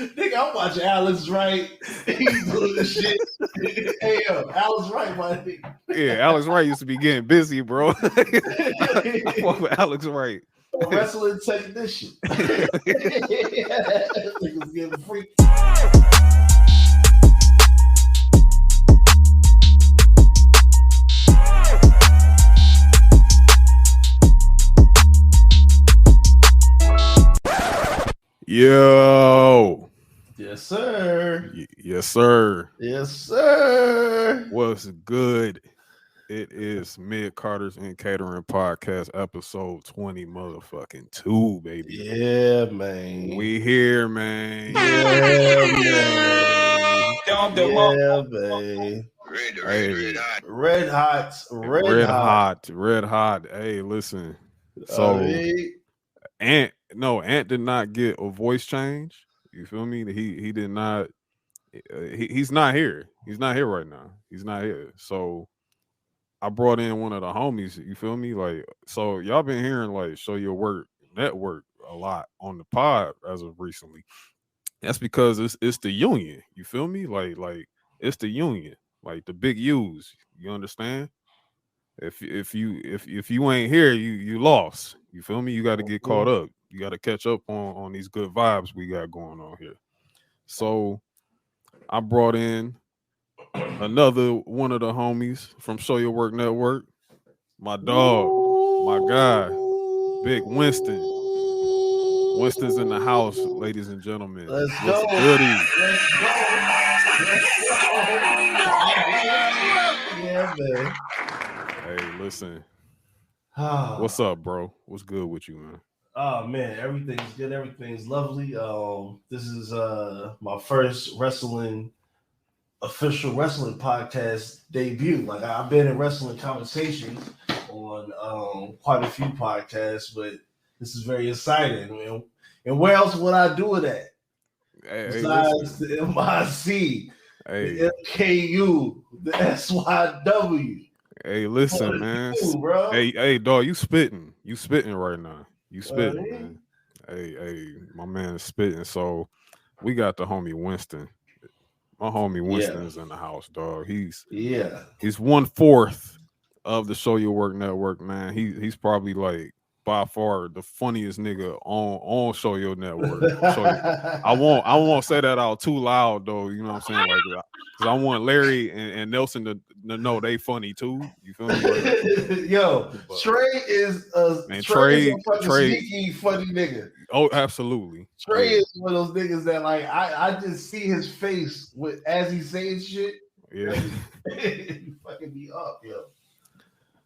Nigga, I'm watching Alex Wright. He's doing the shit. Hey, yo, Alex Wright, my nigga. Yeah, Alex Wright used to be getting busy, bro. I fuck with Alex Wright. A wrestling technician. Niggas getting freaky. Yo. Yes, sir. Yes, sir. Yes, sir. What's good? It is Midcarders and Catering Podcast, episode 20 motherfucking 2, baby. Yeah, man. We here, man. Yeah, man. Yeah, man. Red hot. Hey, listen. So Ant did not get a voice change. You feel me? He did not. He's not here. He's not here right now. He's not here. So I brought in one of the homies. You feel me? Like, so y'all been hearing like Show Your Work Network a lot on the pod as of recently. That's because it's the union. You feel me? Like it's the union. Like the big U's. You understand? If you ain't here, you lost. You feel me? You got to get caught up. You got to catch up on these good vibes we got going on here. So I brought in another one of the homies from Show Your Work Network. My dog, my guy, Big Winston. Winston's in the house, ladies and gentlemen. Let's go. Yeah, man. Hey, listen. What's up, bro? What's good with you, man? Oh man, everything's good. Everything's lovely. This is my first official wrestling podcast debut. Like I've been in wrestling conversations on quite a few podcasts, but this is very exciting. And where else would I do it at? Besides the MIC, the MKU, the SYW. Hey, listen, man. Bro. Hey, dog, you spitting right now. You spitting, man. Hey, my man is spitting. So we got the homie Winston. My homie Winston is in the house, dog. He's 1/4 of the Show Your Work Network, man. He's probably like by far the funniest nigga on Show Your Network. I won't say that out too loud though. You know what I'm saying? Like, because I want Larry and Nelson to know they funny too. You feel me? Like, yo, Trey is a sneaky funny nigga. Oh, absolutely. Trey is one of those niggas that like I just see his face as he says shit. Yeah, he fucking me up, yo.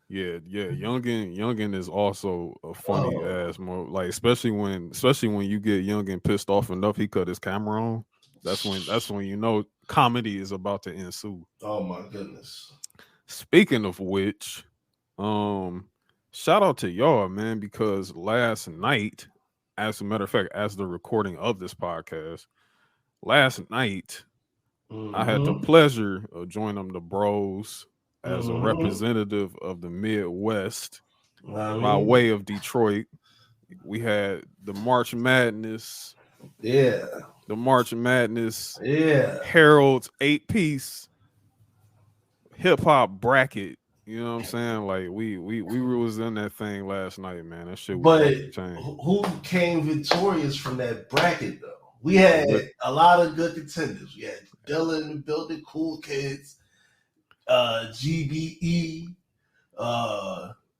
Yeah. Youngin is also a funny ass more like especially when you get Youngin pissed off enough he cut his camera on. That's when you know comedy is about to ensue. Oh my goodness. Speaking of which, shout out to y'all, man, because last night, as a matter of fact, as the recording of this podcast, last night I had the pleasure of joining the bros as a representative of the Midwest by way of Detroit. We had the March Madness. Yeah. The March Madness. Yeah. Harold's 8-piece hip hop bracket. You know what I'm saying? Like we was in that thing last night, man. That shit was changed. Who came victorious from that bracket though? We had a lot of good contenders. We had Dylan in the building, Cool Kids, GBE.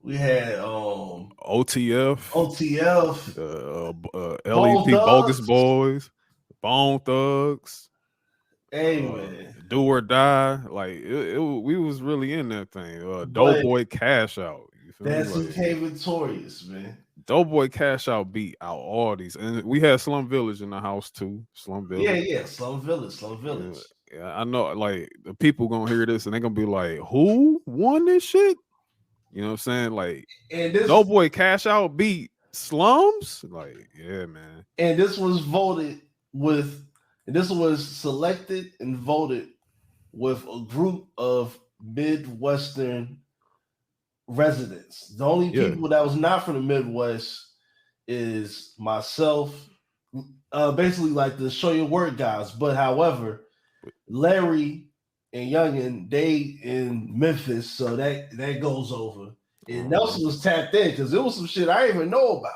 We had OTF, LEP, Bogus Boys, Bone Thugs. Hey man, Do or Die. Like we was really in that thing. Doughboy Cash Out. That's who came victorious, man. Doughboy Cash Out beat out all these, and we had Slum Village in the house too. Slum Village. Yeah, Slum Village. Yeah, I know. Like the people gonna hear this and they're gonna be like, "Who won this shit?" You know what I'm saying? Like, and Doughboy Cash Out beat Slums. Like, yeah, man. And this was selected and voted with a group of Midwestern residents. The only people that was not from the Midwest is myself, basically like the show your work guys. But however, Larry and Youngin, they in Memphis, so that goes over. And Nelson was tapped in because there was some shit I didn't even know about.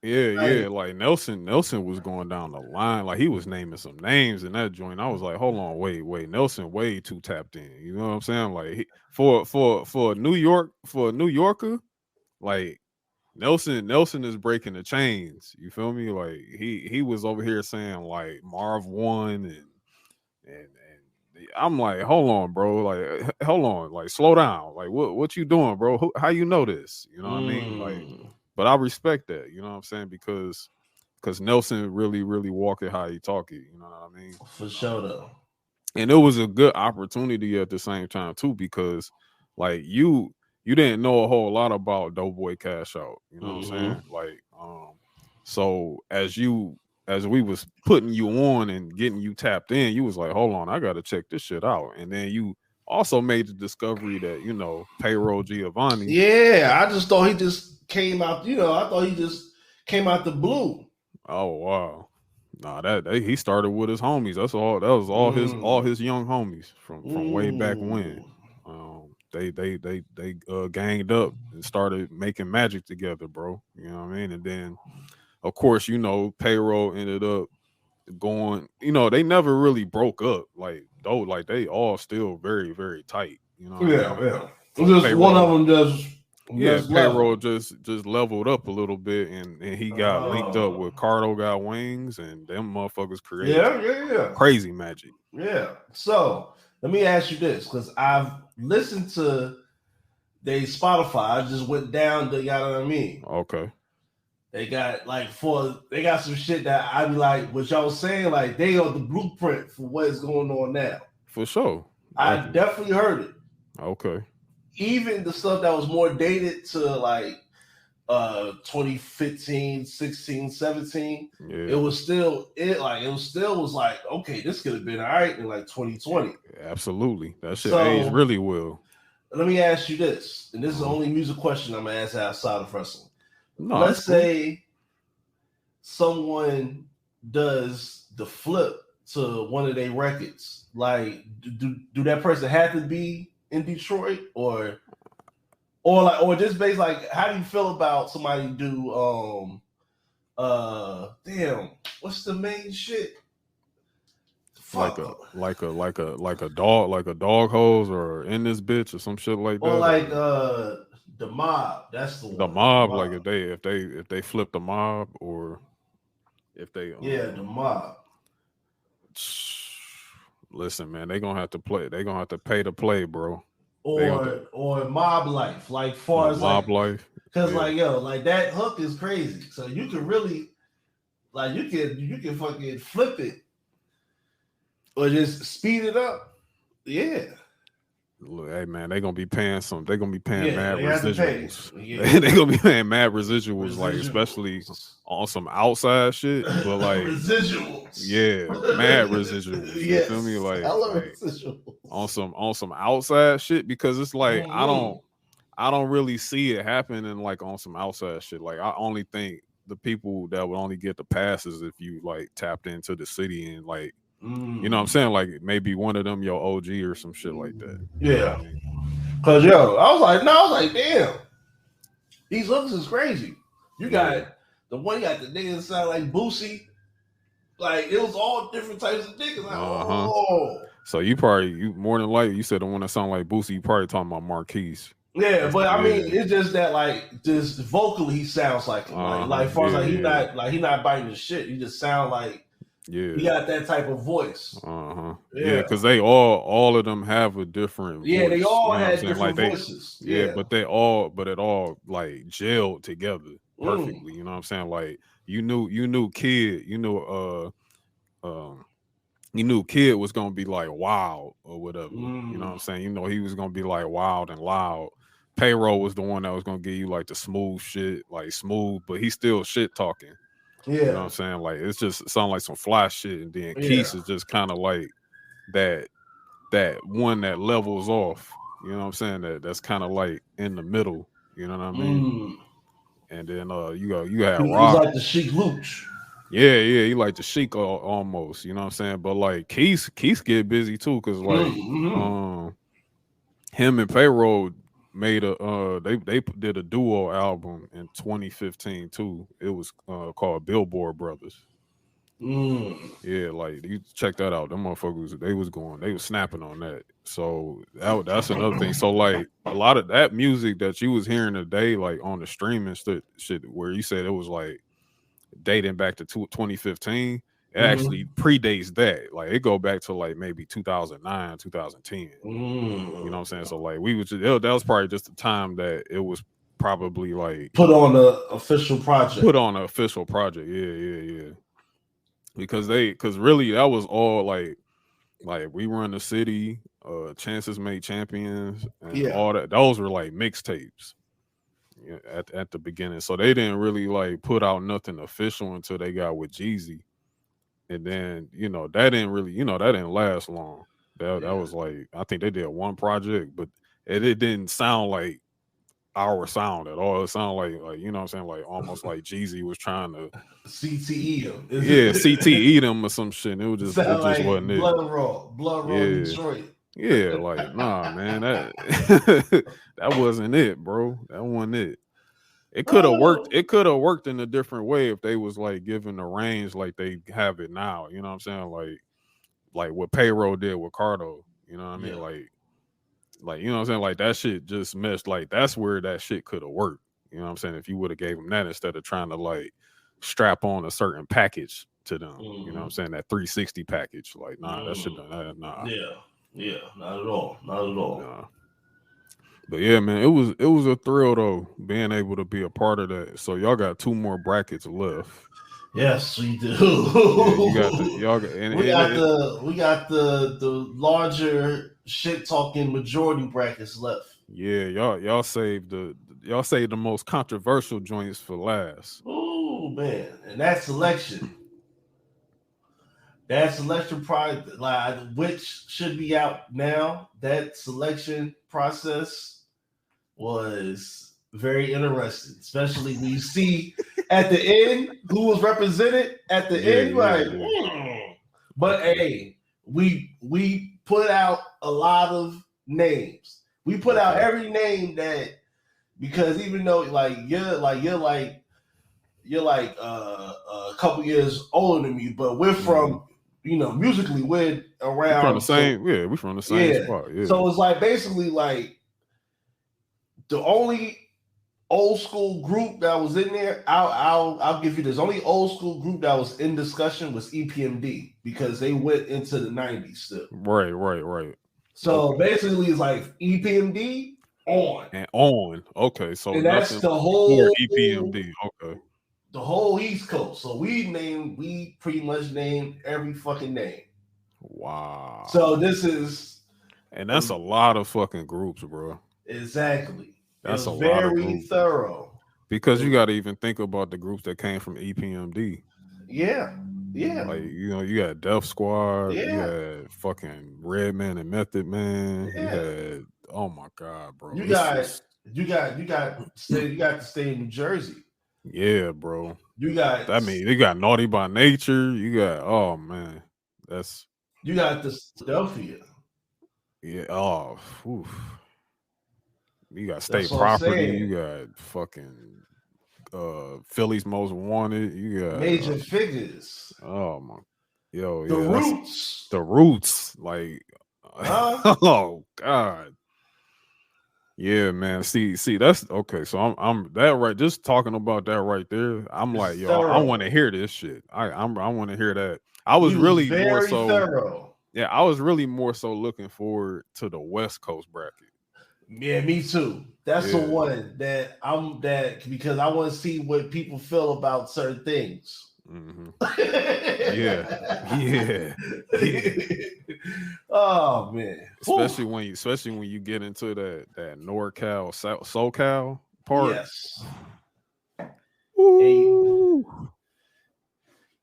Yeah, like Nelson was going down the line, like he was naming some names in that joint. I was like, hold on, wait, Nelson way too tapped in. You know what I'm saying? Like for New York, for a New Yorker, like Nelson is breaking the chains. You feel me? Like he was over here saying like Marv won and I'm like, hold on, bro. Like, hold on, like slow down. Like what you doing, bro? How you know this? You know what I mean? Like, but I respect that, you know what I'm saying? Because Nelson really, really walk it how he talk it. You know what I mean? For sure though. And it was a good opportunity at the same time too, because like you didn't know a whole lot about Doughboy Cash Out. You know what I'm saying? Like, so as we was putting you on and getting you tapped in, you was like, hold on, I gotta check this shit out. And then you also made the discovery that, Payroll Giovanni. Yeah, I just thought he just came out, I thought he just came out the blue. Oh wow. Nah, he started with his homies. That was all his young homies from way back when. They ganged up and started making magic together, bro. You know what I mean? And then of course, Payroll ended up going, they never really broke up. Like they all still very, very tight. You know what I mean? Yeah. Just Payroll, one of them just Payroll just leveled up a little bit, and he got linked up with Cardo Got Wings, and them motherfuckers created crazy magic. Yeah. So let me ask you this, because I've listened to they Spotify. I just went down to, you know what I mean? Okay. They got they got some shit that I be like, what y'all saying, like they are the blueprint for what is going on now. For sure. I definitely heard it. Okay. Even the stuff that was more dated to like 2015, 16, 17, it was still like, okay, this could have been all right in like 2020. Absolutely. That shit aged really well. Let me ask you this, and this is the only music question I'm gonna ask outside of wrestling. No, let's say someone does the flip to one of their records. Like, do that person have to be in Detroit, or just based, like, how do you feel about somebody do damn, what's the main shit? Fuck. Like a dog hose, or in this bitch, or some shit like that. Or like the Mob. That's the one. The Mob, like if they flip the Mob, or if they the Mob. Listen, man, they gonna have to play. They gonna have to pay to play, bro. Or Mob Life, like far as Mob Life, because like that hook is crazy. So you can really, like, you can fucking flip it, or just speed it up. Yeah. Look, hey man, they gonna be paying They gonna be paying mad residuals. They gonna be paying mad residuals, like especially on some outside shit. But like residuals, mad residuals. You feel me? Like on some outside shit, because it's like I don't really see it happening like on some outside shit. Like I only think the people that would only get the passes if you like tapped into the city and like. You know what I'm saying? Like maybe one of them your OG or some shit like that. Yeah. Cause I was like, damn, these looks is crazy. You got the one, you got the nigga that sound like Boosie. Like it was all different types of niggas. Like, So you more than likely, you said the one that sound like Boosie, you probably talking about Marquise. Yeah, but I mean, it's just that like just vocally he sounds like him. Like far as like he not biting his shit. He just sound like. Yeah, he got that type of voice. Yeah, because they all of them have a different. Yeah, voice, they all had different voices. But it all like gelled together perfectly. You know what I'm saying? Like you knew Kid, you knew Kid was gonna be like wild or whatever. You know what I'm saying? He was gonna be like wild and loud. Payroll was the one that was gonna give you like the smooth shit, like smooth, but he's still shit talking. Yeah. You know what I'm saying? Like it's just sound like some fly shit, and then Keith is just kind of like that one that levels off. You know what I'm saying? That's kind of like in the middle. You know what I mean? And then you have Rock. He's like the Sheik Luch. Yeah, he like the Sheik almost, you know what I'm saying? But like Keith get busy too, cause like him and Payroll made they did a duo album in 2015 too. It was called Billboard Brothers. Yeah, like you check that out. Them motherfuckers, they was snapping on that. So that's another thing. So like a lot of that music that you was hearing today, like on the streaming shit, where you said it was like dating back to 2015, it actually predates that. Like it go back to like maybe 2009, 2010. You know what I'm saying? So like that was probably just the time that it was probably like put on an official project. Yeah. Because really that was all like We Run the City, Chances Made Champions, and all that. Those were like mixtapes at the beginning. So they didn't really like put out nothing official until they got with Jeezy. And then, that didn't last long. That was like, I think they did one project, but it didn't sound like our sound at all. It sounded like you know what I'm saying, like almost like Jeezy was trying to CTE them. Yeah, CTE them or some shit. And it just like wasn't blood it. Raw Detroit. Yeah, like nah, man, that that wasn't it, bro. That wasn't it. It could have worked. It could have worked in a different way if they was like given the range like they have it now. You know what I'm saying? Like what Payroll did with Cardo. You know what I mean? Like you know what I'm saying? Like that shit just meshed. Like that's where that shit could have worked. You know what I'm saying? If you would have gave them that instead of trying to like strap on a certain package to them. You know what I'm saying? That 360 package. Like nah, that shit nah. Yeah, not at all. Nah. But yeah, man, it was a thrill though being able to be a part of that. So y'all got 2 more brackets left. Yes, we do. Yeah, you got we got the larger shit talking majority brackets left. Yeah, y'all saved the most controversial joints for last. Oh man, and that selection. That selection product, like which should be out now. That selection process was very interesting, especially when you see at the end who was represented at the end. But hey, we put out a lot of names. We put out every name that, because even though you're like a couple years older than me, but we're from musically we're around. We're from the same, we're from the same spot. Yeah. So it's like basically like the only old school group that was in there, I'll give you this. Only old school group that was in discussion was EPMD because they went into the 90s still. Right. So basically it's like EPMD on. And on. Okay. So and that's the whole EPMD. Okay. The whole East Coast. So we pretty much named every fucking name. Wow. So this is, and that's a lot of fucking groups, bro. Exactly. That's a very lot of groups. Thorough. Because you got to even think about the groups that came from EPMD. Yeah. Like you had Def Squad. Yeah. You had fucking Redman and Method Man. Yeah. You had, oh my god, bro. You got to stay in New Jersey. Yeah, bro. You got. They got Naughty by Nature. You got. Oh man, you got the Philadelphia. Yeah. Oh. Oof. You got State Property. You got fucking Philly's Most Wanted. You got Major Figures. Oh my. Yo, the Roots. The Roots. Like. Oh God. Yeah, man. See, that's okay. So I'm that right. Just talking about that right there. I'm like, yo, I want to hear this shit. I want to hear that. I was really more so thorough. Yeah, I was really more so looking forward to the West Coast bracket. Yeah, me too. That's the one that because I want to see what people feel about certain things. Mm-hmm. yeah. Oh man. Especially when you get into that NorCal, SoCal part. Yes. Ooh.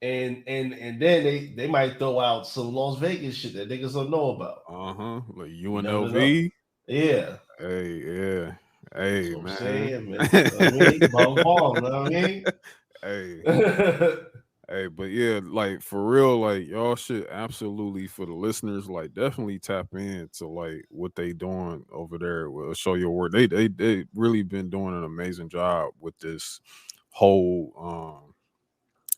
And then they might throw out some Las Vegas shit that niggas don't know about. Like UNLV. Yeah. Hey, that's man. Saying, man. You know what I mean? Hey. Hey, but yeah, like for real, like y'all should absolutely, for the listeners, like definitely tap into like what they doing over there. Will show your work. They really been doing an amazing job with this whole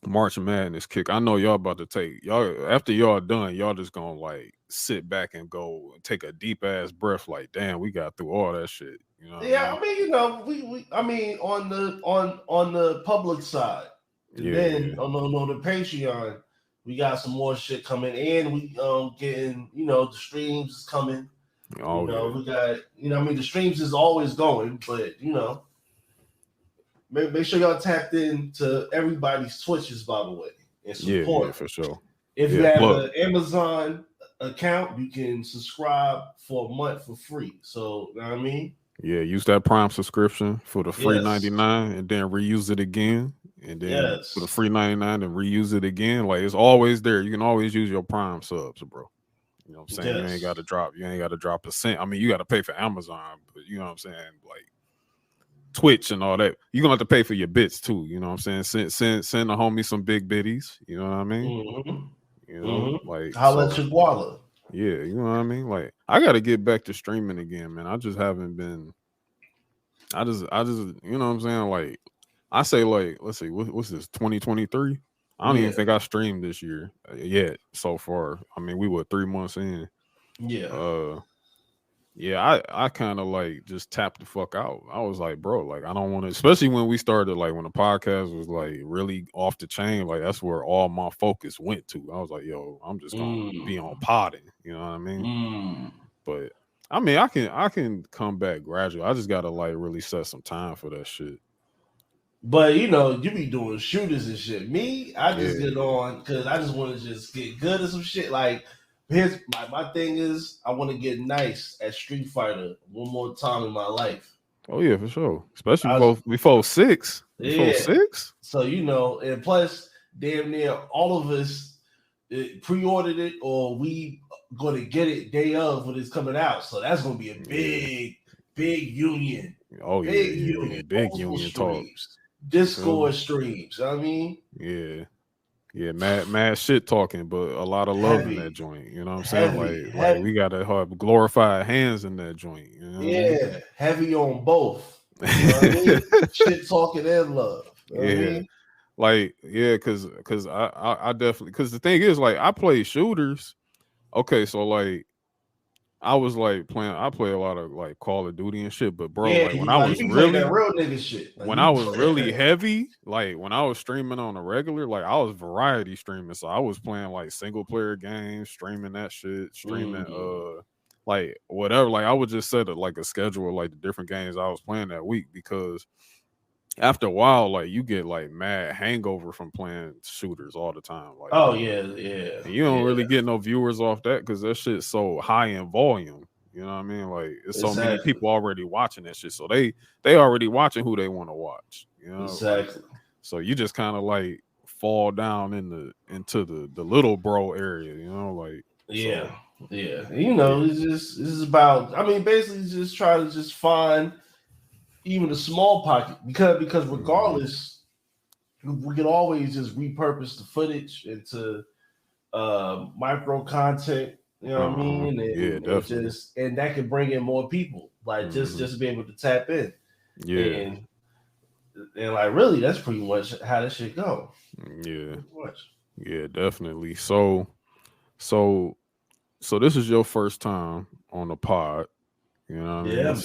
March Madness kick. I know y'all about to take y'all after y'all done. Y'all just gonna like sit back and go and take a deep ass breath. Like, damn, we got through all that shit. You know what I Yeah, mean? I mean, we I mean, on the public side, and Yeah, then yeah. on the Patreon, we got some more shit coming in. We getting the streams is coming. Oh yeah. We got I mean the streams is always going, but make sure y'all tapped in to everybody's Twitches, by the way, and Yeah, yeah, support. for sure. If you Yeah, have plug. an Amazon account, you can subscribe for a month for free. So, you know what I mean? Yeah, use that Prime subscription for the free Yes. 99 and then reuse it again. And then for the Yes. free 99 and reuse it again. Like it's always there. You can always use your Prime subs, bro. You know what I'm saying? Yes. You ain't gotta drop a cent. I mean, you gotta pay for Amazon, but you know what I'm saying? Like Twitch and all that. You're gonna have to pay for your bits too. You know what I'm saying? Send the homie some big biddies. You know what I mean? Mm-hmm. You know, Mm-hmm. like Holla at so your guala. yeah, you know what I mean? Like I gotta get back to streaming again, man. I just haven't been I just you know what I'm saying? Like I say like let's see, what's this, 2023? I don't even Yeah. think I streamed this year yet so far. I mean, we were 3 months in. Yeah. Uh yeah, I kind of like just tapped the fuck out. I was like, bro, like I don't want to, especially when we started, like when the podcast was like really off the chain, like that's where all my focus went to. I was like, yo, I'm just gonna be on Mm. potting, you know what I mean? Mm. But I mean, I can come back gradually. I just gotta like really set some time for that shit. But you be doing shooters and shit. Me, I just get Yeah, on because I just want to just get good at some shit. Like here's my thing is I want to get nice at Street Fighter one more time in my life. oh yeah, for sure. Especially I was, before six, before yeah. six. So and plus, damn near all of us pre-ordered it, or we gonna get it day of when it's coming out. So that's gonna be a Yeah. big union, Oh yeah, big yeah, yeah. union, Big multiple union talk. streams, You feel me? Discord streams. You know what I mean, Yeah. Yeah, mad shit talking, but a lot of love in that heavy, joint. You know what I'm saying? heavy, Like heavy. we gotta have glorified hands in that joint. You know what I mean? Yeah, heavy on both. You know what I mean? Shit talking and love. You know what I Yeah, mean? like yeah, cause I definitely, cause the thing is like I play shooters. Okay, so like I was like playing, I play a lot of like Call of Duty and shit, but bro, Yeah, like you be playing that real nigga shit. Like when you I be was really playing. heavy, like when I was streaming on a regular, like I was variety streaming. So I was playing like single player games, streaming that shit, streaming Mm. like whatever. Like I would just set like a schedule of like the different games I was playing that week because after a while, like you get like mad hangover from playing shooters all the time. Like Oh yeah, yeah, and you don't yeah. really get no viewers off that because that shit's so high in volume. You know what I mean? Like it's so many Exactly. people already watching that shit, so they already watching who they want to watch. You know, like Exactly. so you just kind of like fall down into the little bro area. You know, like Yeah, so yeah. yeah. This is about. I mean, basically, just try to just find even a small pocket because Mhm. regardless, we can always just repurpose the footage into micro content. You know what I Uh-huh. mean? Yeah, definitely. And that can bring in more people. Like Hmm. just be able to tap in Yeah, and like really, that's pretty much how this shit go. yeah, Pretty much. yeah, definitely. So so this is your first time on the pod. You know what I Yeah, mean? man.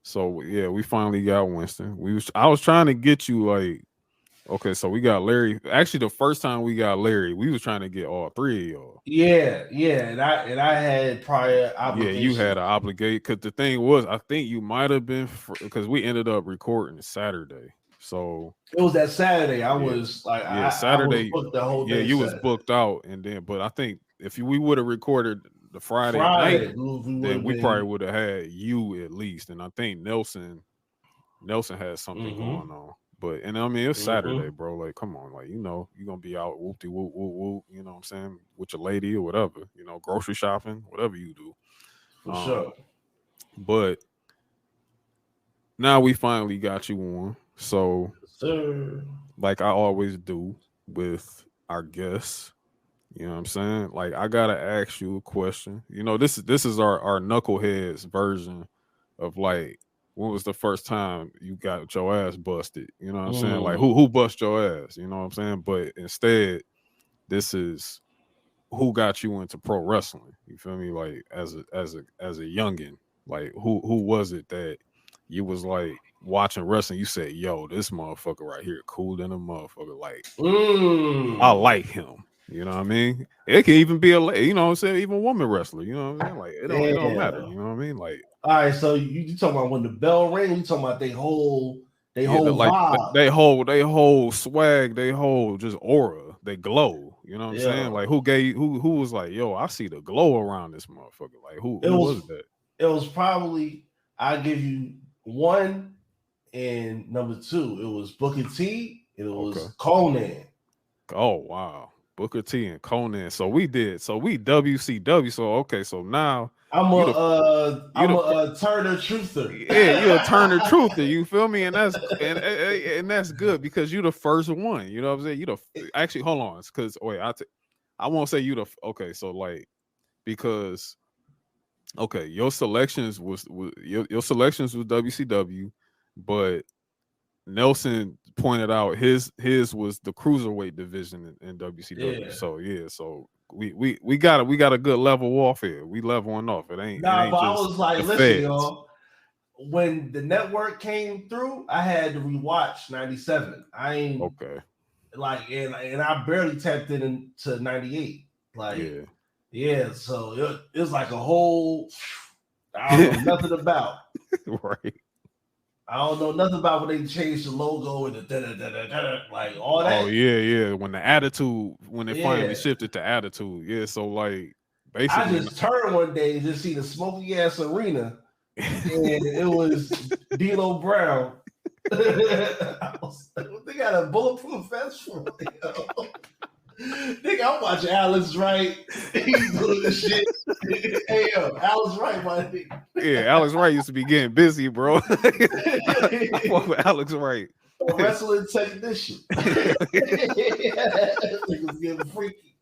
So yeah, we finally got Winston. I was trying to get you like okay, so we got Larry. Actually, the first time we got Larry, we was trying to get all three of y'all. Yeah, yeah, and I had prior Yeah, you had to obligations. obligate because the thing was, I think you might have been because we ended up recording Saturday. So It was that Saturday. I yeah, was like, yeah, I was Saturday. booked the whole Yeah, day you was Saturday. booked out, and then but I think if we would have recorded the Friday night, Friday, we would then have we probably been. would have had you at least, and I think Nelson has something Mm-hmm, going on. But and I mean it's Saturday, mm-hmm, bro. Like, come on, like you're gonna be out whoop de whoop whoop whoop, you know what I'm saying, with your lady or whatever, grocery shopping, whatever you do. for Um, sure. but now we finally got you on. So Sir. like I always do, with our guests. You know what I'm saying? Like, I gotta ask you a question. You know, this is our knuckleheads version of like, when was the first time you got your ass busted? You know what I'm saying? Like, who bust your ass? You know what I'm saying? But instead, this is who got you into pro wrestling. You feel me? Like, as a youngin, like, who was it that you was like watching wrestling? You said, "Yo, this motherfucker right here, cool than a motherfucker. Like, I like him." You know what I mean? It can even be you know what I'm saying, even a woman wrestler. You know what I'm saying? Like, it don't matter. You know what I mean? Like, all right, so you talking about when the bell rang? You talking about they whole like vibe? they whole swag, they whole just aura, they glow. You know what I'm saying? Like, who was like, yo, I see the glow around this motherfucker. Like, who was that? It was probably, I give you one and number two. It was Booker T and it was Conan. Oh wow. Booker T and Conan. So we WCW. So okay, so now I'm a Turner truther. Yeah, you're a Turner truther. You feel me? And that's good because you the first one. You know what I'm saying? Actually, hold on, because wait, I won't say you the okay. So like, because okay, your selections was your selections was WCW, but Nelson pointed out his was the cruiserweight division in WCW. Yeah. So yeah, so we got a good level off here. We leveling off. It ain't But just I was like, listen, feds. y'all. When the network came through, I had to rewatch '97. I ain't like, and I barely tapped into '98. Like, yeah. So it was like a whole. I don't know nothing about. Right. I don't know nothing about when they changed the logo and the like all that. Oh yeah. When the attitude, when it finally shifted to attitude, yeah. So like, basically, I just turned one day and just see the smoky ass arena, and it was D'Lo Brown. They got a bulletproof vest for me. Nigga, I'm watching Alex Wright. He's doing this shit. Hey, yo, Alex Wright, my nigga. Yeah, Alex Wright used to be getting busy, bro. I fuck with Alex Wright. A wrestling technician. He was getting freaky.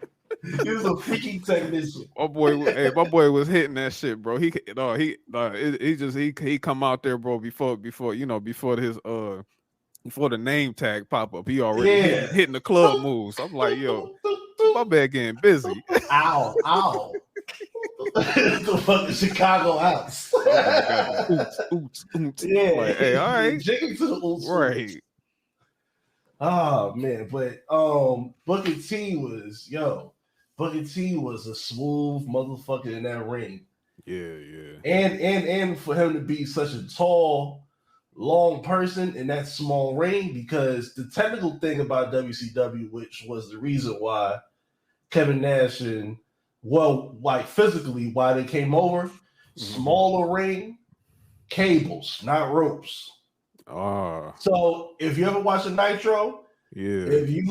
He was a freaky technician. My boy was hitting that shit, bro. He come out there, bro, before the name tag pop up. He already hitting the club moves. I'm like, yo, my bad getting busy. Ow. The fucking Chicago house. Oh my God. Oots. Yeah. Like, hey, all right. Jigging to the oots. Right. Oh man, but Booker T was a smooth motherfucker in that ring. Yeah. And for him to be such a tall, long person in that small ring, because the technical thing about WCW, which was the reason why Kevin Nash and like physically why they came over, smaller ring, cables, not ropes. So if you ever watch a Nitro, if you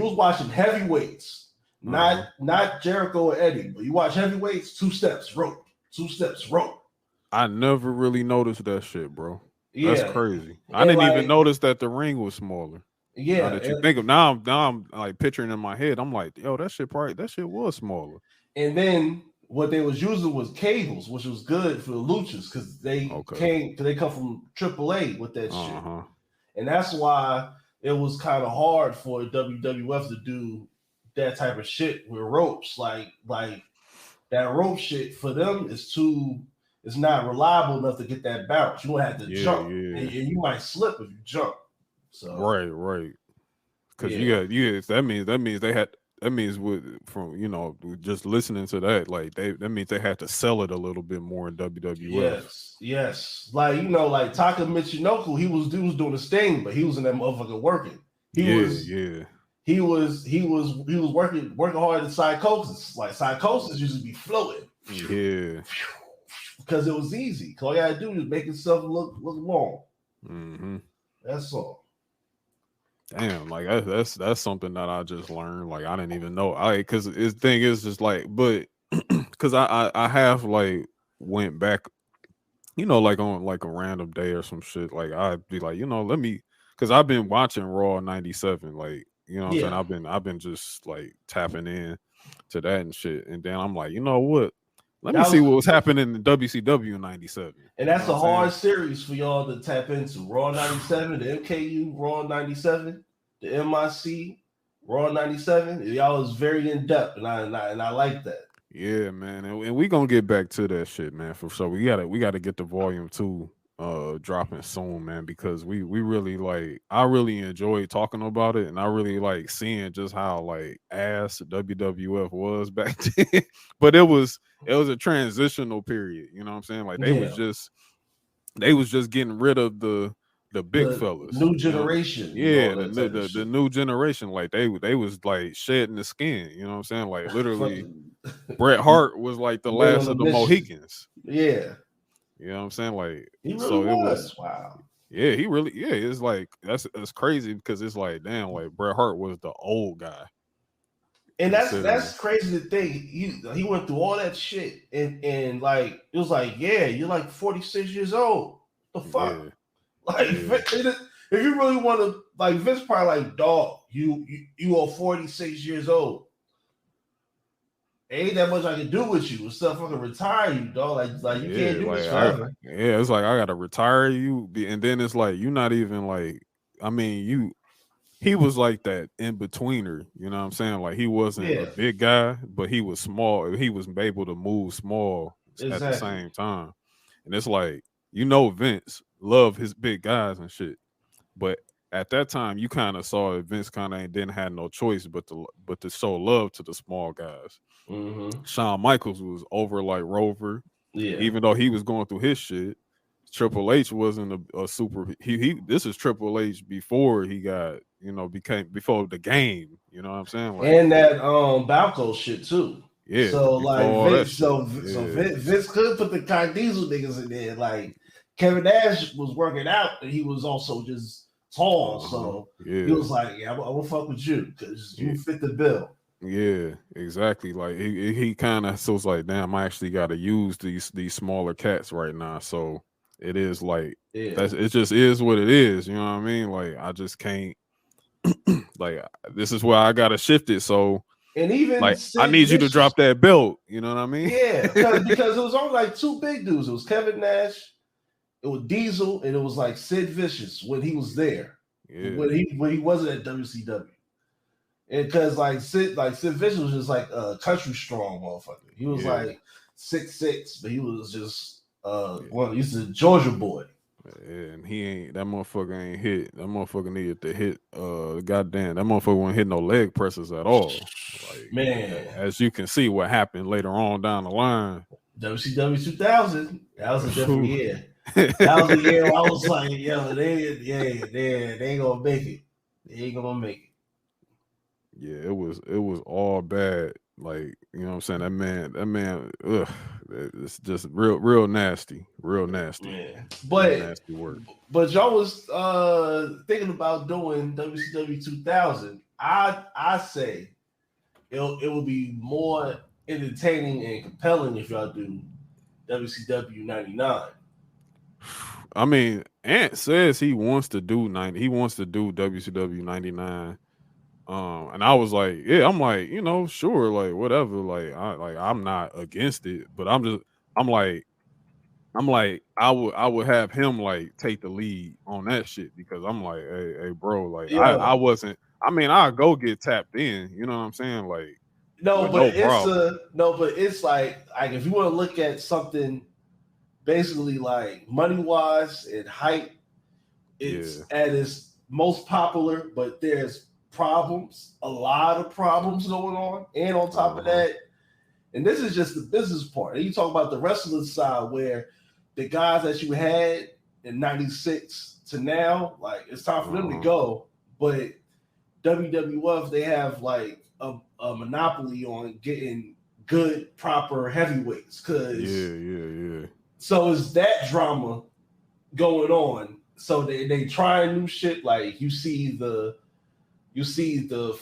was watching heavyweights, not Jericho or Eddie, but you watch heavyweights, 2 steps rope. I never really noticed that shit, bro. Yeah, that's crazy. I didn't even notice that the ring was smaller. Yeah, now that you think of now I'm like picturing in my head. I'm like, yo, that shit was smaller. And then what they was using was cables, which was good for the luchas because they come from AAA with that shit, and that's why it was kind of hard for WWF to do that type of shit with ropes. Like that rope shit for them is it's not reliable enough to get that bounce. You don't have to jump, and you might slip if you jump. So right. Because that means just listening to that, like that means they had to sell it a little bit more in WWF. Yes. Like Taka Michinoku, he was doing his thing, but he was in that motherfucker working. He was working hard in Psychosis. Like Psychosis used to be floating. Yeah. Because it was easy. All you gotta do is make yourself look long. Mm-hmm. That's all. Damn, like that's something that I just learned. Like I didn't even know. Because the thing is just like, but because I have like went back, like on like a random day or some shit. Like I'd be like, let me, because I've been watching Raw '97, like You know what I'm saying? I've been just like tapping in to that and shit. And then I'm like, you know what? Let me see what was happening in WCW in '97. And that's a hard series for y'all to tap into. Raw 97, the MKU, Raw 97, the MIC, Raw 97. Y'all was very in depth, and I like that. Yeah, man. And we gonna get back to that shit, man, for sure. We gotta get the volume 2 dropping soon, man, because we really like, I really enjoyed talking about it, and I really like seeing just how like ass WWF was back then. But it was a transitional period, you know what I'm saying? Like they was just getting rid of the big fellas, new generation, the new generation. Like they was like shedding the skin, you know what I'm saying? Like literally Bret Hart was like the last of the Mohicans. Yeah. You know what I'm saying? Like, he really was. Wow. Yeah, he really, it's like, that's crazy, because it's like, damn, like Bret Hart was the old guy. And that's crazy to think. He went through all that shit, and like, it was like, yeah, you're like 46 years old. The fuck? Yeah. Like, if you really want to, like, Vince probably like, dog, you are 46 years old. Ain't that much I can do with you. It's stuff fucking retire you, dog. Like you can't do this forever. It's like, I gotta retire you, and then it's like, you're not even like, I mean, he was like that in betweener, you know what I'm saying? Like, he wasn't a big guy, but he was small. He was able to move small at the same time. And it's like, Vince loved his big guys and shit, but at that time, you kind of saw that Vince kind of didn't have no choice but to show love to the small guys. Mm-hmm. Shawn Michaels was over like Rover, even though he was going through his shit. Triple H wasn't a super. This is Triple H before he got, before the game. You know what I'm saying? Like, and that Balco shit too. Yeah. So like Vince could put the Kai Diesel niggas in there. Like Kevin Nash was working out, and he was also just tall. So he was like, yeah, I'm gonna fuck with you because you fit the bill. Yeah, exactly. Like he kind of, so it's like, damn, I actually got to use these smaller cats right now. So it is like, it just is what it is. You know what I mean? Like, I just can't. Like, this is where I gotta shift it. So, and even like, I need you to drop that belt. You know what I mean? Yeah, because it was only like two big dudes. It was Kevin Nash, it was Diesel, and it was like Sid Vicious when he was there. Yeah. When he wasn't at WCW. And because like Sid Vicious was just like a country strong motherfucker. He was like 6'6", but he was just he's a Georgia boy. Yeah, and that motherfucker ain't hit. That motherfucker needed to hit goddamn, that motherfucker wasn't hit no leg presses at all. Like, man, as you can see what happened later on down the line. WCW 2000, that was a different year. That was a year where I was like, yo, they ain't gonna make it. They ain't gonna make it. Yeah, it was all bad. Like, you know what I'm saying? That man, ugh, it's just real nasty. Real nasty. Yeah. But real nasty work. But y'all was thinking about doing WCW 2000. I say it will be more entertaining and compelling if y'all do WCW 99. I mean, Ant says he wants to do WCW 99. And I was like, yeah, I'm like, sure, like whatever, like I'm not against it, but I'm like I would have him like take the lead on that shit, because I'm like, hey bro, like I wasn't. I mean, I'll go get tapped in, you know what I'm saying? Like, but it's like if you want to look at something basically like money wise and hype, it's at its most popular, but there's a lot of problems going on, and on top of that, and this is just the business part, and you talk about the wrestling side where the guys that you had in 96 to now, like, it's time for them to go, but WWF, they have like a monopoly on getting good proper heavyweights, because so is that drama going on, so they try new shit. Like, you see the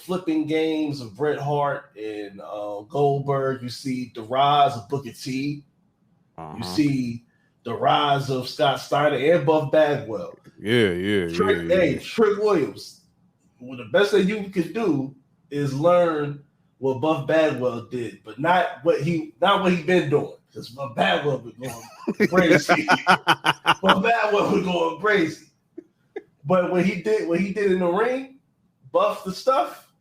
flipping games of Bret Hart and Goldberg. You see the rise of Booker T. You see the rise of Scott Steiner and Buff Bagwell. Trick Williams. the best thing you could do is learn what Buff Bagwell did, but not what he been doing. Because Buff Bagwell was going crazy. Buff Bagwell was going crazy. But when he did in the ring, Buff the stuff,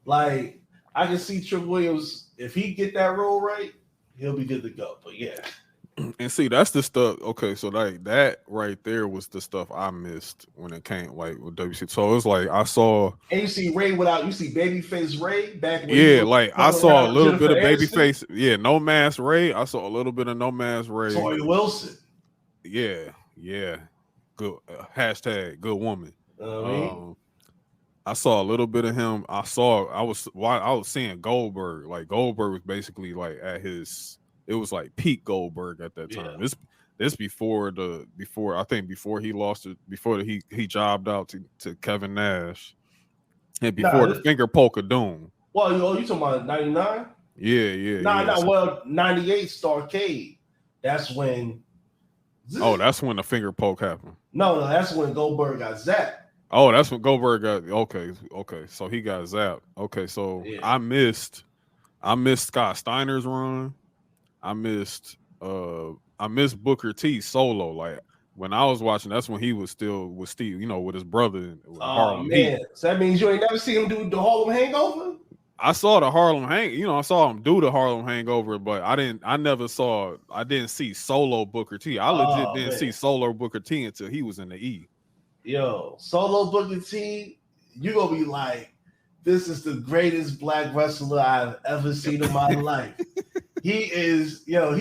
like I can see Trick Williams, if he get that role right, he'll be good to go. But yeah. And see, that's the stuff. Okay, so like that right there was the stuff I missed when it came like with WC. So it's like I saw, and you see Ray you see Babyface Ray back when like I saw a little bit of Babyface. Yeah, No Mask Ray. I saw a little bit of No Mask Ray. Tori Wilson. Yeah. Good hashtag good woman. I saw a little bit of him. I was seeing Goldberg. Like Goldberg was basically like at his. It was like peak Goldberg at that time. Yeah. This before he lost it, before he jobbed out to Kevin Nash, and before the finger poke of doom. Well, you talking about 99? Yeah. Well, 98 Starrcade. That's when. That's when the finger poke happened. No, that's when Goldberg got zapped. Oh, that's when Goldberg got okay. So he got zapped. Okay, so yeah. I missed Scott Steiner's run. I missed Booker T solo. Like when I was watching, that's when he was still with Steve, with his brother. Harlem man, so that means you ain't never seen him do the Harlem Hangover? I saw the Harlem I saw him do the Harlem Hangover, but I didn't see solo Booker T. I legit didn't see solo Booker T until he was in the E. Yo, solo Booker T, you gonna be like, this is the greatest black wrestler I've ever seen in my life. He is what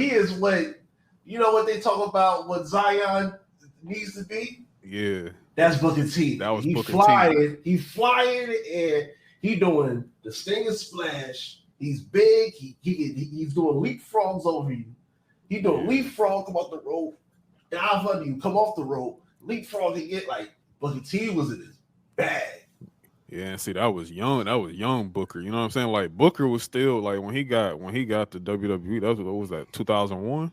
they talk about what Zion needs to be. Yeah, that's Booker T. That was Booker T. He flying in the air. He doing the Stinger Splash. He's big. He's doing leapfrogs over you. He doing leapfrog, come off the rope, dive under you, come off the rope, leapfrog and get like Booker T was in his bag. Yeah, and see, that was young Booker. You know what I'm saying? Like Booker was still like when he got to WWE, what was that, 2001?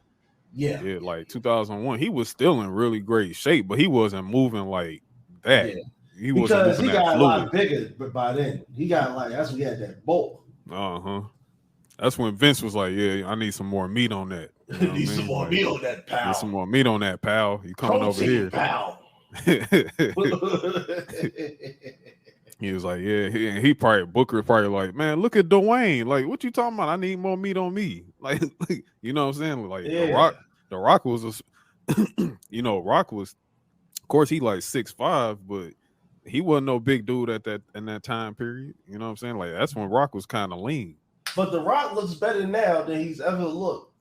Yeah, like 2001. He was still in really great shape, but he wasn't moving like that. Yeah. He got a lot bigger, but by then he got that's when he had that bulk. That's when Vince was like, "Yeah, I need some more meat on that. Need some more meat on that, pal. Need some more meat on that, pal. You coming over here, pal?" He was like, yeah, Booker probably like, man, look at Dwayne. Like, what you talking about? I need more meat on me. Like you know what I'm saying? Like the Rock was Rock was, of course, he like 6'5", but he wasn't no big dude in that time period. You know what I'm saying? Like that's when Rock was kind of lean. But the Rock looks better now than he's ever looked.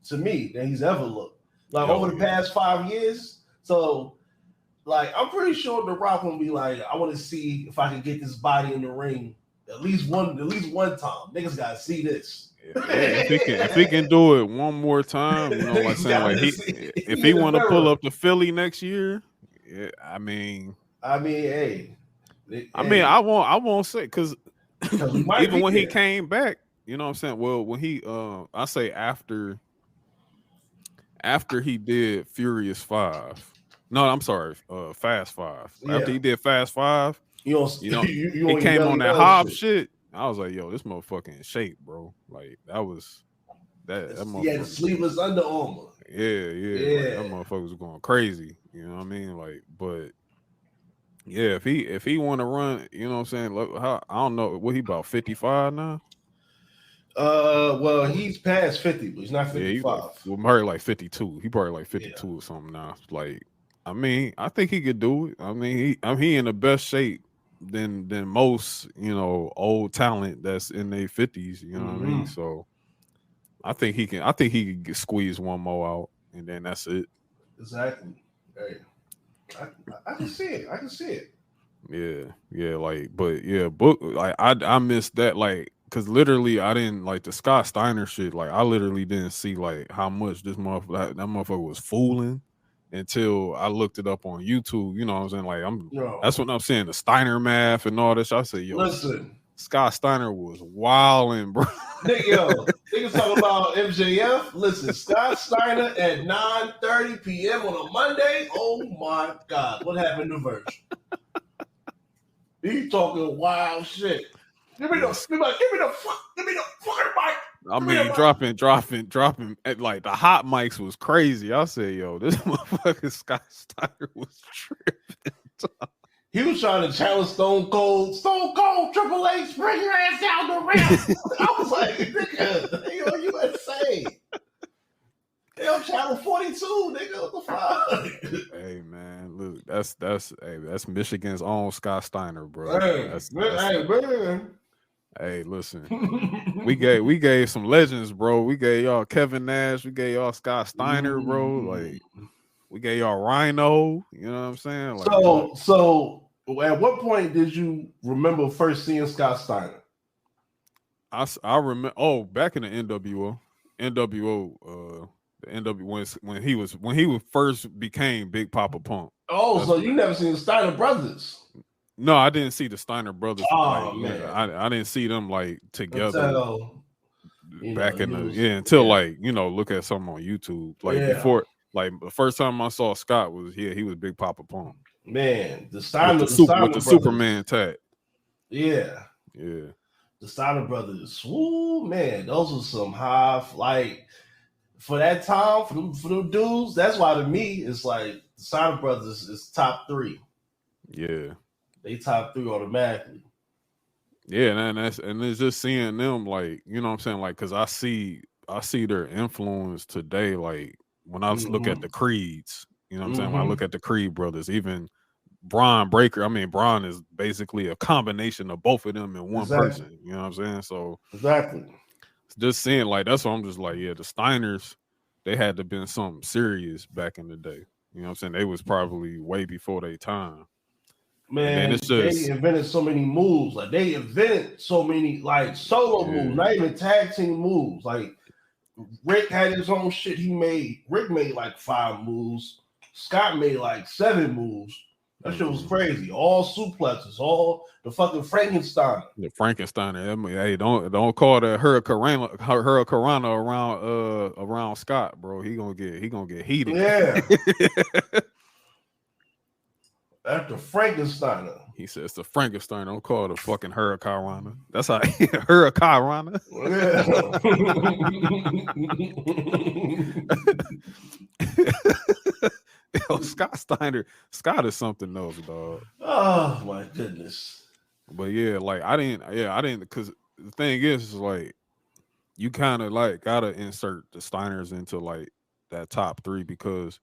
To me, Like over the past 5 years. So like, I'm pretty sure The Rock will be like, I want to see if I can get this body in the ring at least one time. Niggas gotta see this. Yeah, if he can do it one more time, like saying like if he want to pull up to Philly next year, yeah, I mean, hey, I won't say because even when he came back, you know what I'm saying. Well, when he, I say after he did Furious 5. No, I'm sorry, Fast 5. Yeah. After he did Fast 5, he came on that Hobbs shit. I was like, yo, this motherfucker in shape, bro. Like that motherfucker. He had sleeveless Under Armour. Yeah. Like, that motherfucker was going crazy. You know what I mean? Like, but yeah, if he want to run, you know what I'm saying? Look, I don't know, what he about 55 now? Well, he's past 50, but he's not 55. Well, probably like 52. He probably like 52 or something now. Like, I mean, I think he could do it. I mean, he in the best shape than most, old talent that's in their 50s. You know what I mean? So I think he can squeeze one more out, and then that's it. Exactly. Hey, I can see it. Yeah. Like, but yeah, I missed that. Like, because literally I didn't like the Scott Steiner shit. Like, I literally didn't see like how much that motherfucker was fooling until I looked it up on YouTube. You know what I'm saying? Like, that's what I'm saying, the Steiner math and all this. I say, yo, listen, Scott Steiner was wilding, bro. Niggas talking about MJF. Listen, Scott Steiner at 9:30 p.m. on a Monday. Oh my God, what happened to Virgil? He talking wild shit. Give me the fucking mic. I mean, dropping at like the hot mics was crazy. I said, yo, this motherfucking Scott Steiner was tripping. He was trying to challenge Stone Cold, Triple H, bring your ass down the ramp. I was like, nigga, they on USA. They on Channel 42, nigga. What the fuck? Hey man, look, that's Michigan's own Scott Steiner, bro. Man. Hey, listen, we gave some legends, bro. We gave y'all Kevin Nash, we gave y'all Scott Steiner, bro. Like, we gave y'all Rhino. You know what I'm saying? Like, so at what point did you remember first seeing Scott Steiner? I remember. Oh, back in the NWO, the NW when he first became Big Papa Pump. Oh, so you never seen the Steiner brothers? No, I didn't see the Steiner brothers. Oh man, I didn't see them like together until like look at something on YouTube. Like before, like the first time I saw Scott was he was Big Papa Pump. Man, the Steiner with the Superman tag. Yeah. The Steiner brothers. Woo, man, those were some high like for that time for them dudes. That's why to me it's like the Steiner brothers is top 3. Yeah. They top 3 automatically. Yeah, and it's just seeing them like, you know what I'm saying? Like, cause I see their influence today. Like when I look at the Creeds, you know what I'm saying? When I look at the Creed brothers, even Braun Breaker. I mean, Braun is basically a combination of both of them in one person. You know what I'm saying? So just seeing like that's what I'm just like, yeah, the Steiners, they had to been something serious back in the day. You know what I'm saying? They was probably way before their time. Man, it's just, they invented so many moves. Like they invented so many like solo moves, not even tag team moves. Like Rick had his own shit. Rick made like 5 moves. Scott made like 7 moves. That shit was crazy. All suplexes, all the fucking Frankenstein. The Frankenstein. I mean, hey, don't call that Hurricanrana around Scott, bro. He gonna get heated. Yeah. After Frankensteiner. He says the Frankenstein. Don't call it a fucking Hurricanrana. That's how Hurricanrana. Yeah. Yo, Scott Steiner. Scott is something else, dog. Oh my goodness. But yeah, like I didn't because the thing is like you kind of like gotta insert the Steiners into like that top 3 because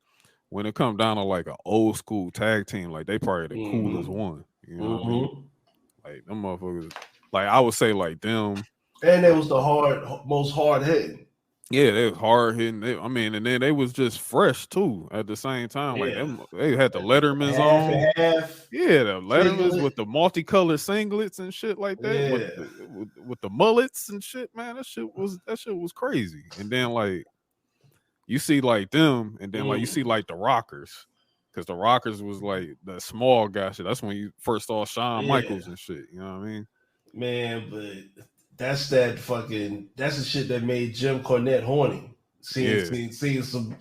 when it comes down to like an old school tag team, like they probably the coolest one. You know what I mean? Like them motherfuckers, like I would say like them. And it was the most hard hitting. Yeah, they was hard hitting. And then they was just fresh too at the same time. Like they had the Lettermans on. Yeah, the Lettermans with the multicolored singlets and shit like that. Yeah. With the mullets and shit, man. That shit was crazy. And then like you see like them, and then like you see like the Rockers. Because the Rockers was like the small guy shit. That's when you first saw Shawn Michaels and shit. You know what I mean? Man, but that's the shit that made Jim Cornette horny. Seeing some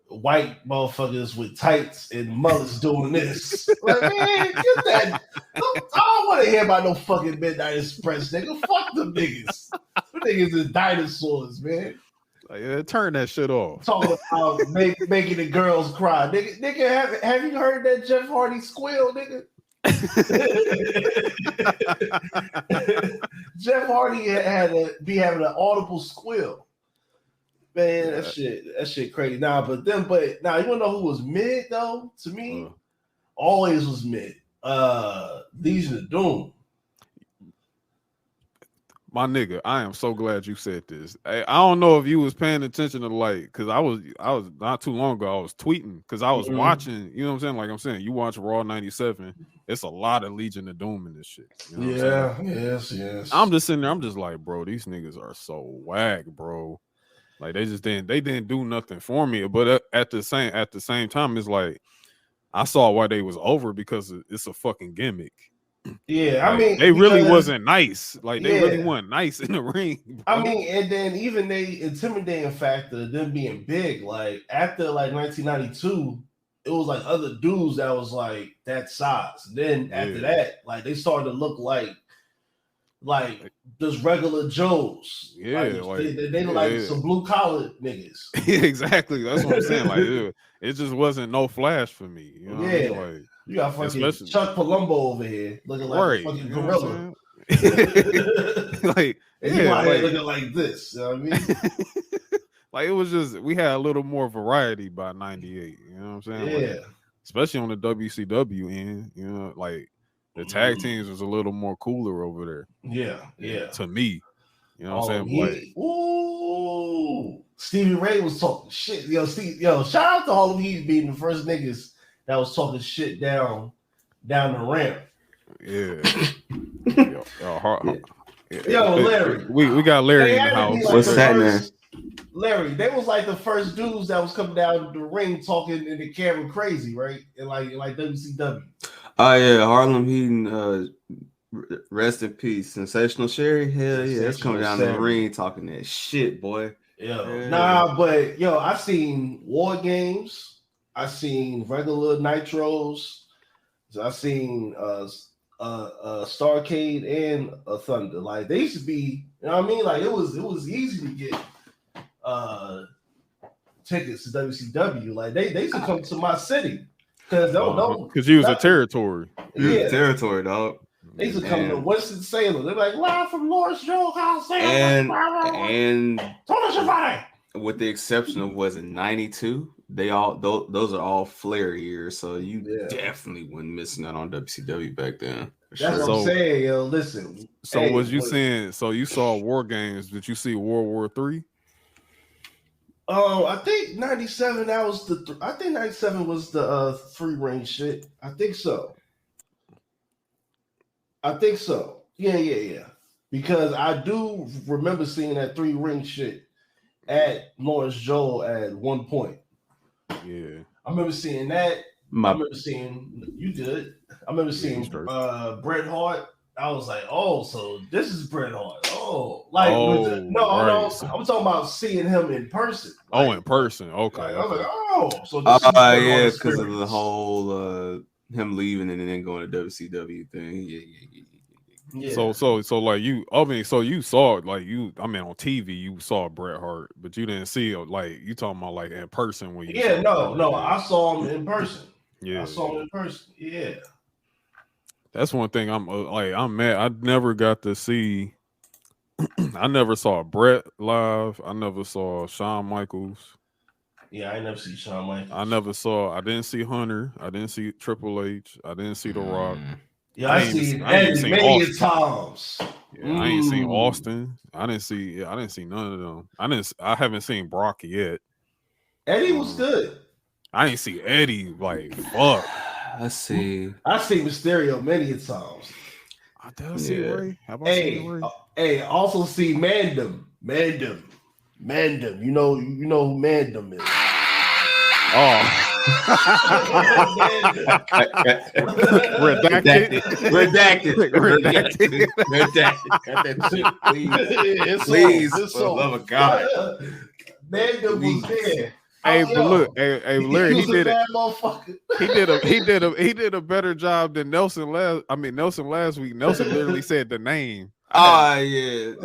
white motherfuckers with tights and mullets doing this. Like, man, get that. I don't want to hear about no fucking Midnight Express, nigga. Fuck them niggas. Them niggas is dinosaurs, man. Like, turn that shit off. Talking about making the girls cry. Nigga, have you heard that Jeff Hardy squeal, nigga? Jeff Hardy had to be having an audible squeal. Man, that shit crazy. But you wanna know who was mid though? To me, always was mid. Legion of Doom. My nigga, I am so glad you said this. I don't know if you was paying attention to like, because I was not too long ago, I was tweeting because I was watching, you know what I'm saying? Like I'm saying, you watch Raw 97, it's a lot of Legion of Doom in this shit. You know yes. I'm just sitting there, I'm just like, bro, these niggas are so whack, bro. Like they didn't do nothing for me. But at the same time, it's like I saw why they was over because it's a fucking gimmick. Yeah, like, I mean, they really wasn't nice. Like they really weren't nice in the ring. Bro. I mean, and then even they intimidating factor of them being big. Like after like 1992, it was like other dudes that was like that size. And then after that, like they started to look like just regular Joes. Yeah, they look like some blue collar niggas. Exactly. That's what I'm saying. Like it just wasn't no flash for me. You know what I mean? Like you got fucking Chuck Palumbo over here looking like a fucking gorilla. Like and you out here looking like this. You know what I mean? Like it was just we had a little more variety by '98. You know what I'm saying? Yeah. Like, especially on the WCW end, you know, like the tag teams was a little more cooler over there. Yeah. To me, you know what I'm saying? Stevie Ray was talking shit. Shout out to all of these being the first niggas that was talking shit down the ramp. Yeah. Larry. We got Larry in the house. Like what's happening? Larry, they was like the first dudes that was coming down the ring talking in the camera crazy, right? And like WCW. Oh yeah, Harlem Heat, rest in peace. Sensational Sherry, hell yeah, that's coming down the ring talking that shit, boy. Yeah. Nah, but I seen War Games, I seen regular Nitros, I seen Starcade and Thunder. Like they used to be, you know what I mean? Like it was easy to get tickets to WCW. Like they used to come to my city because you was a territory. Yeah, territory, dog. They used to come to Winston Salem. They're like, live from Lawrence Joe Coliseum. And with the exception of was it 92, those are all Flair years. So you definitely wasn't missing out on WCW back then. That's what I'm saying, yo. Listen. So was you saying? So you saw War Games? Did you see World War III? I think 97. That was I think 97 was the 3-ring shit. I think so. Yeah. Because I do remember seeing that 3-ring shit at Lawrence Joel at one point. Yeah. I remember seeing that. I remember seeing you did. I remember seeing Bret Hart. I was like, oh, so this is Bret Hart. Oh, like no, I'm talking about seeing him in person. Like, in person. Okay. Like, I was like, oh, so this because of the whole him leaving and then going to WCW thing. Yeah. So like you, I mean, so you saw it, like on TV you saw Bret Hart, but you didn't see it, like you talking about like in person when you. Yeah, no, I saw him in person. Yeah, I saw him in person. Yeah. That's one thing I'm mad. I never got to see. I never saw Bret live. I never saw Shawn Michaels. Yeah, I never see Shawn Michaels. I didn't see Hunter. I didn't see Triple H. I didn't see The Rock. Yeah, I seen Eddie many times. Yeah, I ain't seen Austin. I didn't see none of them. I haven't seen Brock yet. Eddie was good. I ain't see Eddie. Like fuck. I see Mysterio many times. I did see Ray. How about Ray? Hey, also see Mandem. You know who Mandem is. Oh. Redacted. Got that shit, please. For the love of God. Mandem was there. Hey, but look, hey, Larry, he did it. He did a better job than Nelson last week. Nelson literally said the name. I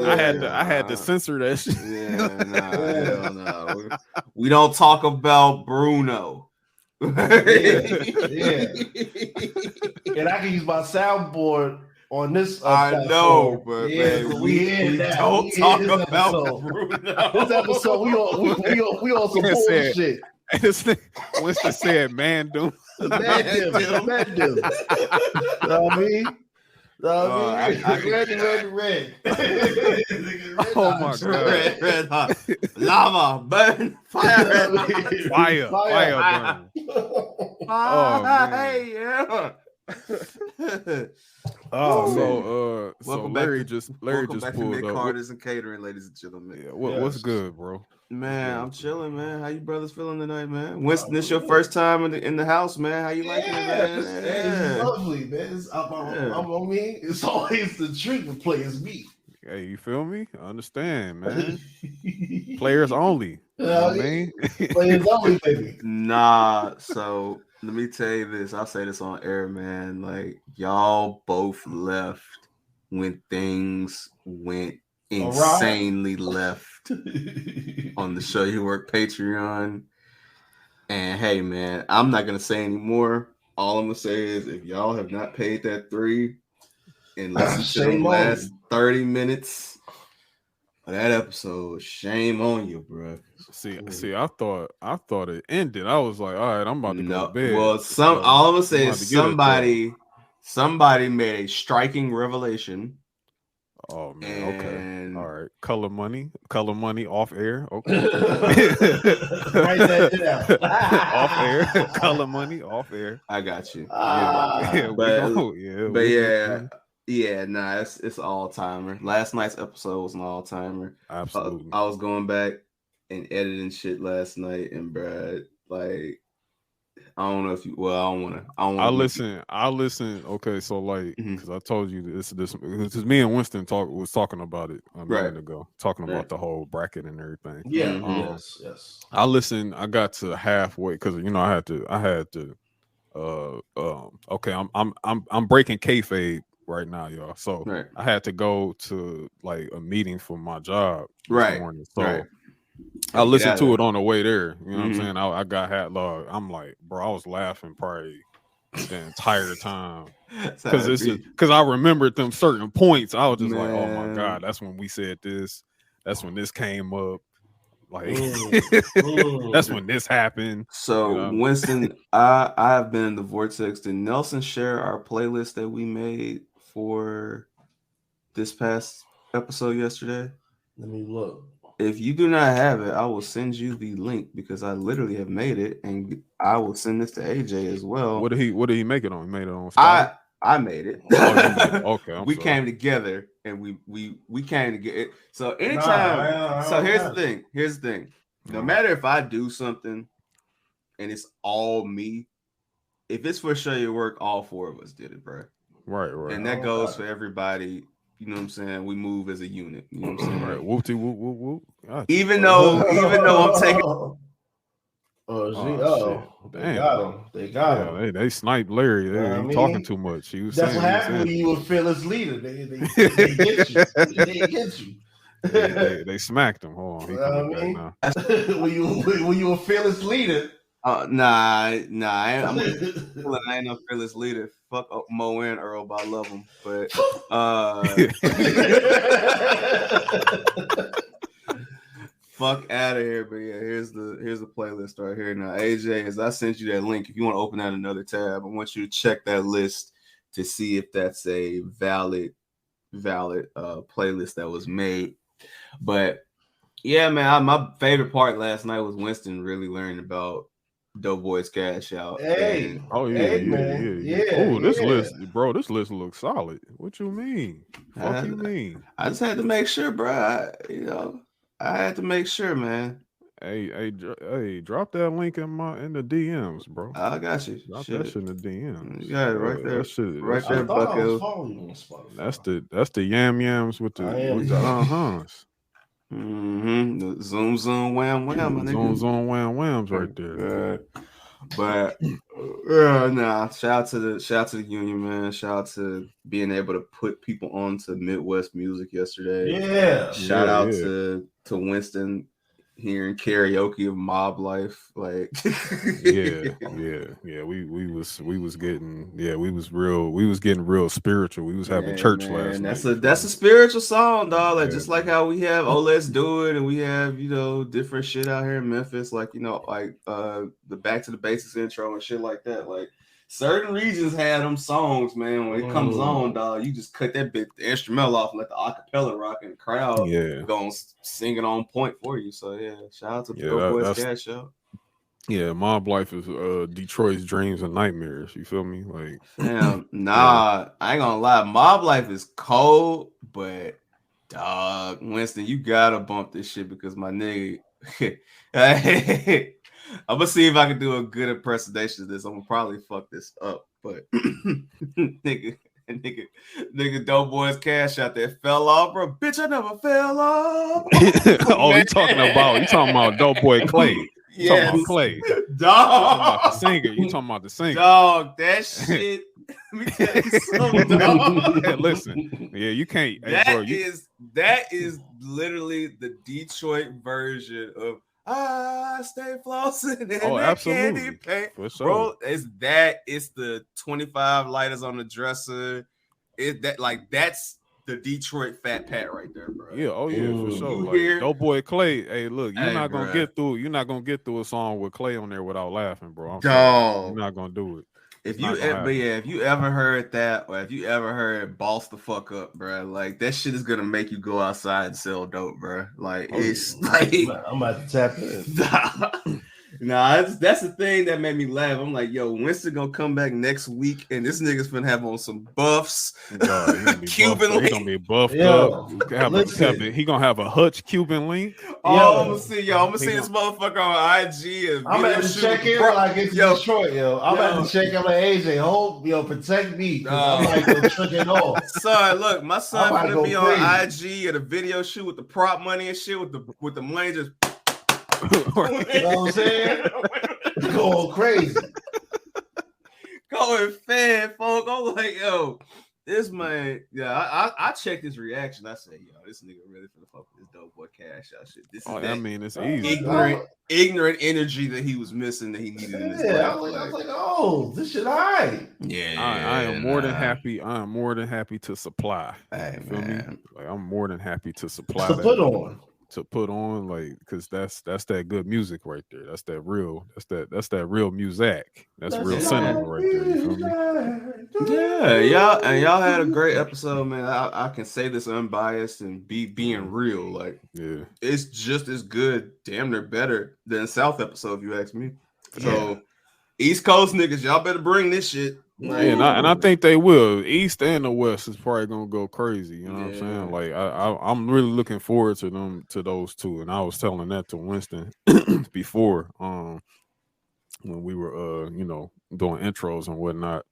had to censor that shit. Hell no. We don't talk about Bruno. Yeah. And I can use my soundboard on this. I know, but man, we don't talk about Bruno. This episode, we on some bullshit. Winston said, "Man, do man." You know what I mean? Red. Oh my God! Red hot, lava, burn, fire, burn. Oh man! Yeah. So Larry just pulled up. Midcarders and Catering, ladies and gentlemen. Yeah, what's good, bro? Man, I'm chilling, man. How you brothers feeling tonight, man? Winston, this your first time in the house, man. How you liking it, man? It's lovely, man. It's always the treat to play as me. Hey, you feel me? I understand, man. Players only. You know what I mean? Players only, baby. Nah, so Let me tell you this. I'll say this on air, man. Like, y'all both left when things went insanely left on the Show Your Work Patreon. And hey, man, I'm not gonna say anymore. All I'm gonna say is, if y'all have not paid that $3 and listened to the last 30 minutes of that episode, shame on you, bro. See, I thought it ended. I was like, all right, I'm about to go to bed. Well, all I'm gonna say is somebody made a striking revelation. Oh man, okay, all right. Color money off air. Okay, write that down. Off air, color money off air. I got you. It's all timer. Last night's episode was an all timer. Absolutely. I was going back and editing shit last night, and Brad, like, I don't know if you. Well, I don't want to. I listen. Okay, so like, because I told you this because me and Winston was talking about it a minute ago, talking about the whole bracket and everything. Yeah. Yes. I listened. I got to halfway because I had to. Okay, I'm breaking kayfabe right now, y'all. So I had to go to like a meeting for my job this morning. So. I listened to it on the way there. You know what I'm saying? I got hat log. I'm like, bro, I was laughing probably the entire time because I remembered them certain points. I was just like, oh my god, that's when we said this. That's when this came up. Like that's when this happened. So Winston, I've been in the vortex. Did Nelson share our playlist that we made for this past episode yesterday? Let me look. If you do not have it, I will send you the link because I literally have made it, and I will send this to AJ as well. What did he make it on? He made it on Spotify? I made it. Okay, we came together and we came together. So anytime. Here's the thing. No matter if I do something and it's all me, if it's for Show Your Work, all 4 of us did it, bro. Right. And that goes for everybody. You know what I'm saying? We move as a unit. You know what I'm saying? Right. Whoop-de whoop whoop whoop. Gotcha. Even though I'm taking. They got him. Yeah, they sniped Larry. They ain't talking too much. That's what happened when you were fearless leader. They get you. They get you. They smacked him. Hold on. He coming back now. when you were fearless leader. Nah. I ain't no fearless leader. Fuck Mo and Earl, but I love them. But fuck out of here. But yeah, here's the playlist right here. Now, AJ, as I sent you that link, if you want to open that another tab, I want you to check that list to see if that's a valid playlist that was made. But yeah, man, my favorite part last night was Winston really learning about Doughboy's Cash Out. Hey, man. Oh, this list, bro. This list looks solid. What you mean? What you mean? I just had to make sure, bro. I had to make sure, man. Hey, drop that link in the DMs, bro. I got you. Drop that shit in the DMs. You got it right there. That shit, right there, Bucko. That's the yams with the uh-huhs. The zoom wham wham. Zoom wham whams right there. But shout out to the union, man. Shout out to being able to put people on to Midwest music yesterday. Yeah. Shout out to Winston hearing karaoke of Mob Life, like we was getting real spiritual. We was having church last night. That's a spiritual song, dog. Like just like how we have "Oh Let's Do It" and we have different shit out here in Memphis, like the Back to the Basics intro and shit like that. Like certain regions have them songs, man. When it comes on, dog, you just cut the instrumental off, and let the acapella rock, and the crowd going sing it on point for you. So yeah, shout out to Doughboy's Cash Out. Yeah, Mob Life is Detroit's dreams and nightmares. You feel me? Like, damn, I ain't gonna lie. Mob Life is cold, but dog, Winston, you gotta bump this shit because my nigga. I'm gonna see if I can do a good impersonation of this. I'm gonna probably fuck this up, but nigga, Doughboy's Cash Out there fell off, bro. Bitch, I never fell off. Oh, you talking about Doughboy Clay? You talking about Clay? Dog. The singer. You talking about the singer? Dog, that shit. Let me tell you something, dog. Yeah, listen. Yeah, you can't. That hey, bro, that is literally the Detroit version of I stay flossing and that candy paint. For sure. Bro, it's the 25 lighters on the dresser. That's the Detroit Fat Pat right there, bro. Yeah, oh yeah, for sure. Like, Doughboy Clay. Hey, look, you're not gonna get through. You're not gonna get through a song with Clay on there without laughing, bro. I'm sorry. You're not gonna do it. If you ever heard that, or if you ever heard "Boss the Fuck Up," bro, like that shit is gonna make you go outside and sell dope, bro. Like I'm about to tap in. Nah, that's the thing that made me laugh. I'm like, yo, Winston gonna come back next week, and this nigga's finna have on some buffs. Cuban link. He gonna be buffed up. He gonna have a Hutch Cuban link. Oh, I'm gonna see this motherfucker on IG. And I'm about to check in when I get to Detroit, yo. I'm about to check in with AJ. Hold, protect me. I'm like, tricking off. Son, look, my son gonna be on IG at a video shoot with the prop money and shit with the money just. You know what I'm saying? Going crazy. Going fan, folk. I'm like, yo, this man, I checked his reaction. I said, yo, this nigga really finna fuck with this dope boy cash out shit. This is it's easy. Ignorant energy that he was missing that he needed in his life. I was like, oh, this shit all right. Yeah. I am more than happy. I am more than happy to supply. Hey, feel me? Like, I'm more than happy to supply. To put on, like, because that's that good music right there. That's that real music. That's real cinema right there. You feel me? Yeah, y'all had a great episode, man. I can say this unbiased and being real. Like, yeah, it's just as good, damn near better than South episode, if you ask me. So, East Coast niggas, y'all better bring this shit. Right. And I think they will. East and the West is probably gonna go crazy. You know what I'm saying? Like I'm really looking forward to those two. And I was telling that to Winston before, when we were doing intros and whatnot.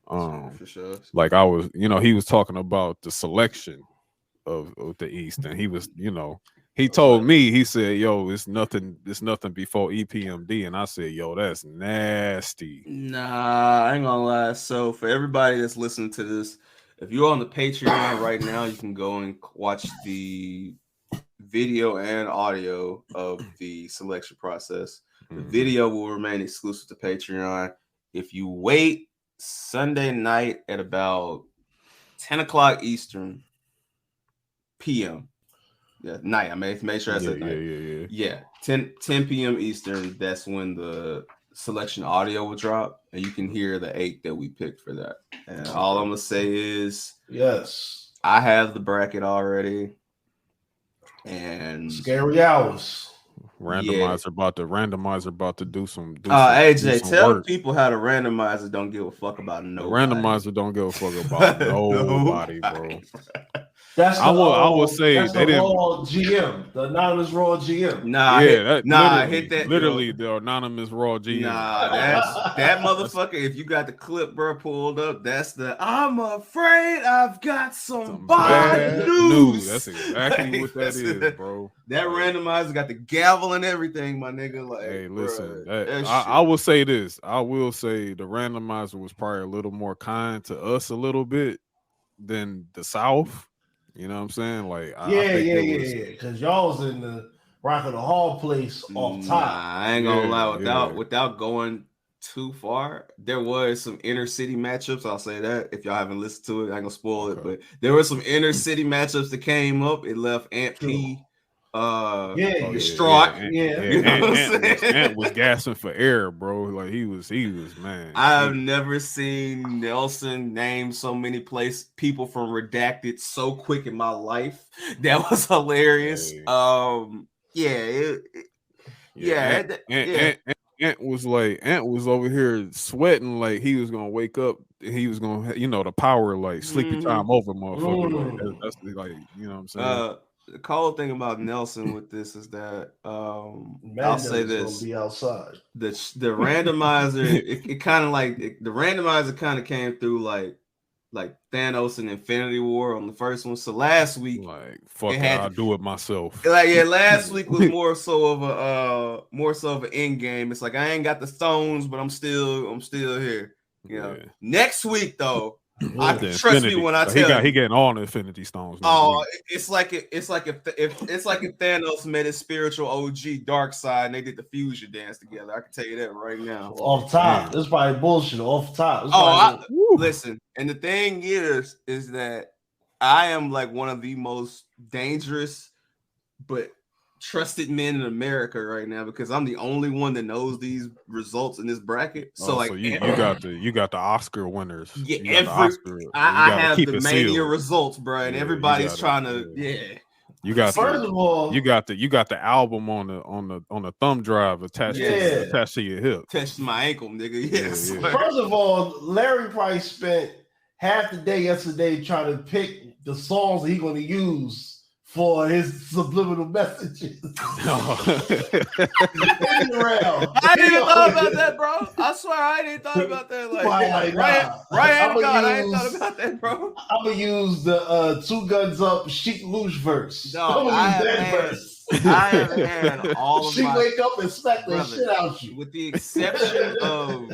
For sure. Like I was, he was talking about the selection of the East, and he was, he told me, he said, yo, it's nothing before EPMD. And I said, yo, that's nasty. Nah, I ain't gonna lie. So for everybody that's listening to this, if you're on the Patreon right now, you can go and watch the video and audio of the selection process. The video will remain exclusive to Patreon. If you wait Sunday night at about 10 o'clock Eastern PM. Yeah, night. I make sure I said night. Yeah. 10 p.m. Eastern. That's when the selection audio will drop, and you can hear the 8 that we picked for that. And all I'm gonna say is, yes, I have the bracket already. And scary hours. Randomizer about to do some. AJ, tell people how the randomizer don't give a fuck about nobody. The randomizer don't give a fuck about nobody, bro. I will say that's they didn't. Raw GM, the anonymous Raw GM. Hit that. Literally, the anonymous Raw GM. Nah, that motherfucker. If you got the clip, bro, pulled up, that's the. I'm afraid I've got some bad news. That's exactly what that is, bro. That randomizer got the gavel and everything, my nigga. Like, hey, listen, I will say this. I will say the randomizer was probably a little more kind to us a little bit than the South. You know what I'm saying? Like, because y'all was in the Rock of the Hall place off top. I ain't gonna lie. Without going too far, there was some inner city matchups. I'll say that if y'all haven't listened to it, I ain't gonna spoil it. But there were some inner city matchups that came up. It left Ant P distraught. Ant was gasping for air, bro. Like he was, man. I've never seen Nelson name so many people from Redacted so quick in my life. That was hilarious. Ant was over here sweating like he was gonna wake up. He was gonna, the power like sleepy time over, motherfucker. Like, that's like, you know what I'm saying. The cold thing about Nelson with this is that I'll say this: be outside. The randomizer, it kind of like the randomizer kind of came through like like Thanos and Infinity War on the first one. So last week, like fuck it, I'll do it myself. Like last week was more so of an end game. It's like I ain't got the stones, but I'm still here. You know. Next week though, trust me when I tell you, he getting all the Infinity Stones. Oh, it's like if Thanos met his spiritual OG Darkseid and they did the fusion dance together. I can tell you that right now. Off top, it's probably bullshit. Off top. Listen, and the thing is that I am like one of the most dangerous but trusted men in America right now because I'm the only one that knows these results in this bracket. So you got the Oscar winners. Yeah, I have the Mania results, bro, and everybody's trying to. You got first of all, you got the album on the thumb drive attached to your hip, attached to my ankle, nigga. Yes. Yeah. First of all, Larry probably spent half the day yesterday trying to pick the songs that he's going to use for his subliminal messages. I didn't even thought about that, bro. I swear I didn't thought about that. Ryan, I ain't thought about that, bro. I'm gonna use the Two Guns Up Chic Luge verse. No, I have had all of she wake up and smack the shit out you. With the exception of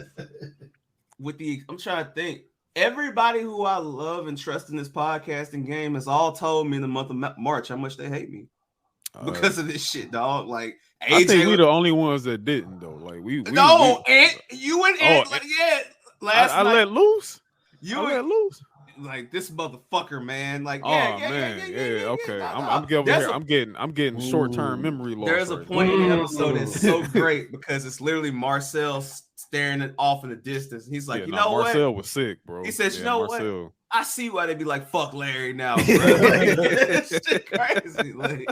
I'm trying to think. Everybody who I love and trust in this podcasting game has all told me in the month of March how much they hate me because of this shit, dog. Like, AJ, I think we the only ones that didn't though. Like you and last night I let loose. I let loose. Like this motherfucker, man. Like, okay. I'm getting short-term memory loss. There's a point in the episode that's so great because it's literally Marcel staring it off in the distance. He's like, Marcel was sick, bro. He says, Marcel. What? I see why they be like, fuck Larry now, bro. Shit crazy. Like,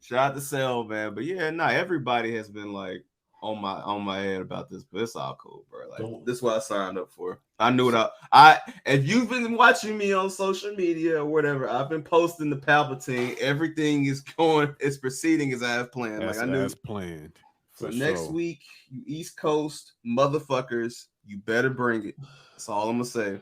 shout out to Sel, man. But everybody has been like on my head about this, but it's all cool, bro. Like, this is what I signed up for. I knew it. If you've been watching me on social media or whatever, I've been posting the Palpatine. Everything is proceeding as I have planned. Like I knew as planned. So next week, you East Coast motherfuckers, you better bring it. That's all I'm gonna say.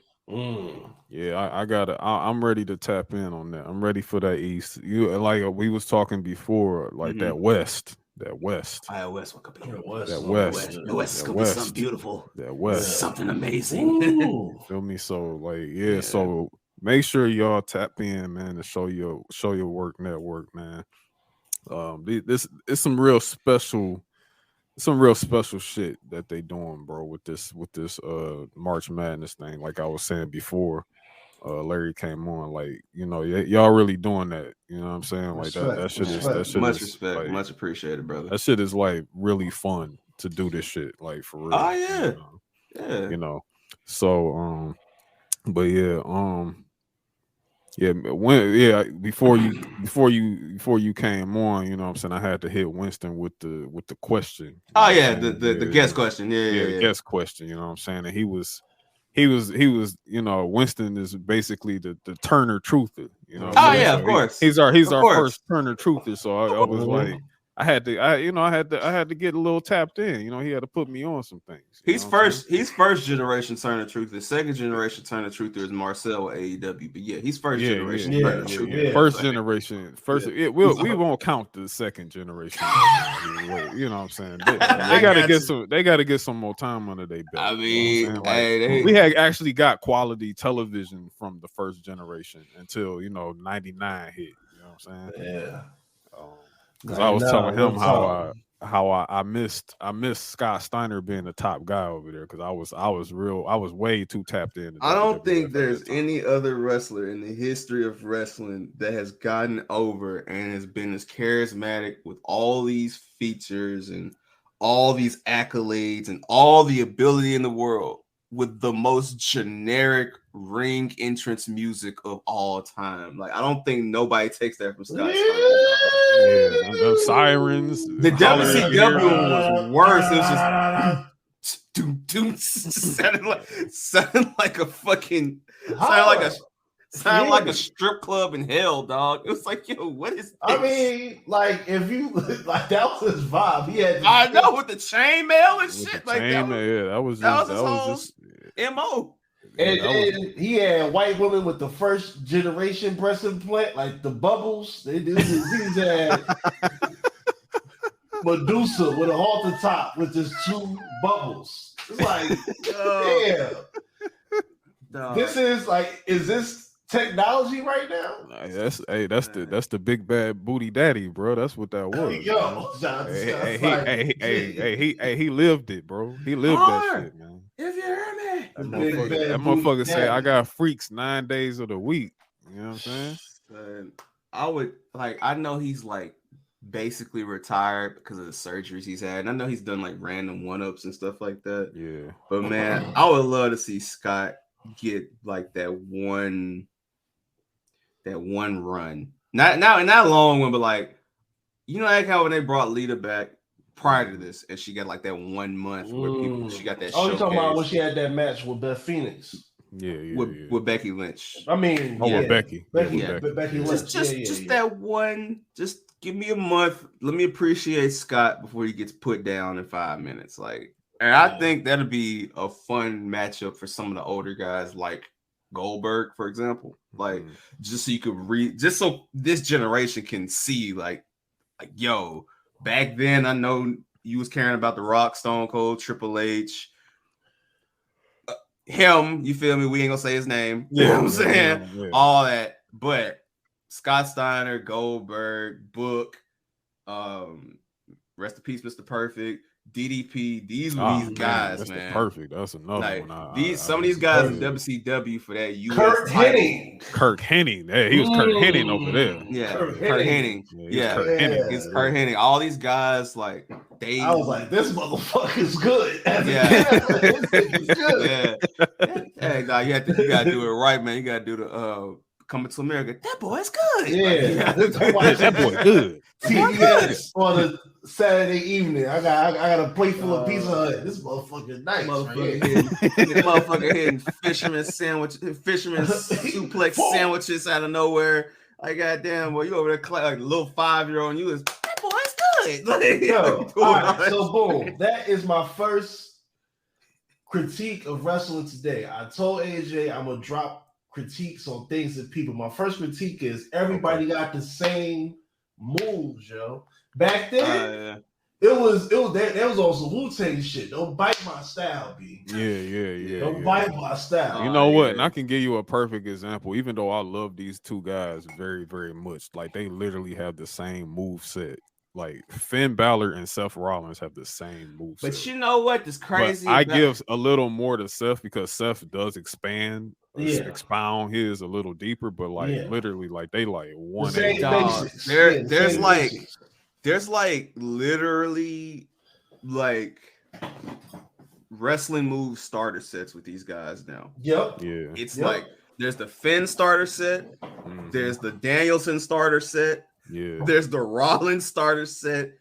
Yeah, I got it. I'm ready to tap in on that. I'm ready for that East. You like we was talking before, like that West. That West. That West. What could be? That West. The West is gonna be something beautiful. That West. Something amazing. Feel me? So like, so make sure y'all tap in, man, to show your work network, man. This is some real special shit that they doing, bro, with this March Madness thing. Like I was saying before, Larry came on, like, y'all really doing that. You know what I'm saying? Like that shit is much respect, like, much appreciated, brother. That shit is like really fun to do this shit, like for real. Oh yeah. So but before you came on, you know what I'm saying, I had to hit Winston with the question. The guest question. Guest question, you know what I'm saying? And he was, Winston is basically the Turner truther, you know. Of course. He's our first Turner truther, so I was like, I had to get a little tapped in. He had to put me on some things. He's first generation Turner Truther. Second generation Turner Truther is Marcel with AEW. But he's first generation. First generation. We won't count the second generation. You know what I'm saying? They gotta get some more time under their belt. I mean, we had actually got quality television from the first generation until 99 hit. You know what I'm saying? Yeah. Because I was telling him how I missed Scott Steiner being the top guy over there, because I was way too tapped in. I don't think there's any other wrestler in the history of wrestling that has gotten over and has been as charismatic with all these features and all these accolades and all the ability in the world with the most generic ring entrance music of all time. Like, I don't think nobody takes that from Scott Steiner. The sirens. The WCW was worse. It was just sounded like a fucking sounded like a strip club in hell, dog. It was like, yo, what is this? I mean, like, if you like, that was his vibe. He had I know, with the chainmail and shit. Like that was his MO. And he had white women with the first generation breast implant, like the bubbles. These had Medusa with a halter top with just 2 bubbles. It's like, damn. This is like, is this technology right now? That's the big bad booty daddy, bro. That's what that was. He lived it, bro. He lived that shit, man. If you hear me, that motherfucker said, "I got freaks 9 days of the week." You know what I'm saying? I would like. I know he's like basically retired because of the surgeries he's had, and I know he's done like random 1-ups and stuff like that. Yeah, but man, I would love to see Scott get like that one run, not a long one, but like, you know, like how when they brought Lita back prior to this, and she got like that 1 month where she got that. Oh, you talking about when she had that match with Beth Phoenix? With Becky Lynch. I mean, with Becky Lynch. Just that one. Just give me a month. Let me appreciate Scott before he gets put down in 5 minutes. Like, and I think that'll be a fun matchup for some of the older guys, like Goldberg, for example. Like, just so you could just so this generation can see, like, yo, back then I know you was caring about The Rock, Stone Cold, Triple H. Him, you feel me? We ain't gonna say his name. You know what I'm saying? Yeah. All that. But Scott Steiner, Goldberg, Book, rest in peace, Mr. Perfect, DDP. These were these guys, Mr. man. Perfect. That's another one. Some of these guys in WCW for that US Kirk Hennig. Kirk Hennig. Yeah, he was Kirk Hennig over there. Yeah, Kirk Hennig. Yeah, It's Kirk Hennig. All these guys, like, I was like, this motherfucker's good. This good. Hey, you gotta do it right, man. You gotta do the Coming to America. That boy's good. Yeah, that boy good. TBS on a Saturday evening. I got a plate full of Pizza Hut. This motherfucker nice. Motherfucker hitting fisherman suplex sandwiches out of nowhere. Like, goddamn, boy, you over there like a little 5-year-old, and you was, that boy's good. Like, yo, all right, so boom, that is my first critique of wrestling today. I told AJ I'm gonna drop critiques on things that people. My first critique is everybody got the same moves, yo. Back then, it was on some Wu-Tang shit. Don't bite my style, B. Yeah. Don't bite my style. You know what? And I can give you a perfect example. Even though I love these two guys very, very much, like they literally have the same move set. Like Finn Balor and Seth Rollins have the same move set. But you know what? It's crazy. I give a little more to Seth because Seth does expound his a little deeper, but like literally, like they like one. There's like literally like wrestling move starter sets with these guys now. Yep. Yeah. It's like there's the Finn starter set, there's the Danielson starter set, there's the Rollins starter set.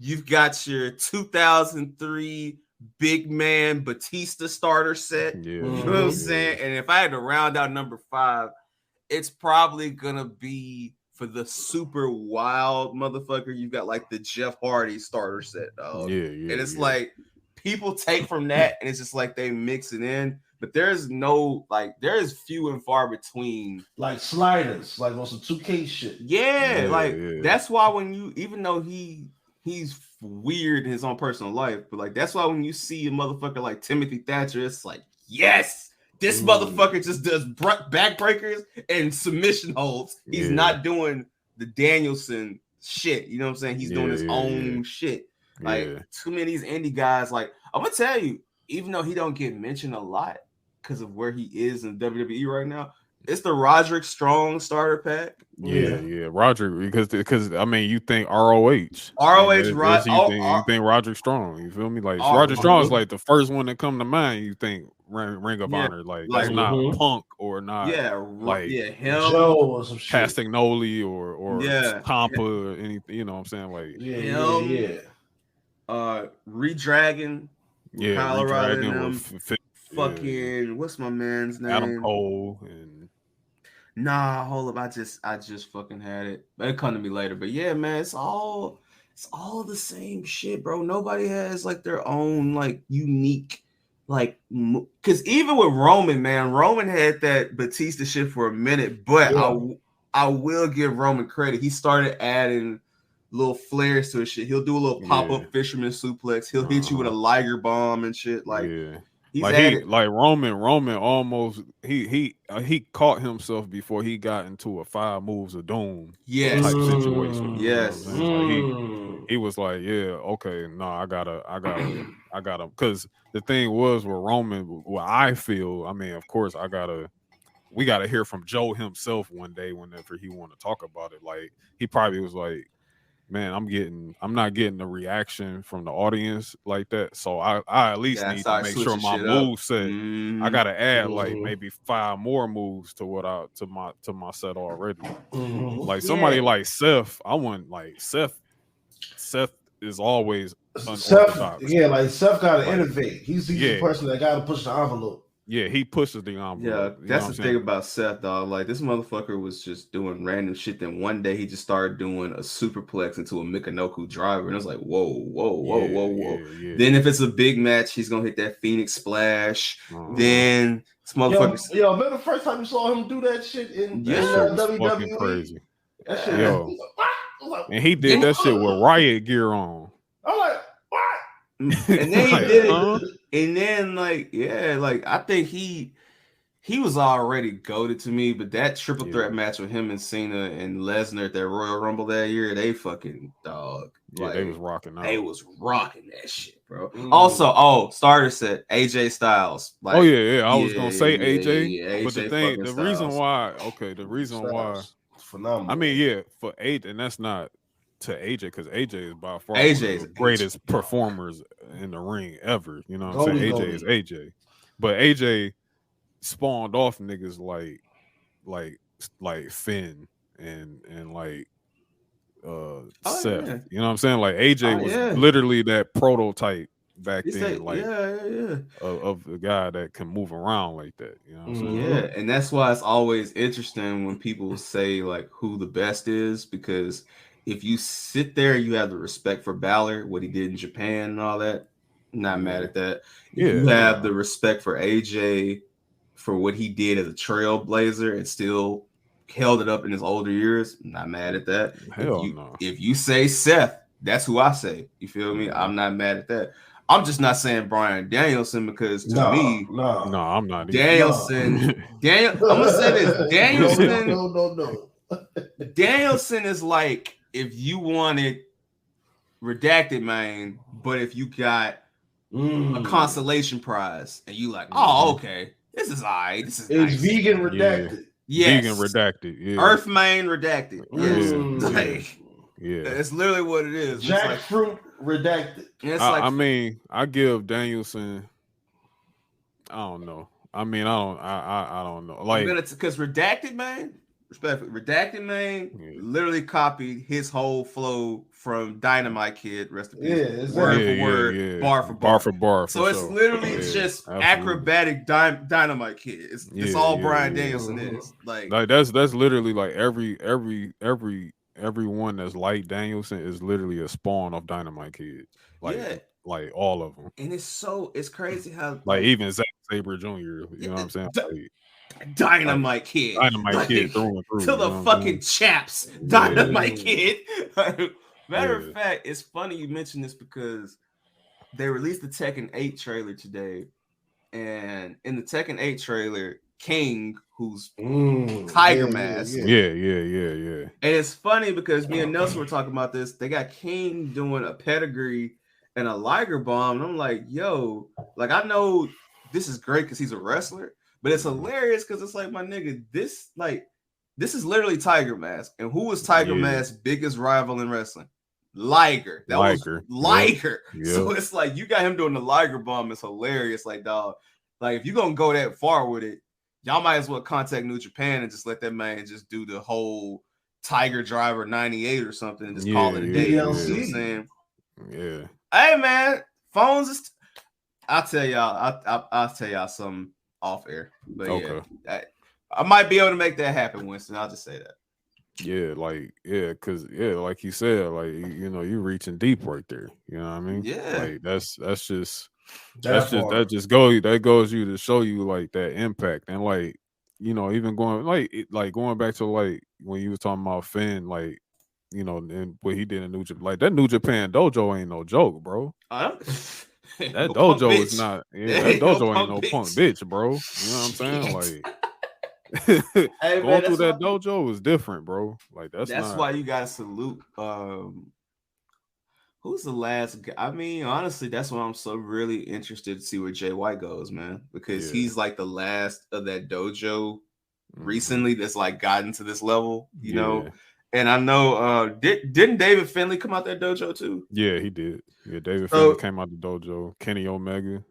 You've got your 2003 big man Batista starter set. You know what I'm saying? And if I had to round out number 5, it's probably gonna be for the super wild motherfucker. You've got like the Jeff Hardy starter set, dog. And it's like people take from that and it's just like they mix it in. But there's no like there's few and far between. Like sliders, like on some 2K shit. That's why when you, even though he's weird in his own personal life, but like that's why when you see a motherfucker like Timothy Thatcher, it's like, yes, this motherfucker just does backbreakers and submission holds. He's not doing the Danielson shit. You know what I'm saying? He's doing his own shit. Like too many of these indie guys. Like I'm gonna tell you, even though he don't get mentioned a lot because of where he is in WWE right now, it's the Roderick Strong starter pack. Roderick, because I mean, you think ROH, you think Roderick Strong. You feel me? Like Roderick Strong is like the first one that come to mind. You think Ring of Honor, like that's not Punk or not, him, Joe or some shit, Castagnoli or Tampa or anything. You know what I'm saying? Like Redragon, Colorado, fucking what's my man's name? Adam Cole and. Nah, hold up. I just fucking had it. It'll come to me later. But yeah, man, it's all the same shit, bro. Nobody has like their own like unique like, because even with Roman, man, Roman had that Batista shit for a minute, but I will give Roman credit. He started adding little flares to his shit. He'll do a little pop-up fisherman suplex. He'll hit you with a Liger bomb and shit. Like, he's added. Roman almost he caught himself before he got into a 5 moves of doom type situation. Yes. You know like he was like, yeah, okay, no, I gotta because the thing was with Roman, what I feel, I mean, of course we gotta hear from Joe himself one day whenever he want to talk about it. Like, he probably was like, man, I'm not getting the reaction from the audience like that. So I at least need to make sure my move set. I gotta add like maybe 5 more moves to my set already. Like somebody like Seth, I want like Seth is always unorthodox. Like Seth gotta innovate. He's the person that gotta push the envelope. Yeah, he pushes the envelope. Yeah, that's the thing about Seth, dog. Like, this motherfucker was just doing random shit. Then one day he just started doing a superplex into a Michinoku driver, and I was like, whoa. Yeah. Then if it's a big match, he's gonna hit that Phoenix Splash. Then this motherfucker. Yo, remember the first time you saw him do that shit in WWE? Crazy. That shit. And he did that shit with riot gear on. I'm like, what? And then he did it. And then, I think he was already goated to me, but that triple threat match with him and Cena and Lesnar at that Royal Rumble that year, they fucking dog. Yeah, they was rocking out. They was rocking that shit, bro. Also, starter set, AJ Styles. Like, I was gonna say AJ, but the reason why, phenomenal. I mean, for AJ, and that's not to AJ, because AJ is by far one of the greatest performers in the ring ever. You know what I'm saying? AJ is AJ, but AJ spawned off niggas like Finn and like Seth. Yeah. You know what I'm saying? Like, AJ was literally that prototype back then, of the guy that can move around like that. You know what I'm saying? Yeah, and that's why it's always interesting when people say like who the best is, because if you sit there, you have the respect for Balor, what he did in Japan and all that. Not mad at that. You have the respect for AJ for what he did as a trailblazer and still held it up in his older years. Not mad at that. If you say Seth, that's who I say. You feel me? I'm not mad at that. I'm just not saying Bryan Danielson, because to me, I'm not. Danielson. I'm gonna say this. Danielson. No. Danielson is like if you wanted Redacted Man, but if you got a consolation prize and you like, oh, okay, this is all right. This is nice. Vegan Redacted. Yes. Vegan Redacted. Yeah. Earth Main Redacted. Yes. Yeah. It's literally what it is. Jackfruit Redacted. I mean, I give Danielson, I don't know. I mean, I don't know. Like, because Redacted Man, respectfully, Redacted Man literally copied his whole flow from Dynamite Kid, rest in peace. Word for word, bar for bar. So it's literally just acrobatic Dynamite Kid. It's all Bryan Danielson is. Like that's literally like everyone that's like Danielson is literally a spawn of Dynamite Kid. Like all of them. And it's crazy how like even Zack Sabre Jr. You know what I'm saying? Dynamite Kid. Dynamite Kid through and through. To the fucking chaps. Dynamite Kid. Matter of fact, it's funny you mentioned this because they released the Tekken 8 trailer today. And in the Tekken 8 trailer, King, who's Tiger Mask. Yeah. And it's funny because me and Nelson were talking about this. They got King doing a pedigree and a Liger bomb. And I'm like, yo, like, I know this is great because he's a wrestler, but it's hilarious because it's like, my nigga, this is literally Tiger Mask. And who was Tiger Mask's biggest rival in wrestling? Liger. That was Liger. Yep. So it's like, you got him doing the Liger bomb. It's hilarious. Like, dog, like, if you're going to go that far with it, y'all might as well contact New Japan and just let that man just do the whole Tiger Driver 98 or something and just call it a day. You know what I'm saying? Yeah. Hey, man, phones is... I'll tell y'all something off air. But I might be able to make that happen, Winston. I'll just say that. Yeah, because like you said, like, you know, you're reaching deep right there. You know what I mean? Yeah. Like that's just That goes you to show you like that impact. And like, you know, even going back to like when you were talking about Finn, like, you know, and what he did in New Japan, like that New Japan dojo ain't no joke, bro. That no dojo is not. Yeah, that dojo ain't no punk bitch, bro. You know what I'm saying? Like, going through that dojo is different, bro. Like that's why you gotta salute. Who's the last guy? I mean, honestly, that's why I'm so really interested to see where Jay White goes, man, because he's like the last of that dojo recently that's like gotten to this level, you know. And I know, didn't David Finlay come out that dojo too? Yeah, he did. Yeah, David Finlay came out the dojo. Kenny Omega.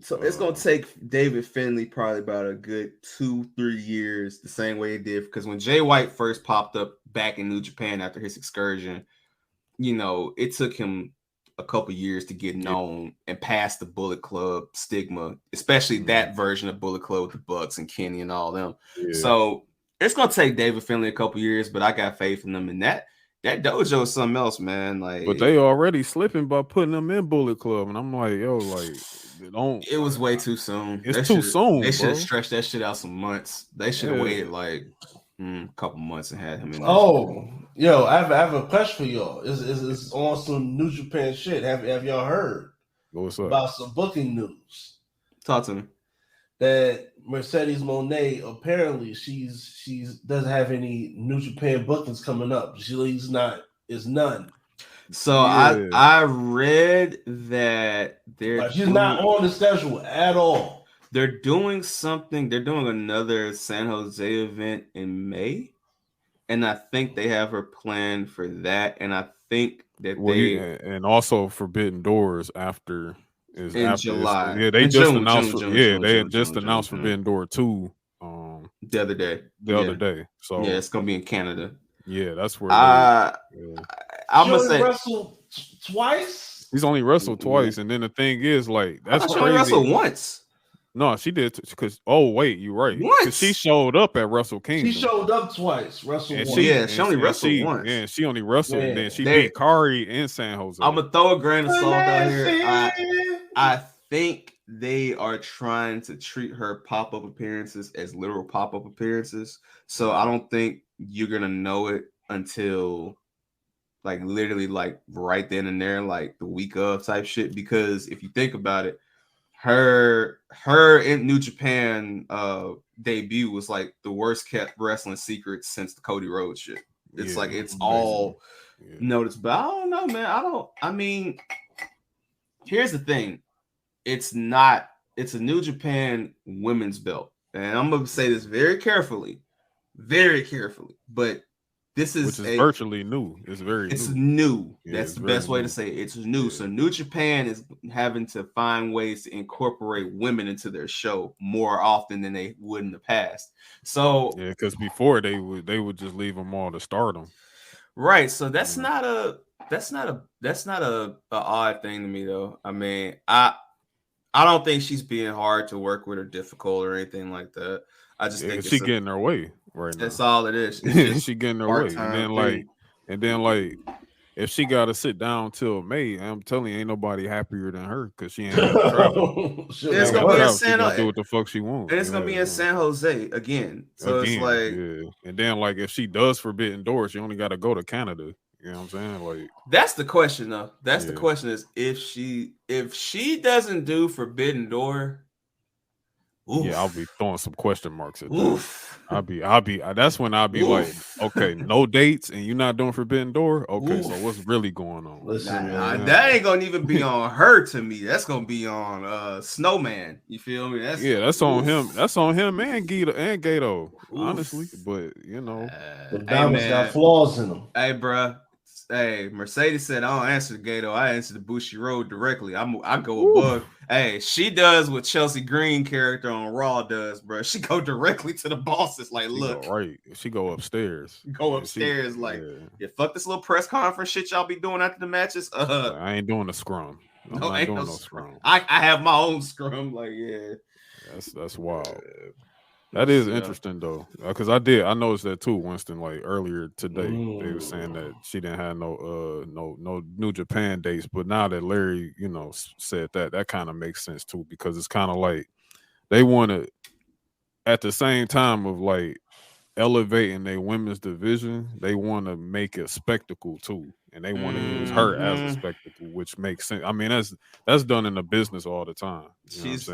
So it's gonna take David Finlay probably about a good 2-3 years, the same way it did, because when Jay White first popped up back in New Japan after his excursion, you know, it took him a couple years to get known and pass the Bullet Club stigma, especially that version of Bullet Club with the Bucks and Kenny and all them. So it's gonna take David Finlay a couple years, but I got faith in them. And that dojo is something else, man. Like, but they already slipping by putting them in Bullet Club, and I'm like, yo, like, don't. It was way too soon. It's too soon. They should have stretched that shit out some months. They should have waited like a couple months and had him in. Yo, I have a question for y'all. It's on some New Japan shit. Have y'all heard about some booking news? Talk to me. That Mercedes Moné, apparently she's doesn't have any New Japan bookings coming up. She's none. So I read that she's not on the schedule at all. They're doing something. They're doing another San Jose event in May, and I think they have her planned for that. And I think that and also Forbidden Doors after. In July. They just announced. They just announced Forbidden Door 2 the other day. So yeah, it's gonna be in Canada. Yeah, that's where I'm gonna say wrestled twice. He's only wrestled twice, and then the thing is, like, that's crazy. She only wrestled once. No, she did because you're right. Because she showed up at Wrestle Kingdom. She showed up twice. She only wrestled once. Yeah, she only wrestled, and then she beat Kari in San Jose. I'm gonna throw a grain of salt out here. I think they are trying to treat her pop-up appearances as literal pop-up appearances. So I don't think you're gonna know it until like literally like right then and there, like the week of type shit. Because if you think about it, her in New Japan debut was like the worst kept wrestling secret since the Cody Rhodes shit. It's like it's all noticed, but I don't know, man. I mean, here's the thing. It's a New Japan women's belt. And I'm gonna say this very carefully, but this is virtually new. It's new. That's the best way to say it. It's new. Yeah. So New Japan is having to find ways to incorporate women into their show more often than they would in the past. So because before they would just leave them all to Stardom. Right. So that's not a odd thing to me though. I mean, I don't think she's being hard to work with or difficult or anything like that. I just think she's getting her way right now. That's all it is. She getting her way, and then if she got to sit down till May, I'm telling you, ain't nobody happier than her because she ain't got to travel. It's gonna be in San Jose. Do what the fuck she wants, and it's gonna be in San Jose again. So it's like, and then like if she does Forbidden Doors, she only got to go to Canada. You know what I'm saying? Like that's the question, though. That's the question is if she doesn't do Forbidden Door. Oof. Yeah, I'll be throwing some question marks at that. I'll be. That's when I'll be like, okay, no dates, and you're not doing Forbidden Door. Okay, so what's really going on? Listen, that ain't gonna even be on her to me. That's gonna be on Snowman. You feel me? That's on him. That's on him and Gato. Honestly, but you know, the diamonds got flaws in them. Hey, bro. Hey, Mercedes said, I don't answer the Gato. I answer the Bushiroad directly. I go above. Hey, she does what Chelsea Green character on Raw does, bro. She go directly to the bosses. Like, look. She go upstairs. Yeah, fuck this little press conference shit y'all be doing after the matches. I ain't doing a scrum. I'm not doing no scrum. I have my own scrum. Like, yeah. That's wild. That is interesting though, because I noticed that too, Winston. Like earlier today, they were saying that she didn't have no New Japan dates, but now that Larry, said that kind of makes sense too, because it's kind of like they want to, at the same time of like elevating their women's division, they want to make a spectacle too, and they want to use her as a spectacle, which makes sense. I mean, that's done in the business all the time. She's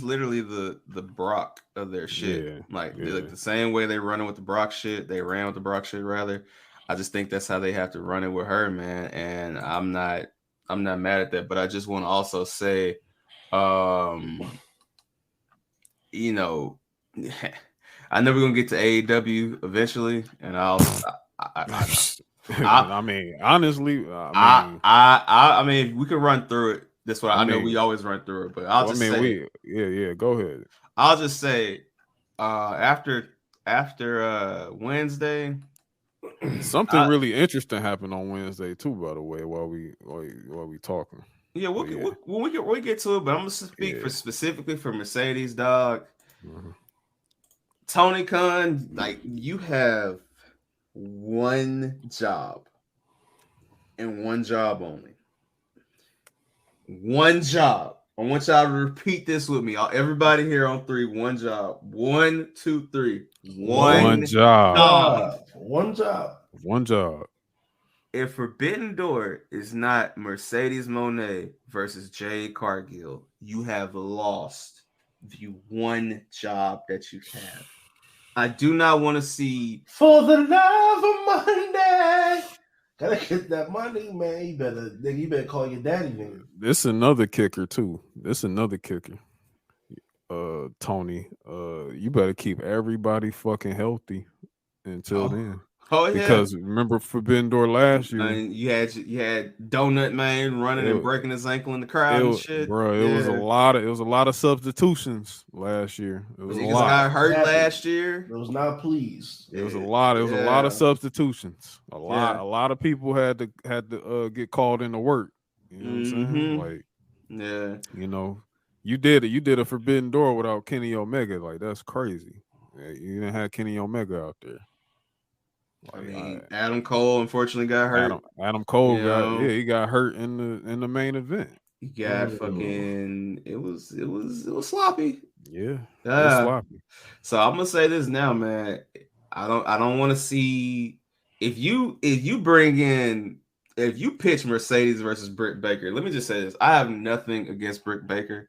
literally the Brock of their shit. Like the same way they running with the Brock shit, they ran with the Brock shit rather. I just think that's how they have to run it with her, man. And I'm not mad at that, but I just want to also say, I know we're gonna get to AEW eventually, and I mean, honestly, I mean, we can run through it. That's what I know. We always run through it, but I'll just say, go ahead. I'll just say, after Wednesday, something really interesting happened on Wednesday too. By the way, while we talking, when we get to it, but I'm gonna speak specifically for Mercedes, dog. Mm-hmm. Tony Khan, like, you have one job and one job only. One job. I want y'all to repeat this with me. Everybody here on 3. One job. 1, 2, 3. One job. One job. One job. If Forbidden Door is not Mercedes Moné versus Jade Cargill, you have lost the one job that you have. I do not want to see for the love of money. Gotta get that money, man. You better call your daddy, man. This another kicker too. Tony. You better keep everybody fucking healthy until then. Oh, yeah. Because remember Forbidden Door last year, you had Donut Man running and breaking his ankle in the crowd and shit. Bro, it was a lot of substitutions last year. It was a lot. Got hurt last year. It was not pleased. It was a lot. It was a lot of substitutions. A lot of people had to get called into work. You know what I'm saying? Like, you did a Forbidden Door without Kenny Omega. Like, that's crazy. You didn't have Kenny Omega out there. I mean, Adam Cole unfortunately got hurt. Adam Cole he got hurt in the main event. He got fucking. It was sloppy. Yeah, it was sloppy. So I'm gonna say this now, man. I don't want to see if you pitch Mercedes versus Britt Baker. Let me just say this: I have nothing against Britt Baker.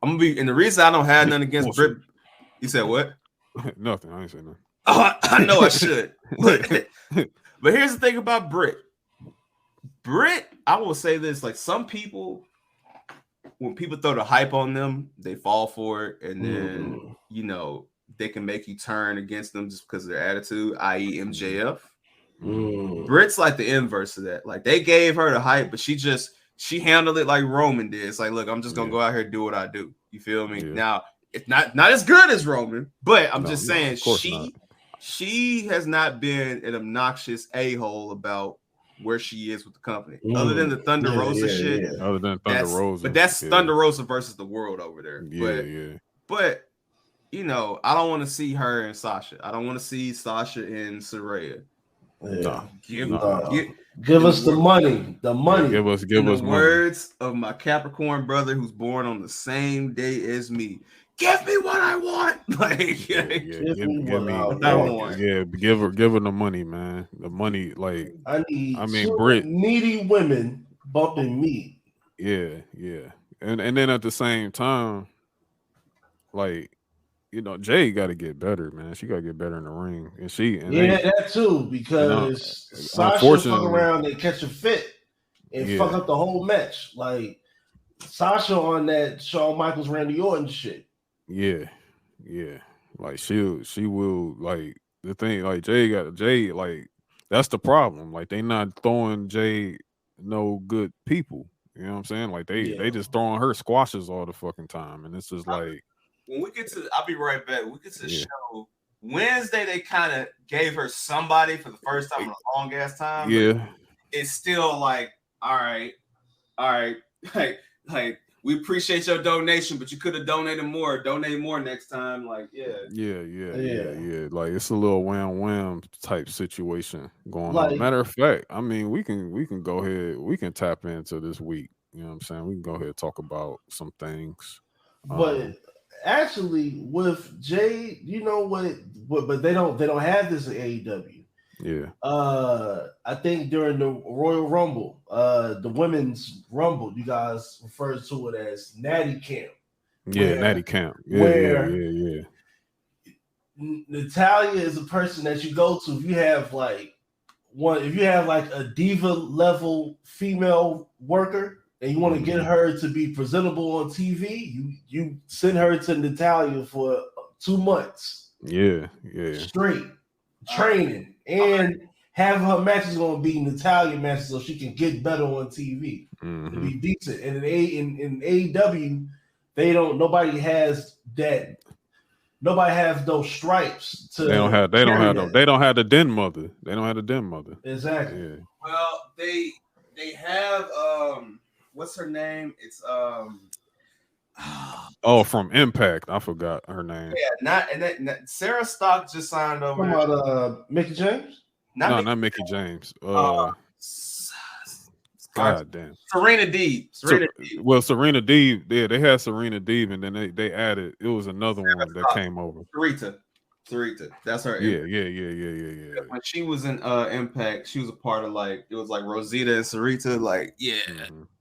And the reason I don't have nothing against Britt. You said what? Nothing. I ain't saying nothing. Oh, I know I should. But here's the thing about Britt. I will say this: like, some people, when people throw the hype on them, they fall for it, and then they can make you turn against them just because of their attitude, i.e. MJF. Britt's like the inverse of that. Like, they gave her the hype, but she handled it like Roman did. It's like, look, I'm just gonna go out here and do what I do. You feel me? Yeah. Now, it's not as good as Roman, but I'm just saying she has not been an obnoxious a-hole about where she is with the company. Other than the Thunder Rosa shit. Yeah. Other than Thunder Rosa. But that's Thunder Rosa versus the world over there. But I don't want to see her and Sasha. I don't want to see Sasha and Saraya. Give us the money. The money. Give us money. Words of my Capricorn brother who's born on the same day as me. Give me what I want. Like, give her the money, man. The money, like, I mean, Britt, needy women bumping me. Yeah. And then at the same time, like, Jay got to get better, man. She got to get better in the ring, and that too, because Sasha fuck around and catch a fit and fuck up the whole match. Like, Sasha on that Shawn Michaels, Randy Orton shit. Yeah. Like, she will, like, the thing, like, Jay, like, that's the problem. Like, they not throwing Jay no good people. You know what I'm saying? Like, they just throwing her squashes all the fucking time, and it's just like. When we get to, I'll be right back. When we get to the show Wednesday, they kind of gave her somebody for the first time in a long ass time. Yeah, it's still like, all right, like we appreciate your donation, but you could have donated more. Donate more next time. Like, yeah. Like it's a little wham type situation going Like, on. Matter of fact, I mean, we can go ahead. We can tap into this week. You know what I'm saying? We can go ahead and talk about some things. But actually, with Jade, you know what? But they don't have this in AEW. Yeah. I think during the Royal Rumble, the women's Rumble, you guys referred to it as Natty Camp. Yeah, Natty Camp. Yeah. Natalia is a person that you go to if you have like a diva level female worker and you want to get her to be presentable on TV, you send her to Natalia for 2 months. Yeah. Straight training and have her matches going to be Natalia matches so she can get better on TV to be decent. And in AEW, nobody has that. Nobody has those stripes. They don't have the den mother. They don't have the den mother. Exactly. Yeah. Well, they have what's her name? It's from Impact. I forgot her name. Yeah, Sarah Stock just signed over. What about Mickey James? Not Mickey James. God damn. Serena Deeb. Well, Serena Deeb, they had Serena Deeb, and then they added, it was another one that came over. Sarita. That's her. Yeah. When she was in Impact, she was a part of it was like Rosita and Sarita.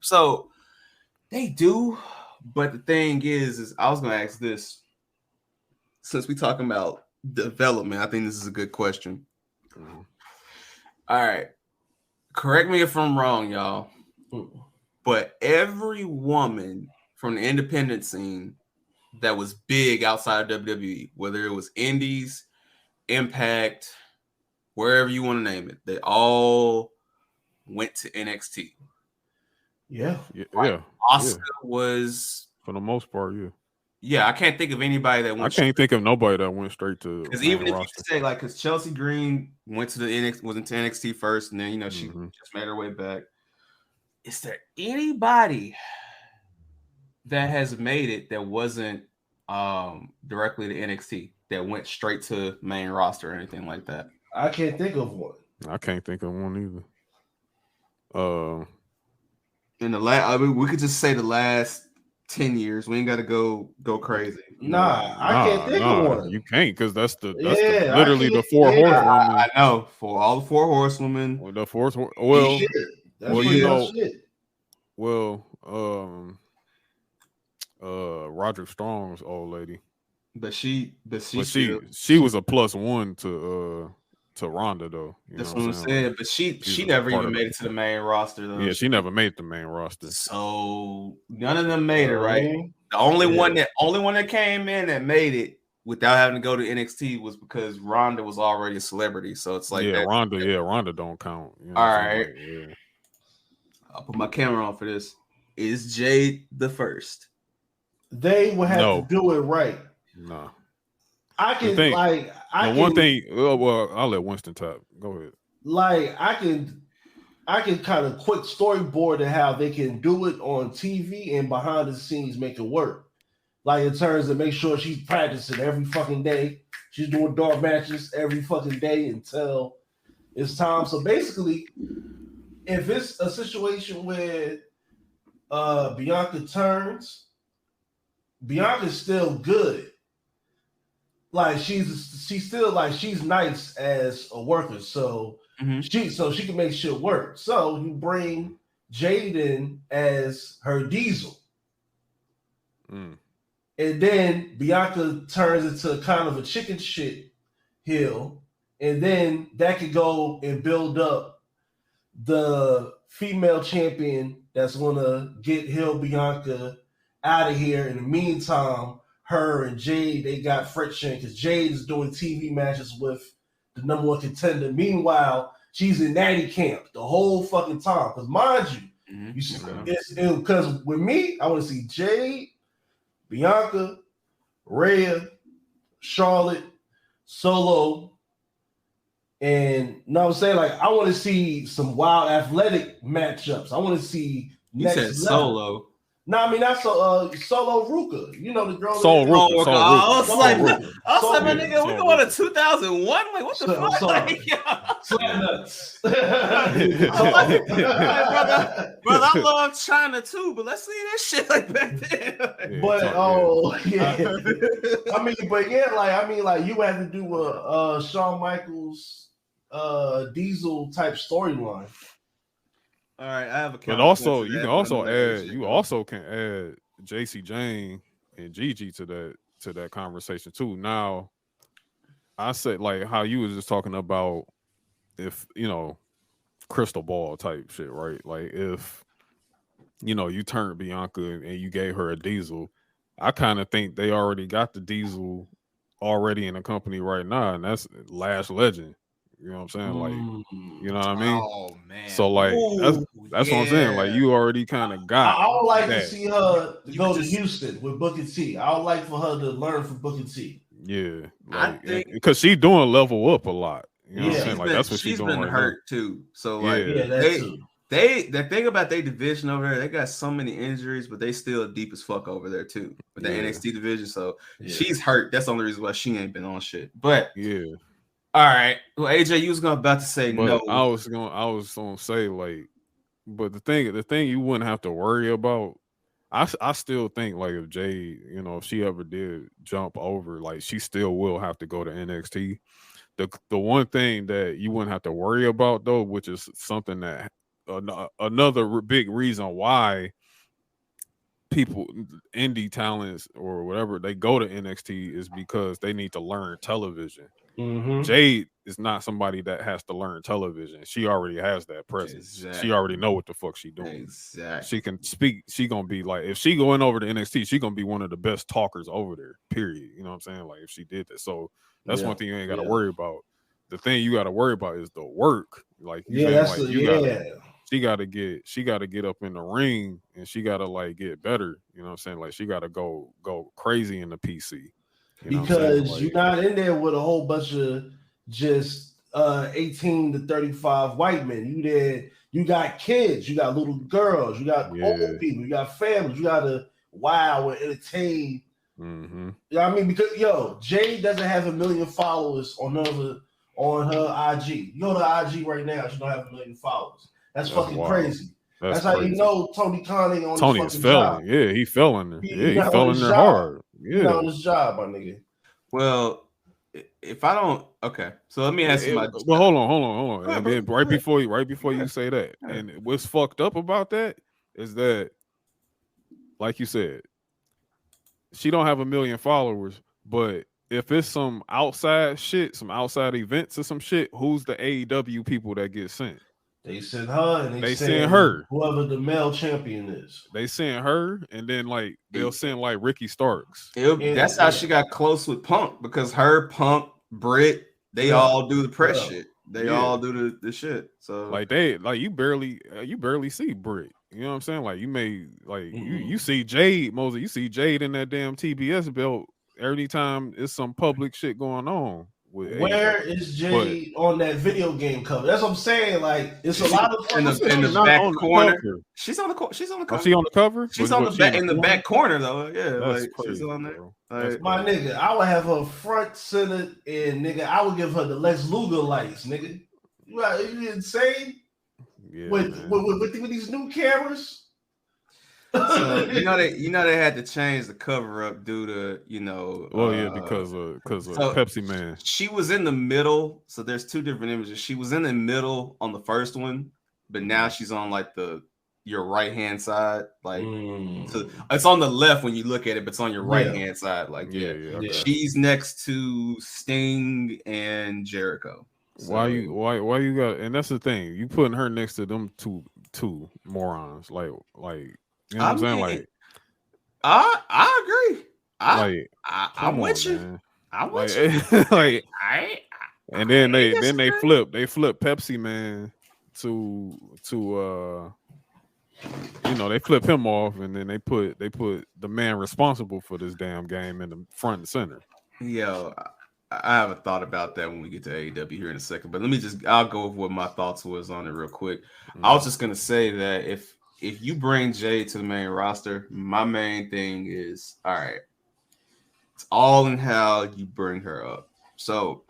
So they do, but the thing is I was gonna ask this. Since we talking about development, I think this is a good question. All right. Correct me if I'm wrong, y'all. But every woman from the independent scene that was big outside of WWE, whether it was Indies, Impact, wherever you want to name it, they all went to NXT. Yeah. Asuka was, for the most part, yeah. I can't think of anybody that went. I can't think of nobody that went straight to. Because even if you say because Chelsea Green went to the NXT first, and then she just made her way back. Is there anybody that has made it that wasn't directly to NXT that went straight to main roster or anything like that? I can't think of one. I can't think of one either. In the last, we could just say the last 10 years. We ain't got to go crazy. I can't think of one. You can't, because that's literally the four horsewomen. I know, for all the four horsewomen. The fourth. Roderick Strong's old lady. But she was a +1 to Ronda though. That's what I'm saying. But she never even made it to the main roster though. Yeah, she never made the main roster. So none of them made it, right? The only one that came in that made it without having to go to NXT was because Ronda was already a celebrity. So it's like Ronda don't count. You know all right. I'll put my camera on for this. Is Jade the first? They would have to do it right. No. I can I'll let Winston talk. Go ahead. Like I can kind of quick storyboard of how they can do it on TV and behind the scenes make it work. Like in terms of make sure she's practicing every fucking day. She's doing dark matches every fucking day until it's time. So basically, if it's a situation where Bianca turns, Bianca's still good. Like she's still like she's nice as a worker, so she can make shit work. So you bring Jade in as her Diesel, and then Bianca turns into kind of a chicken shit heel, and then that could go and build up the female champion that's gonna get heel Bianca out of here. In the meantime, her and Jade, they got friction because Jade is doing TV matches with the number one contender. Meanwhile, she's in Natty Camp the whole fucking time. Because mind you, because with me, I want to see Jade, Bianca, Rhea, Charlotte, Solo, and you know what I'm saying? Like, I want to see some wild athletic matchups. I want to see you said Solo. No, I mean that's Solo Ruka. You know the girl. Soul Ruka. I was like, my nigga, we going to 2001. Like, what the fuck? Sorry. Nuts. brother, I love China too, but let's see this shit like back then. But I mean, like you had to do a Shawn Michaels Diesel type storyline. All right, I have a. But also, you can also add. You also can add JC Jane and Gigi to that conversation too. Now, I said like how you was just talking about if crystal ball type shit, right? Like if you turned Bianca and you gave her a Diesel, I kind of think they already got the Diesel already in the company right now, and that's Lash Legend. You know what I'm saying? Like, you know what I mean? Oh man. So like that's what I'm saying. Like you already kind of got. I would like to see her go to Houston with Booker T. I would like for her to learn from Booker T. Yeah, like, I think because she's doing level up a lot. You know what I'm saying? Like that's what she's doing. Been right hurt now. too. So like too. The thing about their division over there, they got so many injuries, but they still deep as fuck over there too with the NXT division. So she's hurt. That's the only reason why she ain't been on shit. But all right. Well, AJ, you was about to say no. I was gonna say like, but the thing you wouldn't have to worry about. I still think like if Jade, if she ever did jump over, like she still will have to go to NXT. The one thing that you wouldn't have to worry about though, which is something that another big reason why people, indie talents or whatever, they go to NXT is because they need to learn television. Mm-hmm. Jade is not somebody that has to learn television. She already has that presence. Exactly. She already know what the fuck she doing. Exactly. She can speak. She gonna be like, if she going over to NXT, she gonna be one of the best talkers over there. Period. You know what I'm saying? Like if she did that, so that's one thing you ain't got to worry about. The thing you got to worry about is the work. Like she got to get up in the ring and she got to like get better. You know what I'm saying? Like she got to go crazy in the PC. Because you're not in there with a whole bunch of just 18 to 35 white men. You there, you got kids, you got little girls, you got old people, you got families, you got to wow and entertain. Mm-hmm. You know what I mean? Because Jade doesn't have 1 million followers on her IG. You go to IG right now, she don't have 1 million followers. That's fucking wild. Crazy. That's how crazy. You know Tony Khan ain't on Tony his is felling. job. Yeah, he fell in there. He fell in there hard. Yeah, he's on his job, my nigga. Well, if I don't, okay. So let me ask you. Well, hold on. And then right before you say that, and what's fucked up about that is that, like you said, she don't have 1 million followers, but if it's some outside shit, some outside events or some shit, who's the AEW people that get sent? They send her, and they send her. Whoever the male champion is, they send her, and then like they'll send like Ricky Starks. That's how she got close with Punk, because her, Punk, Britt, they all do the press shit. They all do the shit. So like you barely see Britt. You know what I'm saying? Like you may you see Jade Mosley, you see Jade in that damn TBS belt every time it's some public shit going on. Where is Jade on that video game cover? That's what I'm saying. Like it's a lot of in the back corner. She's on the cover. Oh, she on the cover? She's on the back in the back corner though. Yeah, that's like crazy, she's on there. Like, my nigga, I would have her front center, and nigga, I would give her the Lex Luger lights, nigga. You insane? Yeah, with these new cameras. So they had to change the cover up due to because of Pepsi Man. She was in the middle, so there's two different images. She was in the middle on the first one, but now she's on like your right hand side, like so it's on the left when you look at it, but it's on your right hand side. Like she's next to Sting and Jericho. So, why you got? And that's the thing, you putting her next to them two morons, like. You know what I'm saying? Like, I agree. I'm with you. Man. I'm with you. Like, and then they flip Pepsi Man to they flip him off, and then they put the man responsible for this damn game in the front and center. Yo, I haven't thought about that when we get to AEW here in a second, but I'll go with what my thoughts was on it real quick. I was just gonna say that if if you bring Jade to the main roster, my main thing is, all right, it's all in how you bring her up. So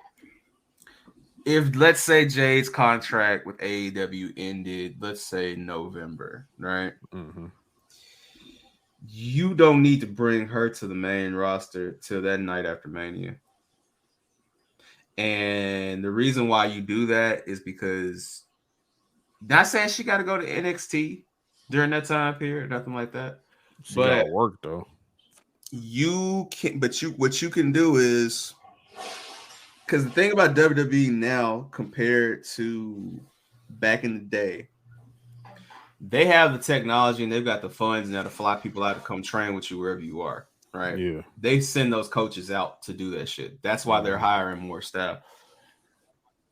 if, let's say, Jade's contract with AEW ended, let's say November, right? Mm-hmm. You don't need to bring her to the main roster till that night after Mania. And the reason why you do that is because, not saying she got to go to NXT during that time period, nothing like that. She got to work though. You can, but what you can do is, because the thing about WWE now compared to back in the day, they have the technology and they've got the funds now to fly people out to come train with you wherever you are, right? Yeah. They send those coaches out to do that shit. That's why they're hiring more staff.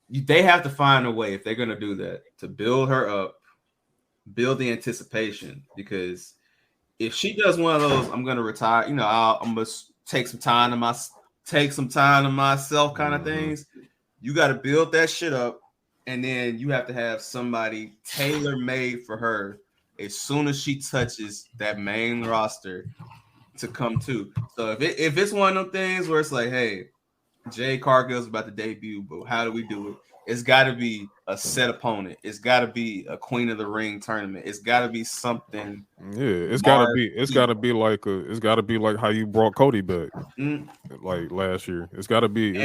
They have to find a way, if they're going to do that, to build her up, build the anticipation, because if she does one of those, I'm going to retire, I'm going to take some time to myself kind of things, you got to build that shit up. And then you have to have somebody tailor-made for her as soon as she touches that main roster to come to. So if it's one of them things where it's like, hey, Jade Cargill's about to debut, but how do we do it? It's got to be a set opponent. It's got to be a Queen of the Ring tournament. It's got to be something. Yeah, it's got to be like how you brought Cody back like last year. It's got to be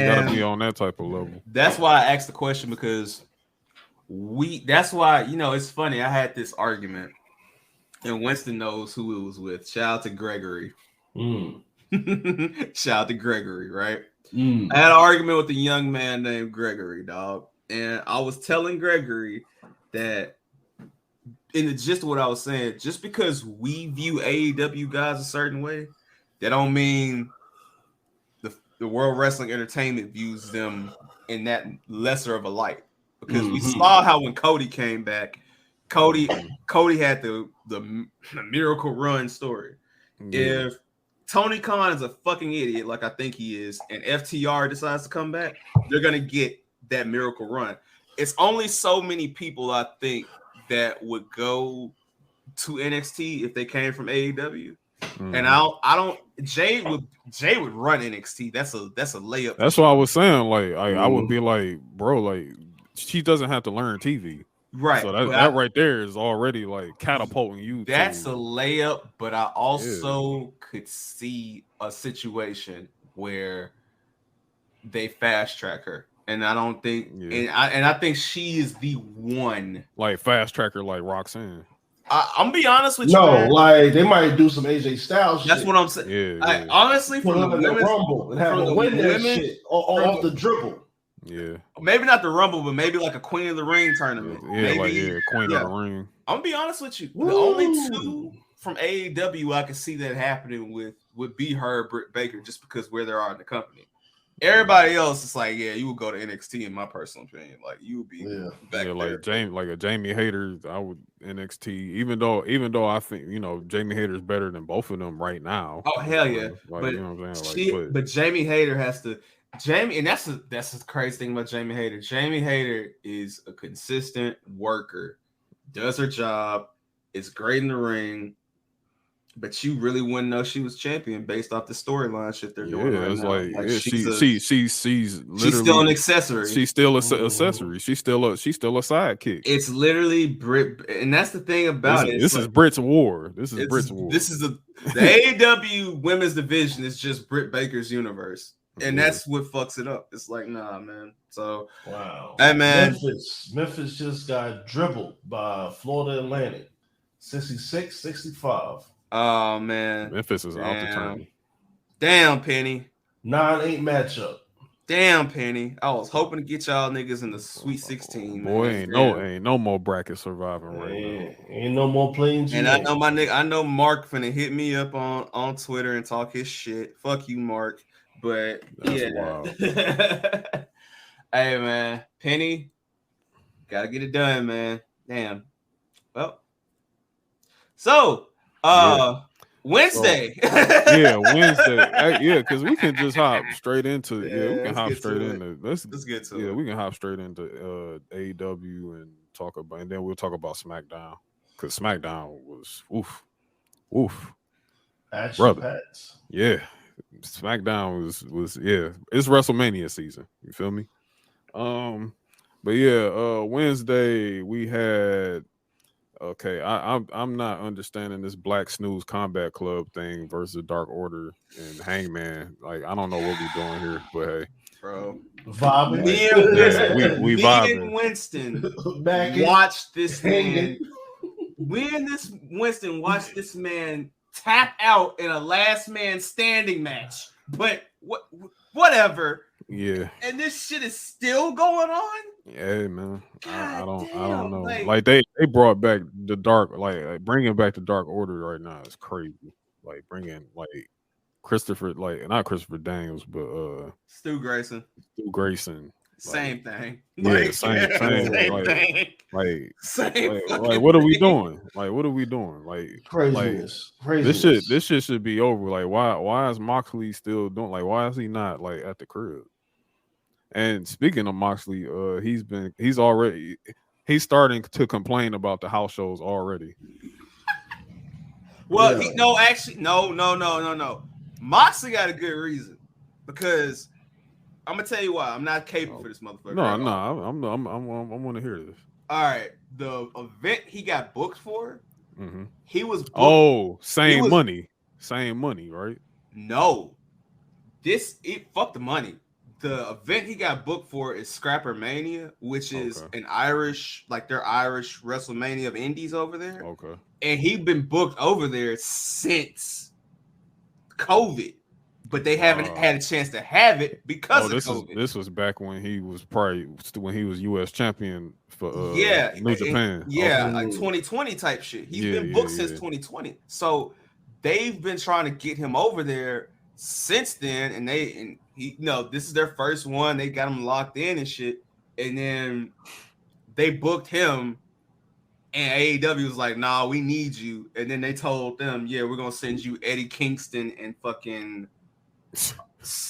on that type of level. That's why I asked the question, because that's why, it's funny. I had this argument, and Winston knows who it was with. Shout out to Gregory. Shout out to Gregory, right? I had an argument with a young man named Gregory, dog. And I was telling Gregory that, in the gist of what I was saying, just because we view AEW guys a certain way, that don't mean the World Wrestling Entertainment views them in that lesser of a light. Because we saw how when Cody came back, Cody had the Miracle Run story. If Tony Khan is a fucking idiot, like I think he is, and FTR decides to come back, they're gonna get that Miracle Run. It's only so many people, I think, that would go to NXT if they came from AEW. And I don't. Jade would run NXT. That's a layup. That's what I was saying. Like I would be like, bro, like she doesn't have to learn TV. Right. So that right there is already like catapulting you. That's a layup, but I also could see a situation where they fast track her. And I don't think and I think she is the one. Like fast tracker like Roxanne. I'm be honest with you. No, man. Like they might do some AJ Styles. That's shit. what I'm saying. Yeah. Honestly, put from her in the Rumble and have her win that shit off the dribble. Yeah. Maybe not the Rumble, but maybe like a Queen of the Ring tournament. Yeah, Queen of the Ring. I'm gonna be honest with you. The only two from AEW I could see that happening with would be her, Britt Baker, just because where they are in the company. Everybody else is like, you would go to NXT in my personal opinion. Like you would be back there. Like a Jamie Hayter, I would NXT. Even though I think Jamie Hayter's better than both of them right now. Oh hell yeah! Like, but you know what I'm saying? But Jamie Hayter has to. And that's the crazy thing about Jamie Hayter. Jamie Hayter is a consistent worker, does her job, is great in the ring, but you really wouldn't know she was champion based off the storyline shit they're doing. Right now. She's still an accessory. She's still an accessory. She's still a sidekick. It's literally Britt, and that's the thing about it. This is Britt's war. This is Britt's war. This is the AEW women's division is just Britt Baker's universe. And that's what fucks it up. It's like, nah, man. So, wow. Hey, man. Memphis just got dribbled by Florida Atlantic. 66-65. Oh, man. Memphis is out the tournament. Damn, Penny. 9-8 matchup. Damn, Penny. I was hoping to get y'all niggas in the Sweet 16. Boy, ain't no more bracket surviving right now. Ain't no more playing. And I know my nigga. I know Mark finna hit me up on Twitter and talk his shit. Fuck you, Mark. But that's wild. Hey man, Penny, gotta get it done, man. Damn. Well, so Wednesday. Wednesday. Because we can just hop straight into we can hop straight into let's get to it. We can hop straight into AEW and talk about, and then we'll talk about SmackDown. because SmackDown was oof. Action packs. Yeah, SmackDown was it's WrestleMania season. You feel me? But yeah, Wednesday we had. Okay, I'm not understanding this Black Snooze Combat Club thing versus Dark Order and Hangman. Like, I don't know what we're doing here, but hey, bro, vibing. Me and Winston, we me vibing. and Winston watch this man. Winston watched this man tap out in a last man standing match. But whatever. Yeah. And this shit is still going on. Yeah, man. I don't know. Like they brought back the dark, like bringing back the Dark Order right now is crazy. Like bringing like Christopher, like not Christopher Daniels, but Stu Grayson. Same thing. Yeah, same thing. Like what are we doing? Like what are we doing? Like craziness. This shit should be over. Like why is Moxley still doing? Like why is he not like at the crib? And speaking of Moxley, he's starting to complain about the house shows already. Well, no. Moxley got a good reason because I'm gonna tell you why. I'm not capable for this motherfucker. No, I want to hear this. All right, the event he got booked for, he was booked, same money, right? No, fuck the money. The event he got booked for is Scrappermania, which is an Irish, like their Irish Wrestlemania of Indies over there. Okay. And he been booked over there since COVID, but they haven't had a chance to have it because of COVID. This was back when he was U.S. champion for New Japan. Yeah, like 2020 type shit. He's been booked since 2020. So they've been trying to get him over there since then, and this is their first one. They got him locked in and shit, and then they booked him, and AEW was like, "Nah, we need you." And then they told them, "Yeah, we're gonna send you Eddie Kingston and fucking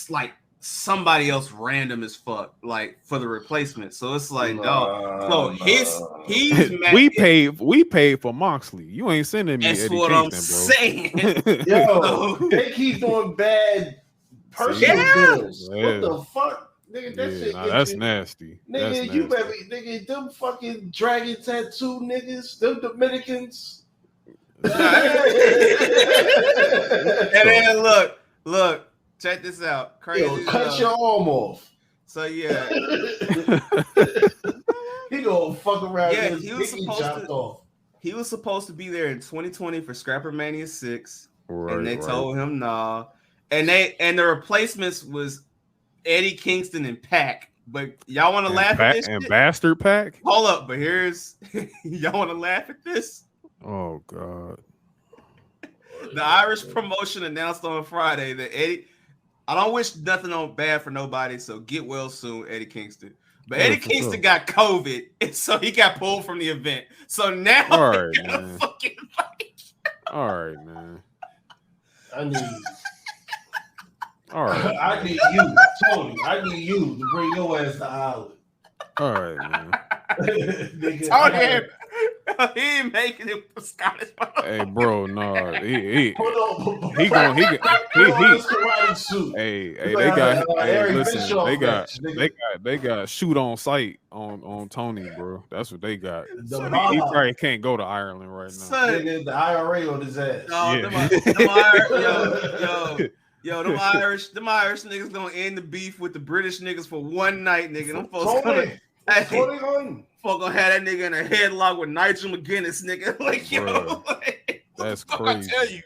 like somebody else random as fuck, like for the replacement." So it's like, no. So we paid for Moxley. You ain't sending me Eddie Kingston, I'm bro. Saying. Yo, they keep doing bad personal bills. Yeah. What the fuck? Nigga, that shit that's nasty. Nigga, you better them fucking dragon tattoo niggas, them Dominicans. And then look, check this out. Crazy. Yo, cut your arm off. So yeah. He gonna fuck around. Yeah, he was supposed to be there in 2020 for Scrappermania 6. Right, and they told him nah. And the replacements was Eddie Kingston and Pac. But y'all want to laugh at this? And shit? Bastard Pac? Hold up, but here's y'all want to laugh at this? Oh God. The Irish promotion announced on Friday that Eddie, I don't wish nothing on bad for nobody, so get well soon, Eddie Kingston. But Eddie Kingston got COVID, and so he got pulled from the event. So now all right, man. Fucking fight. All right, man. All right. I need you, Tony. I need you to bring your ass to Ireland. All right, man. Nigga, Tony, he ain't making it for Scottish. Hey, bro, no, he they got shoot on sight on Tony, bro. That's what they got. So he probably can't go to Ireland right now. Son, the IRA on his ass. Them Irish niggas gonna end the beef with the British niggas for one night, nigga. Them folks gonna have that nigga in a headlock with Nigel McGuinness, nigga. Like, yo, that's crazy. I tell you,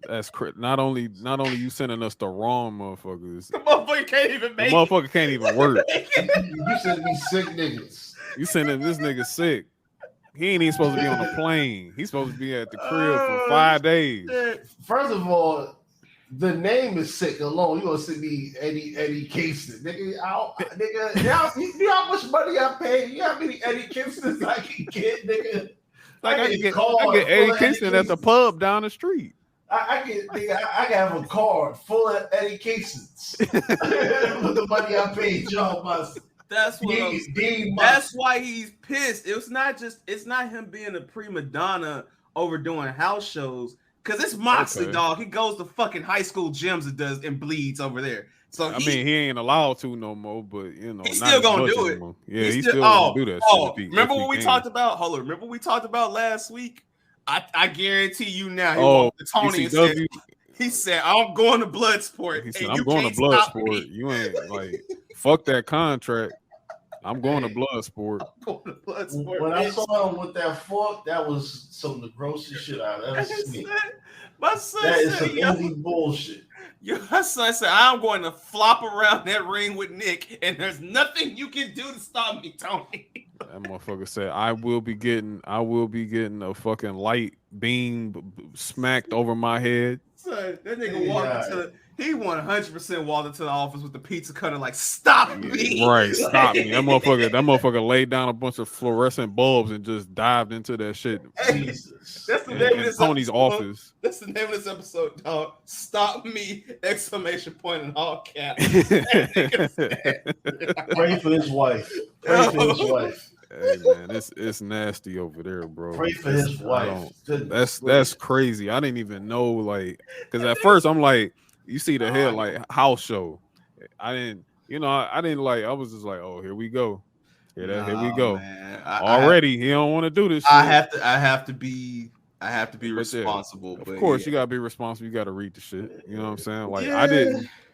that's crazy. Not only you sending us the wrong motherfuckers. The motherfucker can't even make. The motherfucker can't even work. You sending me sick niggas. You sending this nigga sick. He ain't even supposed to be on the plane. He's supposed to be at the crib for 5 days. First of all, the name is sick alone. You gonna send me Eddie Kingston, nigga? You know how much money I pay? You know how many Eddie Kingstons I can get, nigga? I get Eddie Kingston at the pub down the street. I can have a card full of Eddie Kingstons with the money I paid y'all. That's why he's pissed. It's not him being a prima donna overdoing house shows. Because it's Moxley, dog. He goes to fucking high school gyms and bleeds over there. So I mean, he ain't allowed to no more, but he's still gonna do it. Yeah, he's still gonna do that shit. Remember what we talked about? Hold on. Remember what we talked about last week? I guarantee you now. He walked to Tony and said, "I'm going to Bloodsport." He said, "I'm going to Bloodsport. You ain't like fuck that contract. I'm going to Bloodsport." When I saw him with that fork, that was some of the grossest shit I've ever seen. My son that is some indie bullshit. My son said, "I'm going to flop around that ring with Nick, and there's nothing you can do to stop me, Tony." That motherfucker said, "I will be getting a fucking light beam smacked over my head." Son, that nigga walked into he 100% walked into the office with the pizza cutter, like, "Stop me!" Right, stop me. That motherfucker laid down a bunch of fluorescent bulbs and just dived into that shit. Jesus. That's the name of this Tony's office. That's the name of this episode, dog. "Stop me!" ! In all caps. Pray for his wife. Pray for his wife. Hey man, it's nasty over there, bro. Pray for his wife. That's crazy. I didn't even know, like, because at first I'm like, you see the head like house show. I didn't like. I was just like, oh, here we go. Here we go. Man. Already, he don't want to do this shit. I have to be responsible. Of course, you gotta be responsible. You gotta read the shit. You know what I'm saying? Like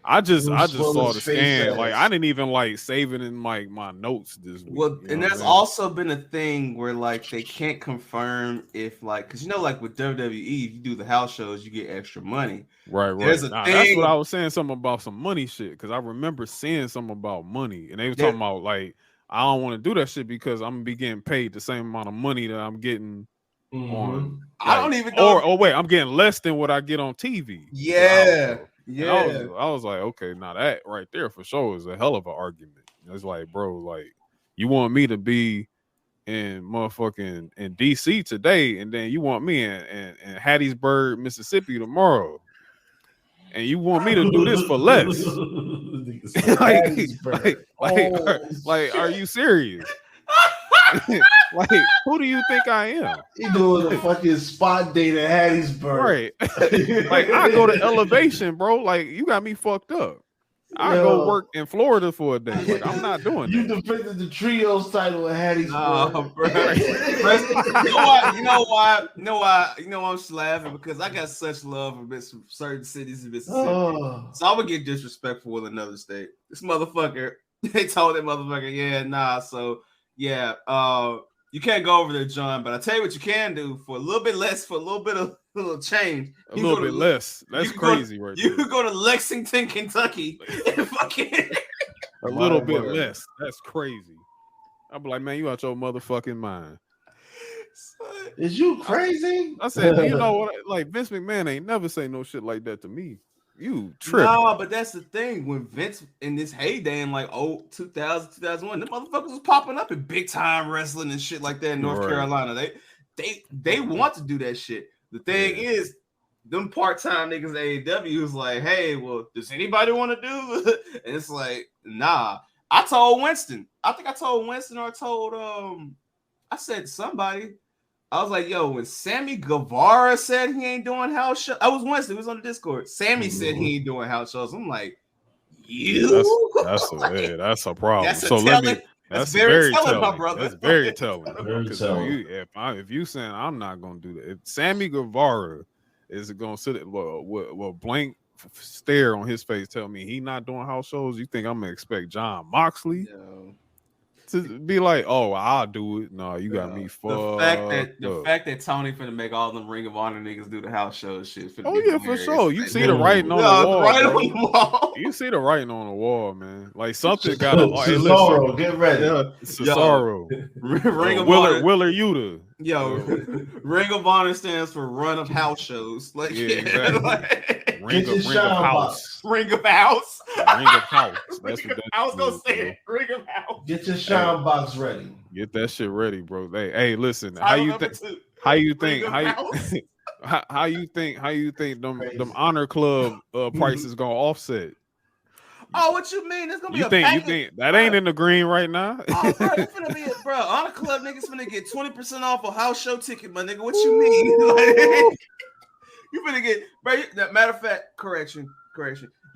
I just saw the scan. Like I didn't even like save it in like my notes this week. Well, and there's also been a thing where like they can't confirm if like because like with WWE, if you do the house shows, you get extra money. Right. There's a thing. That's what I was saying. Something about some money shit because I remember seeing something about money, and they were talking about like I don't want to do that shit because I'm gonna be getting paid the same amount of money that I'm getting on. Like, I don't even know. Or wait, I'm getting less than what I get on TV. Yeah. I was like, okay, now that right there for sure is a hell of an argument. It's like, bro, like you want me to be in motherfucking in DC today, and then you want me in Hattiesburg, Mississippi tomorrow, and you want me to do this for less. like, are you serious? Like, who do you think I am? He doing a fucking spot date at Hattiesburg. Right. Like, I go to Elevation, bro. Like, you got me fucked up. I go work in Florida for a day. Like, I'm not doing you that. You defended the trios title at Hattiesburg. Bro. You know why I'm just laughing? Because I got such love for certain cities in Mississippi. So I would get disrespectful with another state. This motherfucker, they told that motherfucker, so yeah, you can't go over there, John. But I tell you what you can do for a little bit less, for a little bit of change. A little bit less. That's crazy, right? You could go to Lexington, Kentucky, and fucking a little bit less. That's crazy. I'll be like, man, you out your motherfucking mind. Is you crazy? I said, you know what? Like Vince McMahon ain't never say no shit like that to me. You tripping. No, but that's the thing. When Vince in this heyday in like 2000, 2001, the motherfuckers was popping up in big time wrestling and shit like that in North Carolina. They want to do that shit. The thing is, them part-time niggas at AEW was like, hey, well, does anybody want to do? And it's like, nah. I told Winston. I think I told Winston or I said to somebody. I was like, yo, when Sammy Guevara said he ain't doing house shows, I was Winston, he was on the Discord. Sammy said he ain't doing house shows. I'm like, that's a problem. That's very telling, my brother. That's very telling. If you saying I'm not gonna do that, if Sammy Guevara is gonna sit with blank stare on his face, tell me he not doing house shows, you think I'm gonna expect John Moxley? No. To be like, oh, I'll do it. No, you got me fucked. The fact that Tony finna make all them Ring of Honor niggas do the house show shit. Oh yeah, for sure. You see the writing on the wall. Right on the wall. You see the writing on the wall, man. Like something got to. Cesaro, get ready. Cesaro. Ring of Honor. Willer Yuta. Yo, Ring of Honor stands for Run of House Shows. Like, exactly. Ring of House. Ring of House. Ring of House. That's what I was gonna say it. Ring of House. Get your shine box ready. Get that shit ready, bro. Hey, listen. How you think them Honor Club prices gonna offset? Oh, what you mean? It's gonna be you think that ain't in the green right now? Oh, bro, it's gonna be bro. Honor Club niggas finna get 20% off a house show ticket, my nigga. What you mean? Like, you finna get, bro. Matter of fact, correction.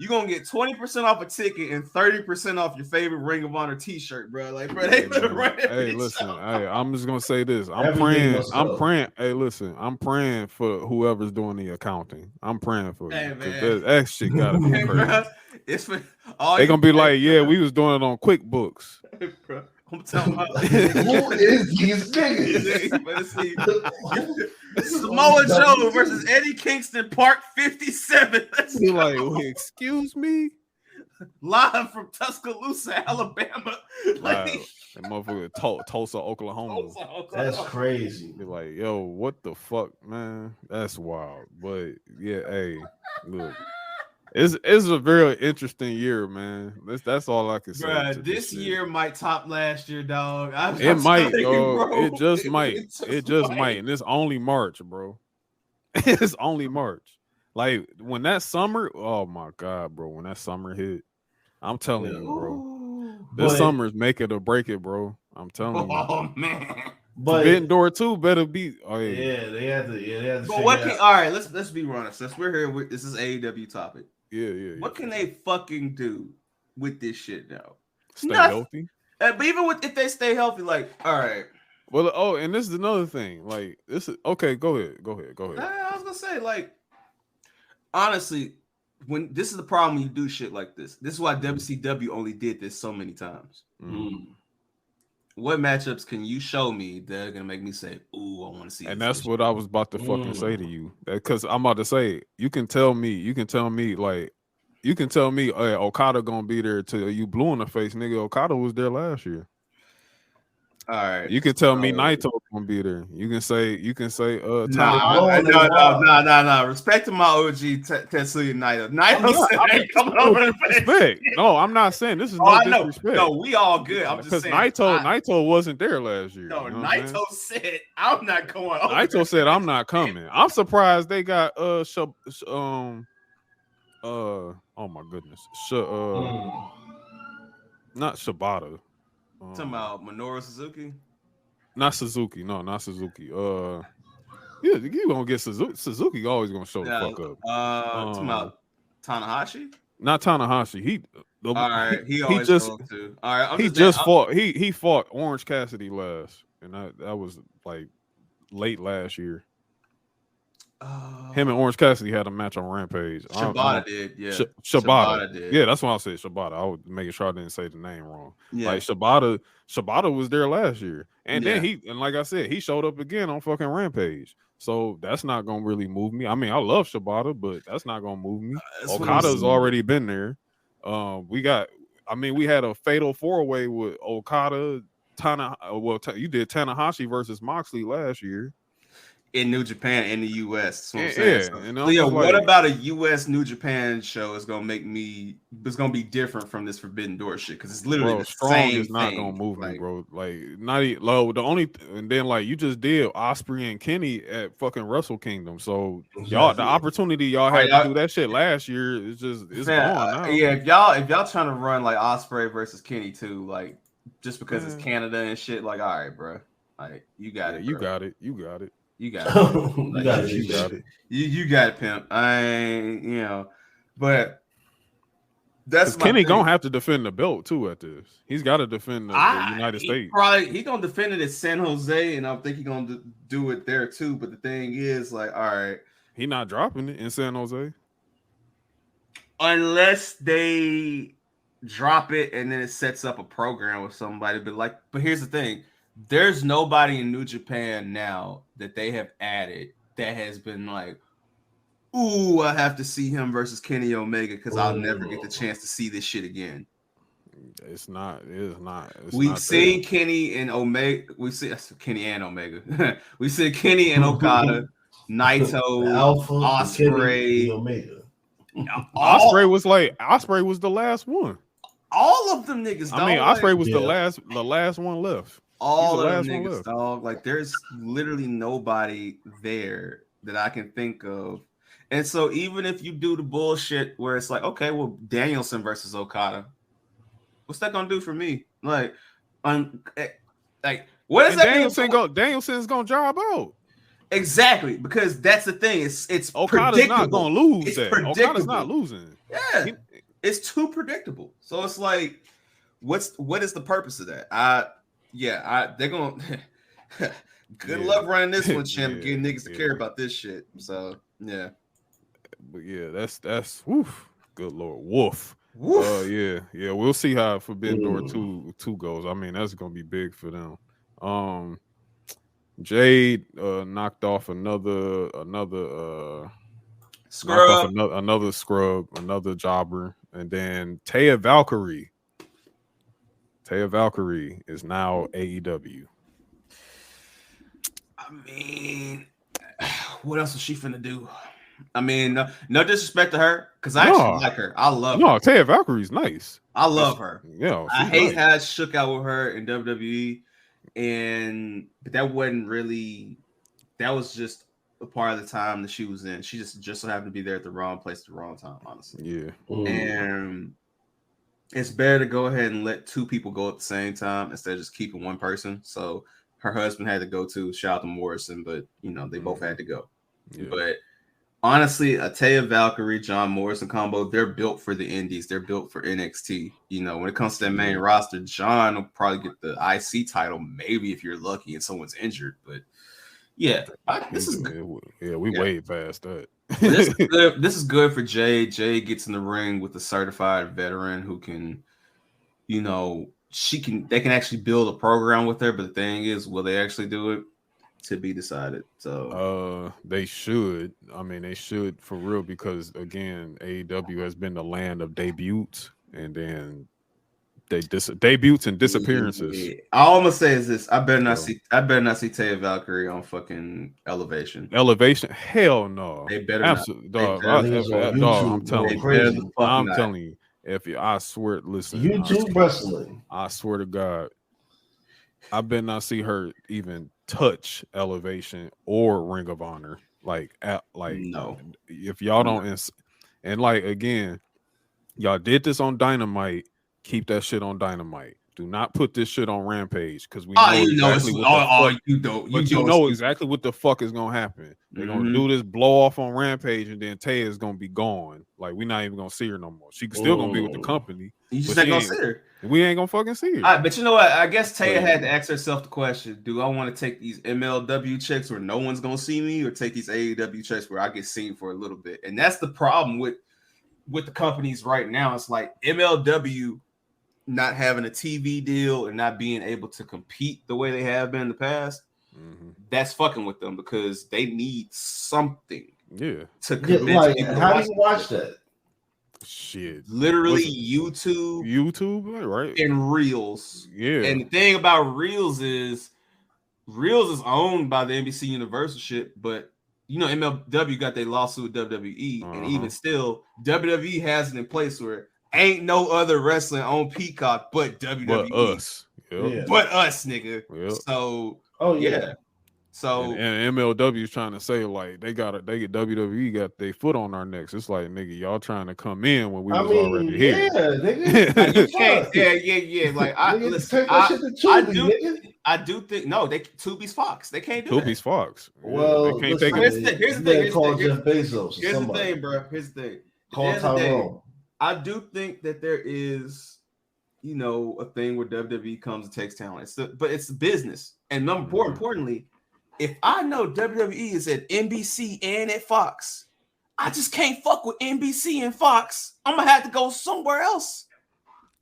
You gonna get 20% off a ticket and 30% off your favorite Ring of Honor T-shirt, bro. Like, bro, they finna run that. Hey, listen. Hey, I'm just gonna say this. I'm Everything praying. Hey, listen. I'm praying for whoever's doing the accounting. I'm praying for you. Man. That shit gotta be crazy. Bro, it's for all. They gonna be like, yeah, we was doing it on QuickBooks. Bro, I'm talking about who is these niggas? Samoa Joe versus Eddie Kingston, Park 57. Be like, wait, excuse me? Live from Tuscaloosa, Alabama. Wow. That motherfucker Tulsa, Oklahoma. That's crazy. Be like, yo, what the fuck, man? That's wild. But yeah, hey, look. It's a very interesting year, man. That's all I can say. Bruh, this year might top last year, dog. It might, dog. It just might. It just might. And it's only March, bro. It's only March. Like when that summer, oh my God, bro. When that summer hit, I'm telling you, bro. This summer is make it or break it, bro. I'm telling you. Oh man. But Forbidden Door 2 better be. Oh yeah, they had to. But what can? All right, let's be honest. Since we're here, this is AEW topic. Yeah. What can they fucking do with this shit now? Stay healthy. But even if they stay healthy, like, all right. Well, and this is another thing. Like, this is okay. Go ahead. I was gonna say, like, honestly, when this is the problem when you do shit like this. This is why WCW only did this so many times. Mm. What matchups can you show me that are gonna make me say, "Ooh, I want to see"? And that's what I was about to fucking say to you. Because I'm about to say, you can tell me, Okada gonna be there till you blue in the face, nigga. Okada was there last year. All right. You can tell me Naito gonna be there. You can say nah. Respect to my OG Tetsuya Naito. Naito said ain't coming over the face. Respect. No, I'm not saying this is no disrespect. No, we all good. I'm just saying Naito wasn't there last year. No, Naito said I'm not going over. Naito said I'm not coming. I'm surprised they got oh my goodness. Not Shibata. Talking about Minoru Suzuki? Not Suzuki. No, not Suzuki. Yeah, you gonna get Suzuki. Suzuki always gonna show the fuck up. Talking about Tanahashi? Not Tanahashi. All right, he always goes to. All right, he fought Orange Cassidy last, and that was like late last year. Him and Orange Cassidy had a match on Rampage. Shibata did, yeah. Shibata did. Yeah, that's why I said Shibata. I was making sure I didn't say the name wrong. Yeah. Like Shibata was there last year. And then like I said, he showed up again on fucking Rampage. So that's not gonna really move me. I mean, I love Shibata, but that's not gonna move me. Okada's already been there. We had a fatal 4-way with Okada, you did Tanahashi versus Moxley last year. In New Japan and the US. What about a US New Japan show is gonna be different from this Forbidden Door shit? Because it's literally the Strong same is not thing. Gonna move me, bro. Like not low. The only and then like you just did Osprey and Kenny at fucking Wrestle Kingdom. So y'all, the opportunity y'all had to do that shit last year is just gone now. Yeah, if y'all trying to run like Osprey versus Kenny too, like just because it's Canada and shit, like all right, bro, like you got it. You got it. You got it. You got it. You got it, pimp. But that's Kenny gonna have to defend the belt too at this. He's got to defend the United States. He gonna defend it at San Jose, and I think he's gonna do it there too. But the thing is, like, all right, he not dropping it in San Jose unless they drop it and then it sets up a program with somebody. But here's the thing. There's nobody in New Japan now that they have added that has been like, ooh, I have to see him versus Kenny Omega because I'll never get the chance to see this shit again. It's not. We've seen Kenny and Omega. We see Kenny and Omega. We see Kenny and Okada, Naito, Alpha, Osprey, Omega. Osprey was the last one. All of them niggas. I mean, Osprey was the last one left. All of them niggas, dog. Like, there's literally nobody there that I can think of. And so even if you do the bullshit where it's like, okay, well, Danielson versus Okada, what's that gonna do for me? Like, what is that? Danielson's gonna job out. Exactly, because that's the thing. It's Okada's not gonna lose. It's that predictable. Okada's not losing. Yeah, it's too predictable. So it's like, what is the purpose of that? They're gonna. Good luck running this one, champ. Getting niggas to care about this shit. So yeah. But yeah, that's woof. Good Lord, woof. Yeah. We'll see how Forbidden Door 2 goes. I mean, that's gonna be big for them. Jade knocked off another scrub, another scrub, another jobber, and then Taya Valkyrie is now AEW. I mean, what else is she finna do? I mean, no disrespect to her, because I actually like her. I love her. Taya Valkyrie's nice. I love her. Yeah, I hate how it shook out with her in WWE, but that wasn't really. That was just a part of the time that she was in. She just so happened to be there at the wrong place at the wrong time, honestly. Yeah. And it's better to go ahead and let two people go at the same time instead of just keeping one person. So her husband had to go to, shout out to Morrison, but they both had to go. Yeah. But honestly, a Taya Valkyrie, John Morrison combo, they're built for the indies. They're built for NXT. When it comes to that main roster, John will probably get the IC title, maybe if you're lucky and someone's injured. But yeah, this is good. Yeah, we way past that. This is good. This is good for Jay. Jay gets in the ring with a certified veteran who can, they can actually build a program with her. But the thing is, will they actually do it? To be decided. So they should. I mean, they should for real, because again, AEW has been the land of debuts, and then debuts and disappearances. Yeah. All I'm gonna say is this: I better not see Taya Valkyrie on fucking Elevation. Hell no. They better absolutely not. I'm telling you. I swear, listen. YouTube wrestling. I swear to God, I better not see her even touch Elevation or Ring of Honor. No. If y'all don't, and again, y'all did this on Dynamite. Keep that shit on Dynamite. Do not put this shit on Rampage, because we know exactly what the fuck is gonna happen. They're gonna do this blow off on Rampage, and then Taya is gonna be gone. We're not even gonna see her no more. She's still gonna be with the company. You just ain't gonna see her. We ain't gonna fucking see her. But you know what? I guess Taya had to ask herself the question: do I want to take these MLW checks where no one's gonna see me, or take these AEW checks where I get seen for a little bit? And that's the problem with the companies right now. It's like MLW not having a TV deal and not being able to compete the way they have been in the past. That's fucking with them, because they need something. Yeah. To convince people. How do you watch that? Shit. Literally YouTube, right? And Reels. Yeah. And the thing about Reels is owned by the NBC Universal shit, but MLW got their lawsuit with WWE, and even still, WWE has it in place where ain't no other wrestling on Peacock but WWE. But us. Yep. But us, nigga. Yep. So yeah. So and MLW is trying to say they get WWE got their foot on our necks. It's like, nigga, y'all trying to come in when we was already here. Yeah, nigga. You can't, yeah. Like I do think no, Tubi's Fox. They can't do Tubi's Fox. Well, they can't take it. Here's the thing. Call Jeff Bezos. Here's the thing, bro. Here's the thing. Call Tyrone. I do think that there is, a thing where WWE comes and takes talent. But it's a business. And more importantly, if I know WWE is at NBC and at Fox, I just can't fuck with NBC and Fox. I'm gonna have to go somewhere else.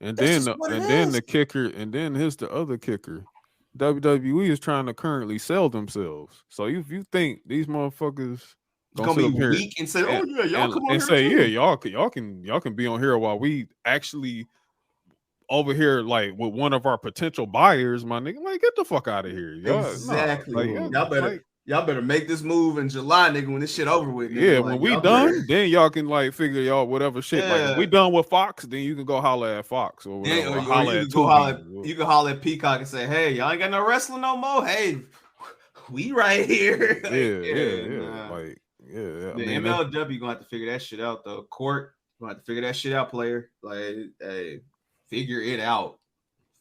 And then the kicker, and then here's the other kicker. WWE is trying to currently sell themselves. So if you think these motherfuckers gonna be weak and say, "Oh yeah, y'all come on and here say, too. yeah, y'all can be on here while we actually over here with one of our potential buyers, my nigga, get the fuck out of here." Exactly. Y'all better make this move in July, nigga, when this shit over with. Nigga. Yeah, when we done, then y'all can figure y'all whatever shit. If we done with Fox, then you can go holler at Fox or whatever. You can holler at Peacock and say, "Hey, y'all ain't got no wrestling no more. Hey, we right here." Yeah. Yeah, the MLW gonna have to figure that shit out though. Court gonna have to figure that shit out, player. Like, hey, figure it out.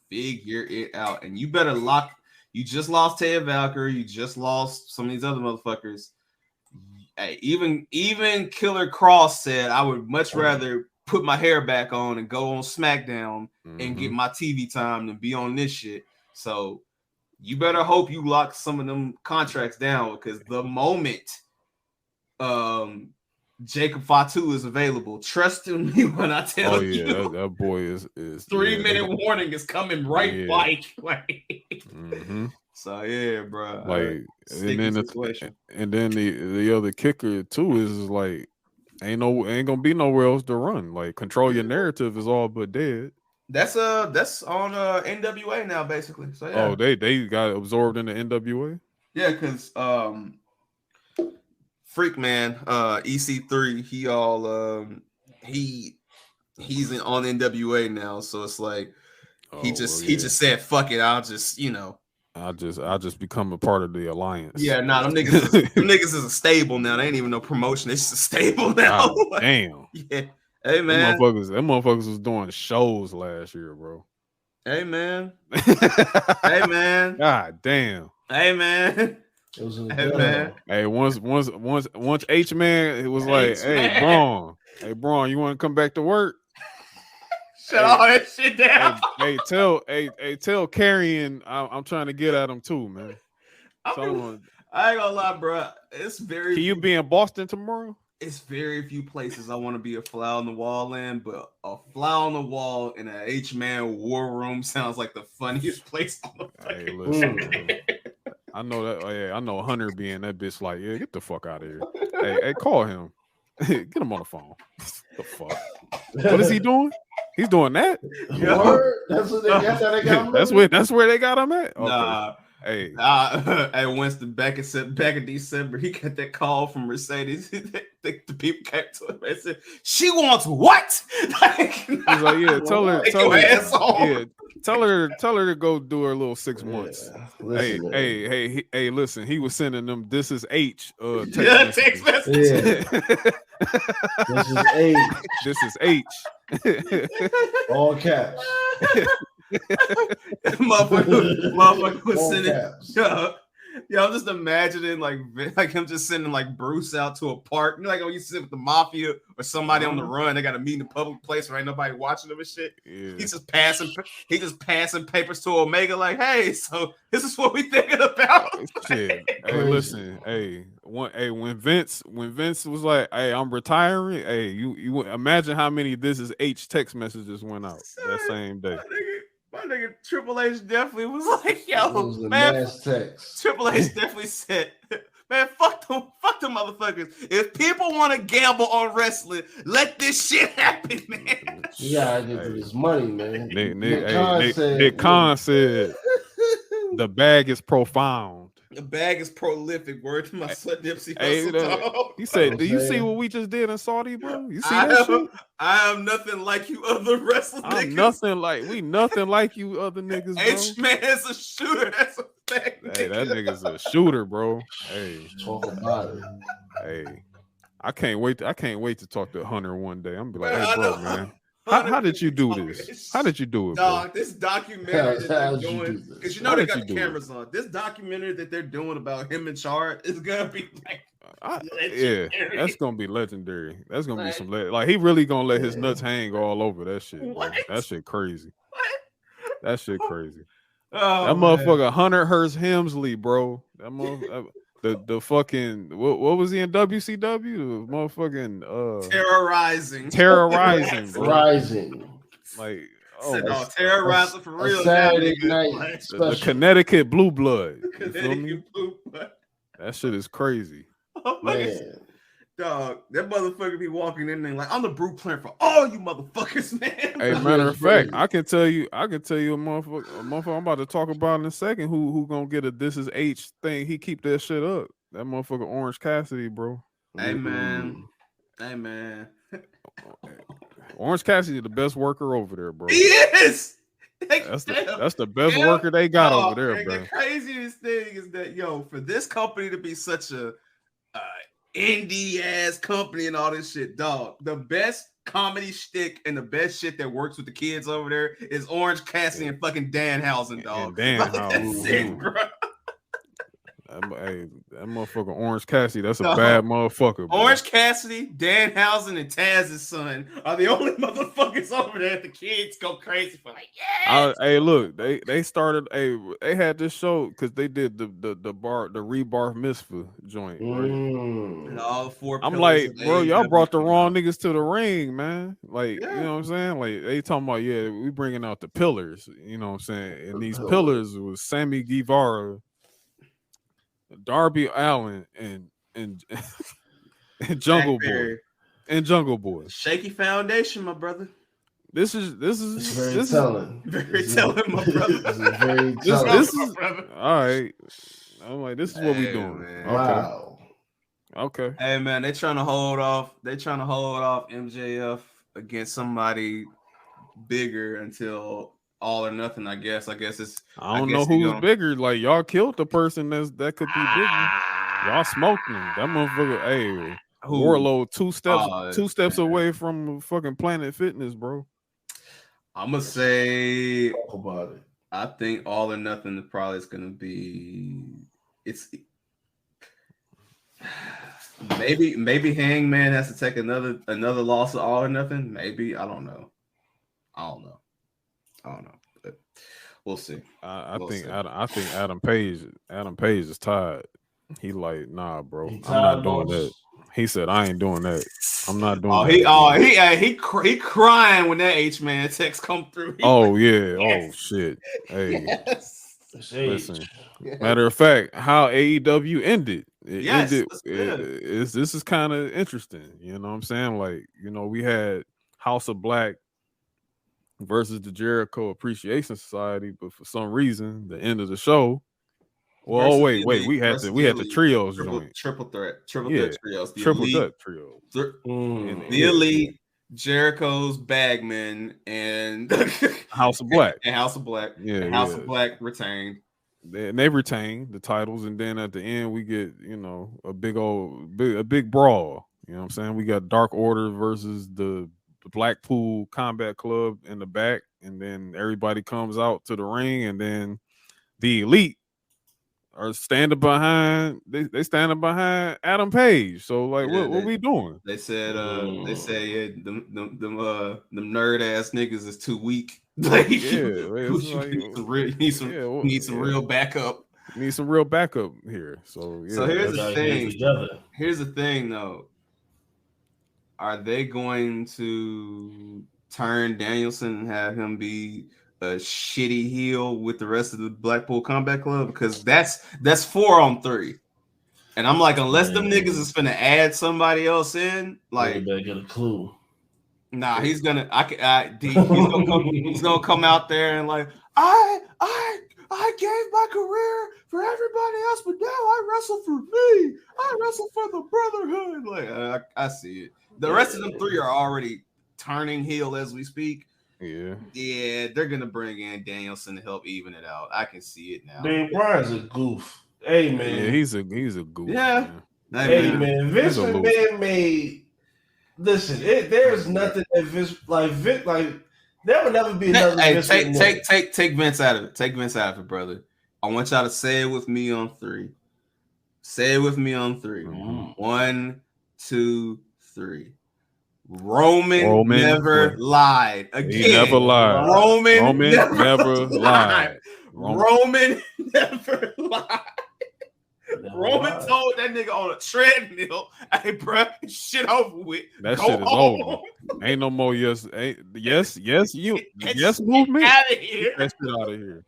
Figure it out. And you better lock. You just lost Taya Valkyrie. You just lost some of these other motherfuckers. Hey, even Killer Cross said, I would much rather put my hair back on and go on SmackDown and get my TV time than be on this shit. So you better hope you lock some of them contracts down, because the moment Jacob Fatu is available, trust in me when I tell you. That boy is 3-minute warning is coming right like. So yeah, bro. Like, and then the other kicker too is like, ain't gonna be nowhere else to run. Like, control your narrative is all but dead. That's on NWA now, basically. So yeah. Oh, they got absorbed in the NWA. Yeah, because Freak Man, EC3, he's on NWA now, so it's like he just said, "Fuck it, I'll just become a part of the alliance." Yeah, them niggas is a stable now. They ain't even no promotion; it's just a stable now. God, damn. Yeah. Hey man, them motherfuckers was doing shows last year, bro. Hey man. Hey man. God damn. Hey man. Hey, once H Man, it was like, hey Braun, you want to come back to work? Shut all that shit down. Tell Carrion I'm trying to get at him too, man. I ain't gonna lie, bro. Can you be in Boston tomorrow? It's very few places I want to be a fly on the wall in, but a fly on the wall in an H-Man war room sounds like the funniest place on the fucking listen, I know that. Oh, yeah, I know Hunter being that bitch. Like, yeah, get the fuck out of here. Hey, call him. Get him on the phone. The fuck? What is he doing? He's doing that. That's what that's how they got him. That's where they got him at. Okay. Nah. Hey, Winston, back in December, he got that call from Mercedes. The people came to him and said, "She wants what?" He's like, "Yeah, tell her, tell her to go do her little 6 months." Listen, hey, listen. He was sending them "This is H" text messages. This is H. This is H. All caps. motherfucker was sending. Yo, I'm just imagining like him just sending like Bruce out to a park. You know, like when you sit with the mafia or somebody on the run, they got to meet in a public place where ain't nobody watching them and shit. Yeah. He's just passing papers to Omega, like, hey, so this is what we thinking about. Shit. Hey, listen, when Vince was like, hey, I'm retiring. Hey, you imagine how many "This is H" text messages went out that same day. My nigga Triple H definitely was like, yo, man. Triple H definitely said, man, fuck them motherfuckers. If people want to gamble on wrestling, let this shit happen, man. You gotta get to this money, man. Nick Khan said, the bag is profound. The bag is prolific. Word to my son Nipsey Hussle. He said, "Do you see what we just did in Saudi, bro? You see that shit? I am nothing like you other wrestling niggas. Nothing like you other niggas, bro. H-Man is a shooter. That's a fact. Hey, that nigga's a shooter, bro. Hey, talk about it. Hey, I can't wait to talk to Hunter one day. I'm gonna be like, hey, bro, man. How did you do this? How did you do it, dog? Bro? This documentary that they're doing, because you know they got the cameras on. This documentary that they're doing about him in charge is gonna be like, that's gonna be legendary. That's gonna be some like he really gonna let his nuts hang all over that shit. Bro. That shit crazy. That shit crazy. Oh, that motherfucker Hunter Hearst Helmsley, bro. That motherfucker. The fucking what was he in WCW? Motherfucking terrorizing, bro. Rising. Like terrorizing for real. Saturday night. The Connecticut Blue Blood. You feel me? That shit is crazy. Oh, man. Dog, that motherfucker be walking in there like, I'm the brute plan for all you motherfuckers, man. Hey, matter of fact, I can tell you a motherfucker I'm about to talk about in a second who gonna get a "This is H" thing. He keep that shit up. That motherfucker Orange Cassidy, bro. Hey man. Orange Cassidy the best worker over there, bro. He is. That's the best worker they got over there, bro. The craziest thing is that, for this company to be such a indie ass company and all this shit, dog. The best comedy shtick and the best shit that works with the kids over there is Orange Cassidy and fucking Danhausen, dog. That's it, bro. Hey, that motherfucker Orange Cassidy, that's a bad motherfucker, bro. Orange Cassidy, Danhausen, and Taz's son are the only motherfuckers over there. The kids go crazy for hey, look, they started. They had this show because they did the rebar mitzvah joint. Right? And all four. I'm like, bro, y'all brought the wrong niggas to the ring, man. Like, you know what I'm saying? Like, they talking about, we bringing out the pillars. You know what I'm saying? And these pillars was Sammy Guevara, Darby Allin, and Jungle Boy. And Jungle Boy. Shaky foundation, my brother. This is very telling. Very telling, my brother. This is very telling. This is all right. I'm like, this is what we doing. Man. Okay. Wow. Okay. Hey man, they trying to hold off MJF against somebody bigger until All or Nothing. I guess it's. I don't know who's bigger. Like, y'all killed the person that could be bigger. Y'all smoked him. That motherfucker. Hey, Warlord, two steps away from fucking Planet Fitness, bro. I'm gonna say Talk about it. I think All or Nothing is probably gonna be. It's maybe Hangman has to take another loss of All or Nothing. Maybe I don't know. But we'll see. I think Adam Page is tired. He like, nah, bro, I'm not doing that. He said, I ain't doing that. I'm not doing that. He crying when that H-Man text come through. Oh shit. Hey. Yes. Listen. Matter of fact, how AEW ended. This is kind of interesting. You know what I'm saying? Like, we had House of Black versus the Jericho Appreciation Society, but for some reason, the end of the show. Well, wait, we had the trios joint. Triple threat trios. Triple threat trios. The Elite, Jericho's Bagman, and House of Black. And House of Black. Yeah, House of Black retained. They retained the titles, and then at the end we get, a big brawl. You know what I'm saying? We got Dark Order versus the Blackpool Combat Club in the back, and then everybody comes out to the ring, and then the Elite are standing behind. They standing behind Adam Page. So like, what we doing? They said them nerd ass niggas is too weak. Like, need some real backup. Need some real backup here. So here's the thing. Here's the thing, though. Are they going to turn Danielson and have him be a shitty heel with the rest of the Blackpool Combat Club? Because that's 4-on-3, and I'm like, unless them niggas is finna add somebody else in, like, better get a clue. Nah, he's gonna come out there and like, I gave my career for everybody else, but now I wrestle for me. I wrestle for the brotherhood. Like, I see it. The rest of them three are already turning heel as we speak. Yeah, they're gonna bring in Danielson to help even it out. I can see it now. Daniel Bryan's a goof. Hey man, yeah, he's a goof. Yeah, man, Vince McMahon made. Listen, there's nothing that Vince like there would never be another. Hey, take Vince out of it. Take Vince out of it, brother. I want y'all to say it with me on 3. Say it with me on 3. 1, 2, 3. Roman never lied. Again, he never lied. Roman never lied. Roman never lied. Roman told that nigga on a treadmill, "Hey, bro, shit over with. That shit is over. Ain't no more yes movement. Out of here. Get that shit out of here.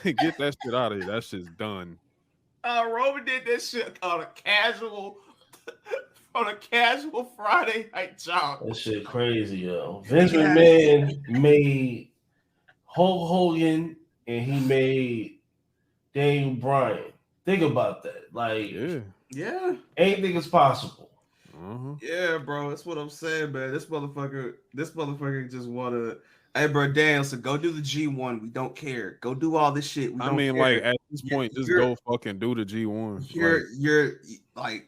Get that shit out of here. That shit's done." Roman did that shit on a casual Friday night job. That shit crazy, yo. Vince McMahon made Hulk Hogan and he made Daniel Bryan. Think about that. Like, yeah. Anything is possible. Yeah, bro. That's what I'm saying, man. This motherfucker just wanna Hey, bro, Danielson, go do the G1. We don't care. Go do all this shit. I mean, like at this point, just go fucking do the G1. You're like,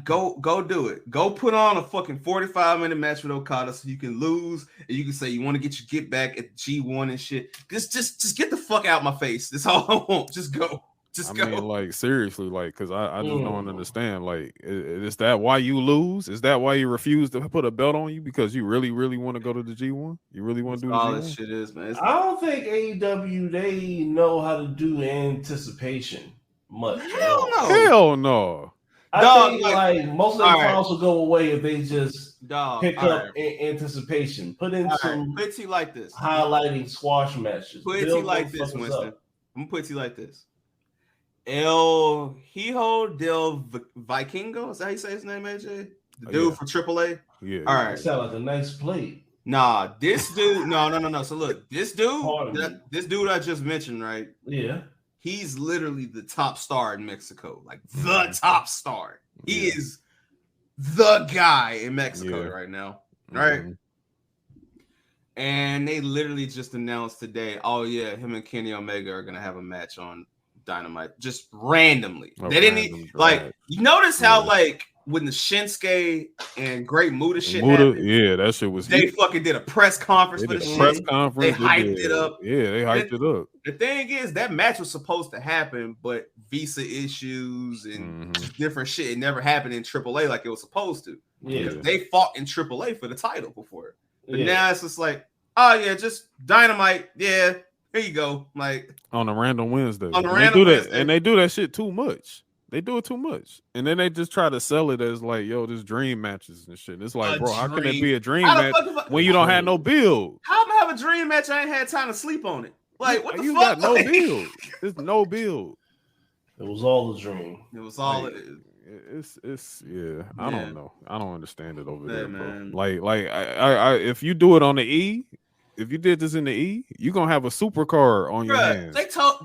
go do it. Go put on a fucking 45-minute match with Okada so you can lose and you can say you want to get back at G1 and shit. Just get the fuck out my face. That's all I want. Just go. I mean, like, seriously, like, because I just don't understand. Like, is that why you lose? Is that why you refuse to put a belt on you? Because you really, really want to go to the G1? You really want to do the all G1? this shit is, man. I don't think AEW, they know how to do anticipation much. Hell no. I think like most of the problems will go away if they just pick up anticipation. Put in some put it like this. Highlighting squash matches. Put it like this, Winston. I'm gonna put it like this. El Hijo del Vikingo, is that how you say his name, AJ? The dude from AAA? Yeah. All right. Sound like a nice plate. Nah, this dude, no. So look, this dude I just mentioned, right? Yeah. He's literally the top star in Mexico. Like the top star. He is the guy in Mexico right now. Right? And they literally just announced today, oh yeah, him and Kenny Omega are gonna have a match on Dynamite, just randomly. They didn't like. You notice how like when the Shinsuke and Great Muta shit happened, that shit was. They fucking did a press conference for the shit. Press conference. They hyped it up. Yeah, they hyped it up. The thing is, that match was supposed to happen, but visa issues and different shit. It never happened in AAA like it was supposed to. Yeah, they fought in AAA for the title before, but now it's just like, oh yeah, just Dynamite. Yeah. Here you go, like on a random Wednesday. Wednesday. And they do that shit too much. They do it too much, and then they just try to sell it as like, yo, this dream matches and shit. It's like, bro, how can it be a dream match when you don't have no build? How am I have a dream match? I ain't had time to sleep on it. Like, what the you fuck? Got no build. There's no build. It was all a dream. It was all. Like, it's I don't know. I don't understand it over there, man. Bro. Like I if you do it on the E. If you did this in the E, you're gonna have a supercar on your hands.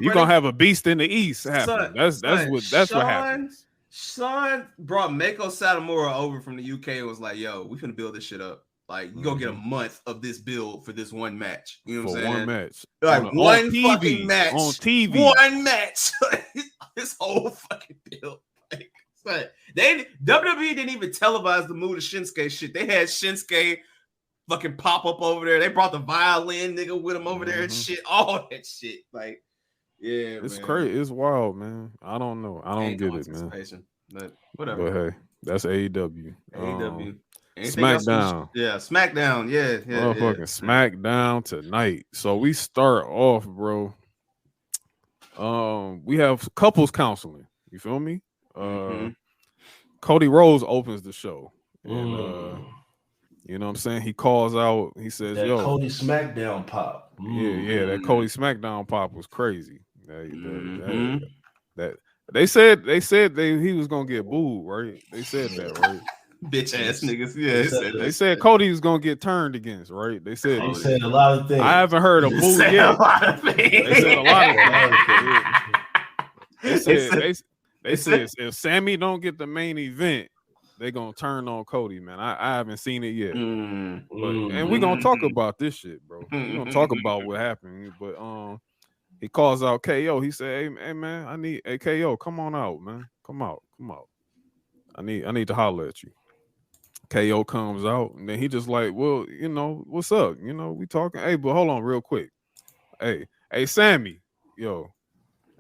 You're gonna have a beast in the East happen. That's what happens. Sean brought Mako Satomura over from the UK and was like, yo, we finna build this shit up. Like, you gonna get a month of this build for this one match. You know what I'm saying? One match. Like one TV, fucking match. On TV. One match. This whole fucking build. Like, WWE didn't even televise the Muta Shinsuke shit. They had Shinsuke fucking pop up over there. They brought the violin nigga with him over there and shit. All that shit. Like, yeah, it's crazy. It's wild, man. I don't know. I don't get it, man. But whatever. But hey, that's AEW. AEW. SmackDown. SmackDown. Yeah. SmackDown tonight. So we start off, bro. We have couples counseling. You feel me? Cody Rhodes opens the show. And you know what I'm saying? He calls out, he says, that yo. Cody SmackDown pop. Yeah, that Cody SmackDown pop was crazy. That they said he was gonna get booed, right? They said that, right? Bitch ass niggas. Yeah, they said Cody was gonna get turned against, right? They said a lot of things. I haven't heard a boo yet. A lot of things. They said a lot of things. They said if Sammy don't get the main event, they're gonna turn on Cody, man. I haven't seen it yet. And we're gonna talk about this shit, bro. We're gonna talk about what happened. But he calls out KO. He said, Hey man, I need KO, come on out, man. Come out. I need to holler at you. KO comes out, and then he just like, well, you know, what's up? You know, we talking. Hey, but hold on real quick. Hey, Sammy, yo.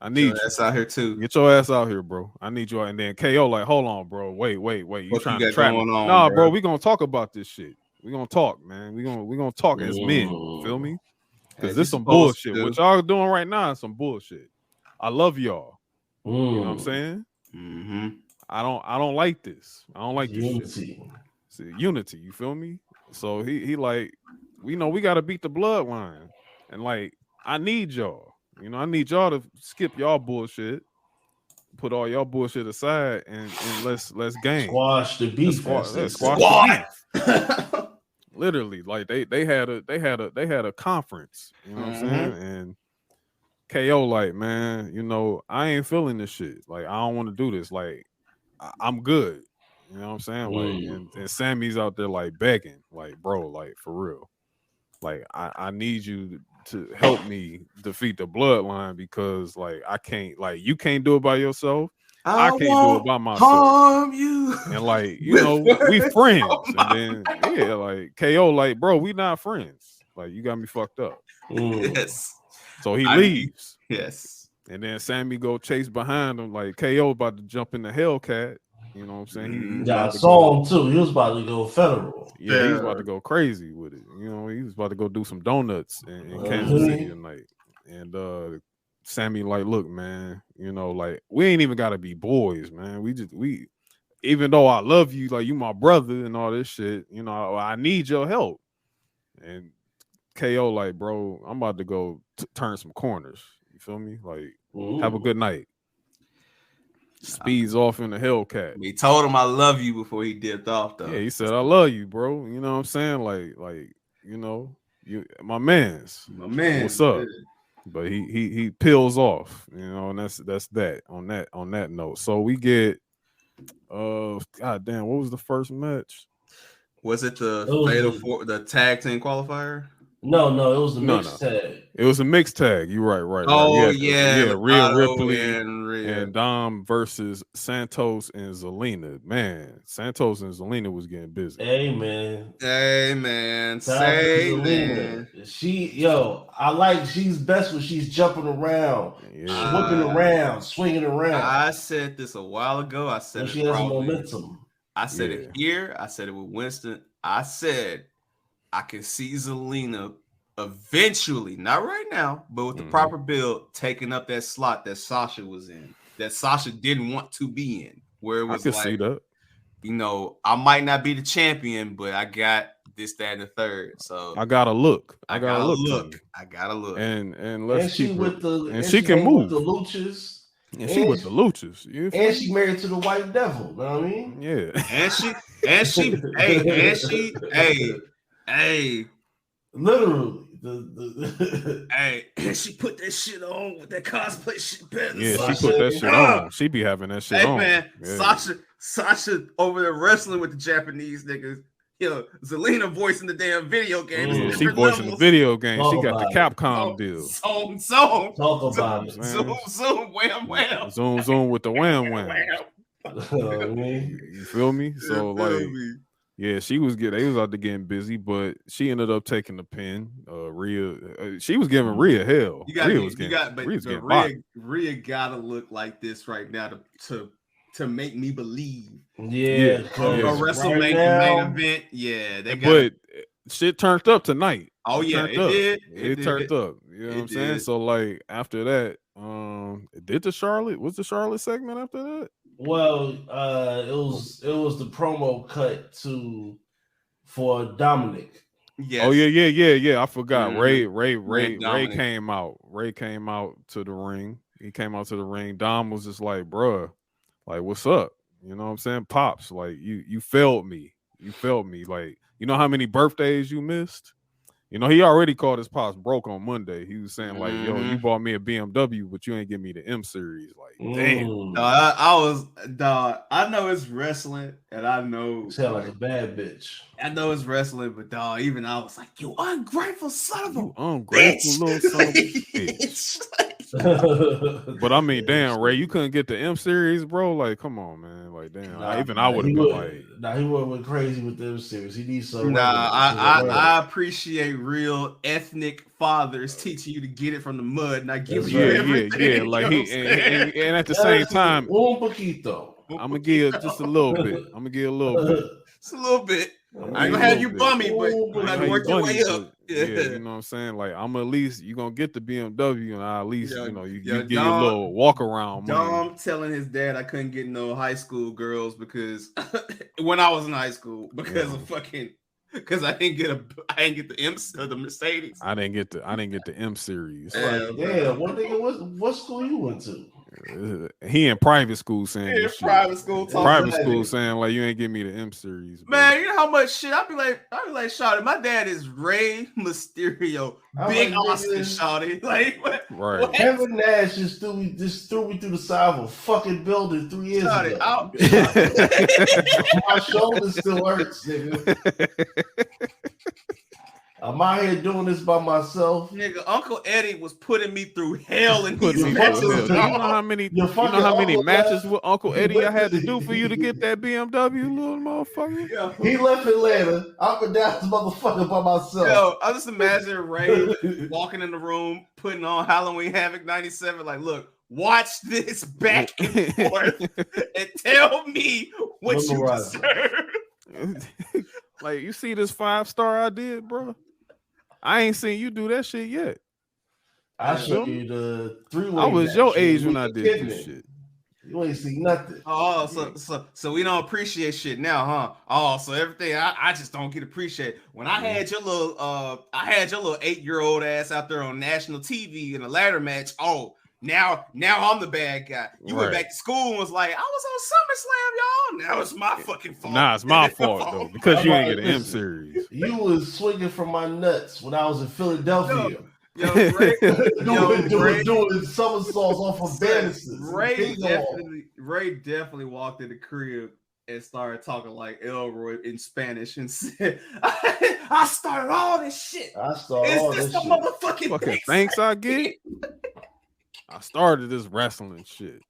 I need your ass out here too. Get your ass out here, bro. I need you. And then KO like, hold on, bro. Wait. You trying to trap me? Nah, bro. We gonna talk about this shit. We gonna talk, man. We gonna talk as men. Feel me? Because this some bullshit. What y'all doing right now is some bullshit. I love y'all. You know what I'm saying? I don't like this. I don't like this shit. See, unity. You feel me? So he like, we know we gotta beat the bloodline, and like I need y'all. You know, I need y'all to skip y'all bullshit, put all y'all bullshit aside, and let's game. Squash the beef. Squash the beef. Literally, like they had a conference. You know what I'm saying? And KO like, man, you know, I ain't feeling this shit. Like, I don't want to do this. Like, I'm good. You know what I'm saying? Like, and Sammy's out there like begging, like, bro, like for real. like I need you to help me defeat the bloodline because like I can't, like you can't do it by yourself. I can't do it by myself. Harm you. And like, you know, we friends. And then like KO, like, bro, we not friends. Like, you got me fucked up. Yes. So he leaves. Yes. And then Sammy go chase behind him, like KO about to jump in the Hellcat. You know what I'm saying? I saw him too. He was about to go federal. Yeah, he was about to go crazy with it. You know, he was about to go do some donuts in Kansas City tonight. And Sammy, like, look, man, you know, like, we ain't even gotta be boys, man. We even though I love you, like, you my brother and all this shit, you know, I need your help. And KO, like, bro, I'm about to go turn some corners. You feel me? Like, have a good night. Speeds off in the Hellcat. He told him I love you before he dipped off, though. Yeah, he said I love you, bro. You know what I'm saying? Like you know, you my man's. My man. What's up? Yeah. But he peels off, you know, and that's that on that note. So we get god damn, what was the first match? Was it the the tag team qualifier? No, it was the mixed tag. It was a mixed tag. You're right. Oh, Rhea Ripley and Dom versus Santos and Zelina. Man, Santos and Zelina was getting busy. Hey man. Say man. She's best when she's jumping around, whipping around, swinging around. I said this a while ago. I said she has momentum. I said it here. I said it with Winston. I said I can see Zelina eventually, not right now, but with the proper build, taking up that slot that Sasha was in, that Sasha didn't want to be in, where it was see that. You know, I might not be the champion, but I got this, that, and the third. So I gotta look. I gotta look. And let's she keep with the and she can move. With the luchas. And she with the luchas. And she married to the White Devil. You know what I mean? Yeah. Hey. Literally. Hey, she put that shit on with that cosplay shit. Yeah, she put that shit on. She be having that shit on. Man, yeah. Sasha over there wrestling with the Japanese niggas. Yo, Zelina voicing the damn video game. She voicing the video game. She got the Capcom deal. Zoom. Talk about it. Zoom, wham. Zoom with the wham. You feel me? So like, yeah, they was out there getting busy, but she ended up taking the pin. Rhea, she was giving Rhea hell. Rhea gotta look like this right now to make me believe. Yeah. A WrestleMania main event. Yeah, but shit turned up tonight. Oh yeah, it did. It turned up. You know what I'm saying? So like after that, was the Charlotte segment after that? Well, it was the promo cut for Dominic. Yes. Oh yeah. I forgot. Ray came out. Ray came out to the ring. He came out to the ring. Dom was just like, bruh, like, what's up? You know what I'm saying? Pops, like, you failed me. You failed me. Like, you know how many birthdays you missed? You know, he already called his pops broke on Monday. He was saying, like, yo, you bought me a BMW, but you ain't give me the M series. Like, damn. I know it's wrestling, and I know sound like a bad bitch. I know it's wrestling, but dog, even I was like, you ungrateful son of a ungrateful little son of a bitch. But I mean, damn, Ray, you couldn't get the M series, bro. Like, come on, man. Like, damn. I would have been like, he went crazy with the M series. He needs some. I appreciate real ethnic fathers teaching you to get it from the mud, not giving you everything. Yeah. Like and at the same time, un poquito. I'm gonna give just a little bit. Just a little bit. I ain't gonna have you bummy, but you have to work your way up. Yeah, you know what I'm saying? Like, I'm at least you're gonna get the BMW, and I at least you get your little walk around. Dom telling his dad I couldn't get no high school girls because when I was in high school because I didn't get the Mercedes. I didn't get the M series. What school you went to? He in private school saying this shit. Private school saying like you ain't give me the M series. Man, you know how much shit I be like, shawty, my dad is Rey Mysterio, big Austin, shawty. Like what? Right. What? Kevin Nash just threw me through the side of a fucking building 3 years ago. My shoulder still hurts, nigga. I'm I'm out here doing this by myself. Nigga, Uncle Eddie was putting me through hell in these matches. matches. You know how many matches with Uncle Eddie I had to do for you to get that BMW, little motherfucker? Yo, he left Atlanta. I've been down this motherfucker by myself. Yo, I just imagine Ray walking in the room, putting on Halloween Havoc 97, like, look, watch this back and forth and tell me what you deserve. Like, you see this 5-star I did, bro? I ain't seen you do that shit yet. I showed you the 3-way. I was your age when I did this shit. You ain't see nothing. Oh, so we don't appreciate shit now, huh? Oh, so everything I just don't get appreciated. When I had your little 8-year-old ass out there on national TV in a ladder match. Oh, now I'm the bad guy. You went back to school and was like, I was on SummerSlam, y'all. Now it's my fucking fault. Nah, it's my fault though, because you didn't get an M series. You was swinging from my nuts when I was in Philadelphia. Yo, Ray, doing somersaults off of bannisters. Ray definitely walked in the crib and started talking like Elroy in Spanish and said, I started all this shit. Is this the motherfucking fucking thanks I get? I started this wrestling shit.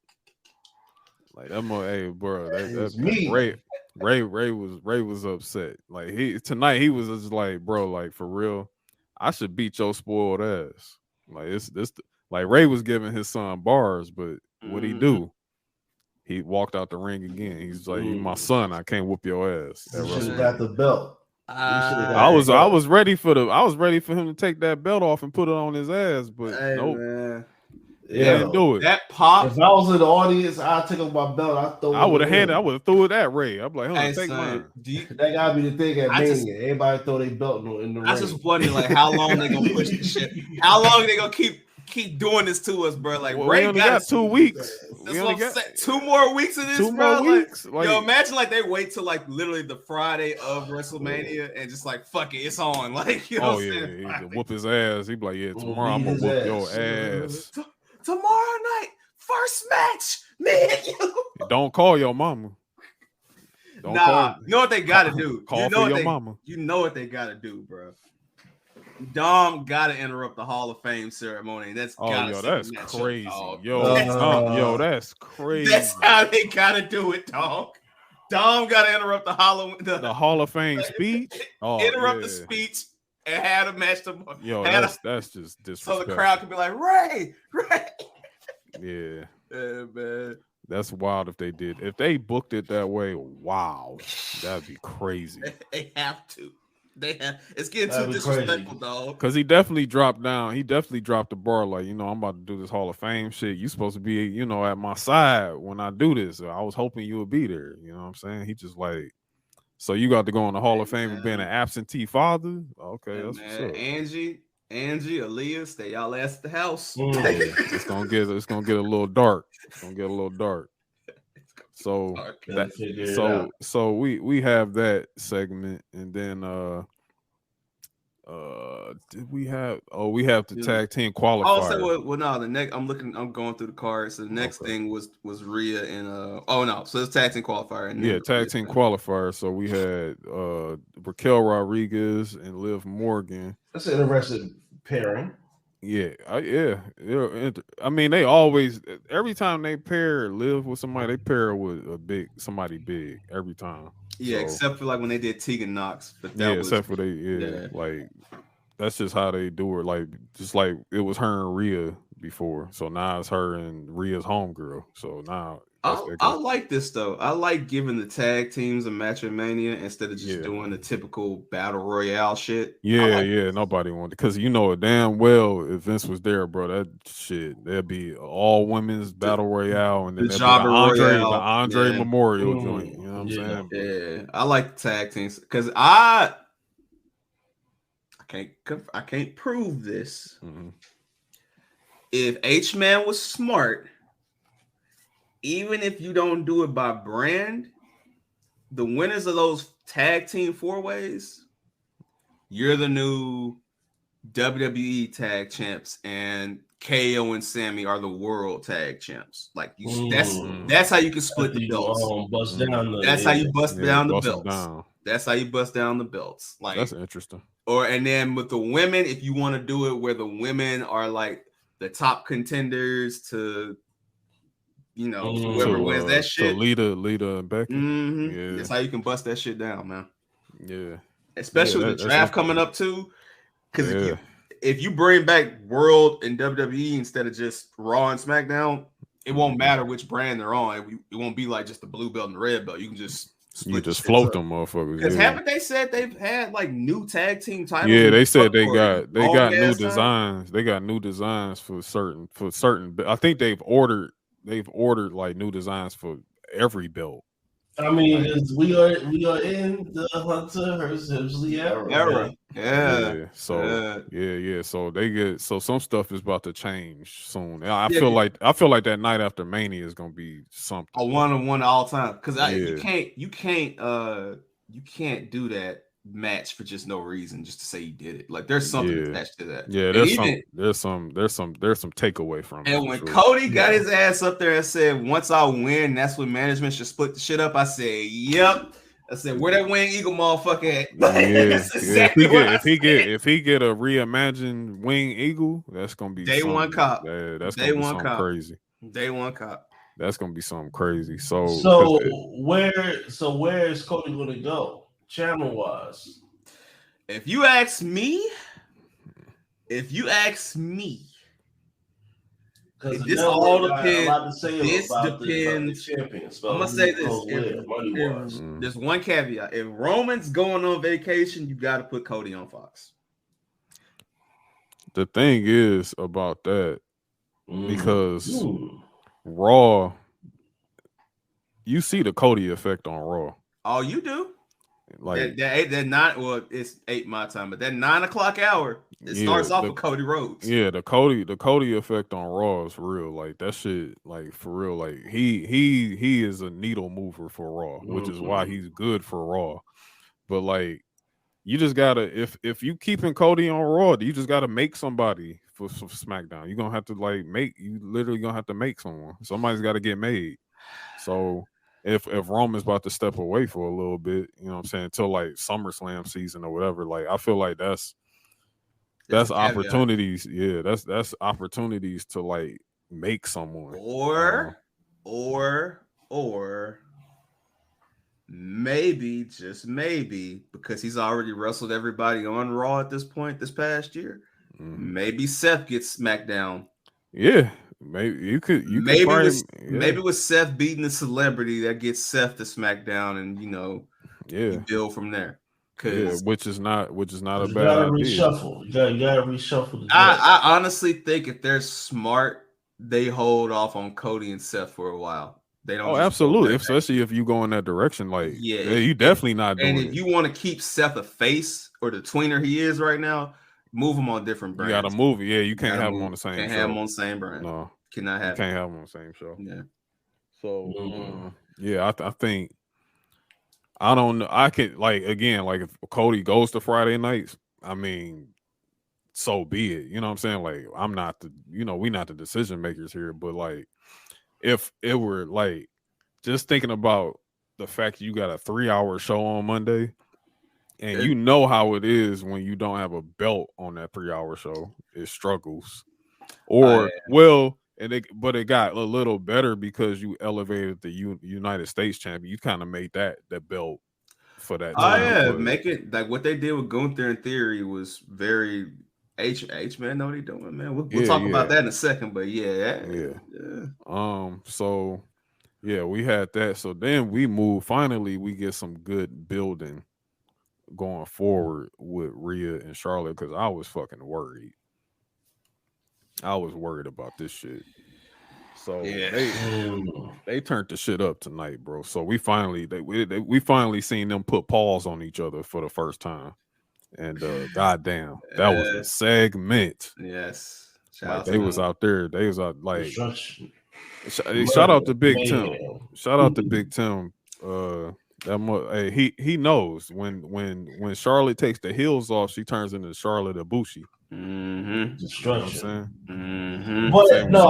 Like that hey, bro, that's me. Ray was upset. Like tonight he was just like, bro, like for real, I should beat your spoiled ass. Like like Ray was giving his son bars, but what'd he do? He walked out the ring again. He's like, "You my son, I can't whoop your ass." You should have got the belt. I was ready for him to take that belt off and put it on his ass, but nope. Man. Yeah, didn't do it. That pop. If I was in the audience, I'd take off my belt. I would have threw it at Ray. I'm like, hold on, take mine. That gotta be the thing at Mania. Everybody throw their belt in the ring. I just wonder, like, how long they gonna push this shit? How long they gonna keep doing this to us, bro? Like, Ray got 2 weeks. That's what I'm saying. 2 more weeks of this, 2 more weeks. Like, yo, imagine like they wait till like literally the Friday of Wrestlemania and just like fuck it, it's on. Like, you know what I'm saying? He can whoop his ass. He be like, yeah, tomorrow I'm gonna whoop your ass. Tomorrow night, first match, me and you. Don't call your mama. You know what they gotta do. Call for your mama. You know what they gotta do, bro. Dom gotta interrupt the Hall of Fame ceremony. That's that's crazy. Yo, that's crazy. That's how they gotta do it, dog. Dom gotta interrupt the Hall of Fame speech. Interrupt the speech. And had a match tomorrow. Yo, that's just disrespectful. So the crowd could be like, Ray. Yeah, man. That's wild if they did. If they booked it that way, wow, that'd be crazy. They have to. It's getting too disrespectful, dog. Because he definitely dropped down. He definitely dropped the bar. Like, I'm about to do this Hall of Fame shit. You supposed to be, at my side when I do this. I was hoping you would be there. You know what I'm saying? He just like. So you got to go in the Hall of Fame for being an absentee father? Okay, that's what's up. Angie, Aaliyah, stay y'all ass at the house. It's gonna get a little dark. It's gonna get a little dark. So we have that segment, and then did we have the tag team qualifier. Also, the next I'm going through the cards. So the next thing was Rhea and so it's tag team qualifier. And tag team qualifier. So we had Raquel Rodriguez and Liv Morgan. That's an interesting pairing. Yeah. I mean, they always, every time they pair Liv with somebody, they pair with somebody big every time. Yeah, except for like when they did Tegan Knox. But except for like that's just how they do it. Like just like it was her and Rhea before, so now it's her and Rhea's homegirl. So now I like this though. I like giving the tag teams a match at Mania instead of just doing the typical battle royale shit. Nobody wanted, because damn well if Vince was there, bro, that shit there'd be all women's battle royale and then the Andre Memorial joint. You know what I'm saying? Yeah, I like the tag teams because I can't prove this. Mm-hmm. If H-Man was smart, even if you don't do it by brand, the winners of those tag team 4-ways, you're the new WWE tag champs, and KO and Sammy are the world tag champs. Like that's how you can split the belts. That's how you bust down the belts. That's how you bust down the belts. Like that's interesting. and then with the women, if you want to do it where the women are like the top contenders to, whoever wins that shit. To Lita and Becky. Yeah, that's how you can bust that shit down, man. Yeah, especially with the draft coming up too. Because if you bring back World and WWE instead of just Raw and SmackDown, it won't matter which brand they're on. It won't be like just the blue belt and the red belt. You can just float them motherfuckers. Because haven't they said they've had like new tag team titles? Yeah, they said they got new designs. They got new designs for certain. I think they've ordered like new designs for every belt. I mean, we are in the Hunter Hearst Helmsley era. Yeah. So some stuff is about to change soon. I feel like that night after Mania is gonna be something. A 1-on-1 all time. Because you can't do that match for just no reason, just to say you did it. Like there's something attached to that. Yeah, there's some takeaway from it. And when Cody got his ass up there and said, "Once I win, that's when management should split the shit up," I said, "Yep." I said, "Where that Wing Eagle motherfucker at?" If he get a reimagined Wing Eagle, that's gonna be day one cop. That's gonna be something crazy. Day one cop. That's gonna be something crazy. So where is Cody gonna go? Channel wise, if you ask me, because this all depends. This depends. I'm gonna say this: there's one caveat. If Roman's going on vacation, you got to put Cody on Fox. The thing is about that, because Raw, you see the Cody effect on Raw. Oh, you do. Like that 9. Well, it's 8 my time, but that 9 o'clock hour starts off with Cody Rhodes. Yeah, the Cody effect on Raw is real. Like that shit, like for real. Like he is a needle mover for Raw, which is why he's good for Raw. But like, you just gotta if you keeping Cody on Raw, you just gotta make somebody for SmackDown. You're gonna have to literally gonna have to make someone. Somebody's got to get made. So. If Roman's about to step away for a little bit, you know what I'm saying, until like SummerSlam season or whatever, like I feel like that's opportunities. Yeah, that's opportunities to like make someone. Or maybe, just maybe, because he's already wrestled everybody on Raw at this point this past year. Maybe Seth gets SmackDown. Yeah. Maybe maybe with Seth beating the celebrity, that gets Seth to SmackDown, and you build from there. Which is not a bad idea. You gotta reshuffle. I honestly think if they're smart, they hold off on Cody and Seth for a while. They don't. Oh, absolutely. Especially if you go in that direction, like you definitely not doing. And if you want to keep Seth a face or the tweener he is right now, move him on different brands. You got to move it. Yeah, you can't have him on the same. Can't have him on the same brand. No, cannot have. Can't have him on the same show. Yeah. So I think I don't know. I could if Cody goes to Friday nights, I mean, so be it. You know what I'm saying? Like I'm not we not the decision makers here, but like if it were like just thinking about the fact that you got a 3-hour show on Monday. And you know how it is when you don't have a belt on that 3-hour show. It struggles. But it got a little better because you elevated the United States champion. You kind of made that belt for that time. Make it like what they did with Gunther in Theory was very H man. Know what he doing, man. We'll talk about that in a second, but yeah. So we had that. So then we move. Finally, we get some good building going forward with Rhea and Charlotte, because I was fucking worried. I was worried about this shit. So they turned the shit up tonight, bro. So we finally seen them put paws on each other for the first time. And goddamn, that was a segment. Yes. They was out there. They was out like shout out to Big Tim. Shout out to Big Tim. He knows when Charlotte takes the heels off, she turns into Charlotte Ibushi. Destruction. You know but no,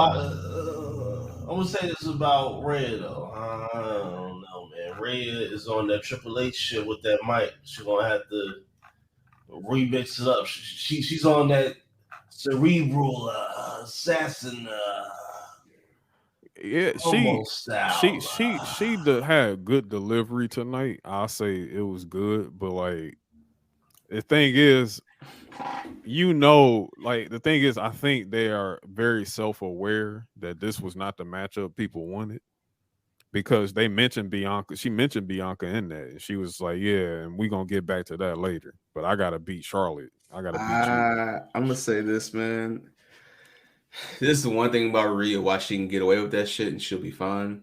I'm gonna say this about Rhea though. I don't know, man. Rhea is on that Triple H shit with that mic. She's gonna have to remix it up. She's on that cerebral assassin. Yeah, she had good delivery tonight. I'll say it was good, but like the thing is, I think they are very self-aware that this was not the matchup people wanted because they mentioned Bianca. She mentioned Bianca in that, and she was like, "Yeah, and we gonna get back to that later." But I gotta beat Charlotte. I gotta beat you. I'm gonna say this, man. This is the one thing about Rhea, why she can get away with that shit and she'll be fine.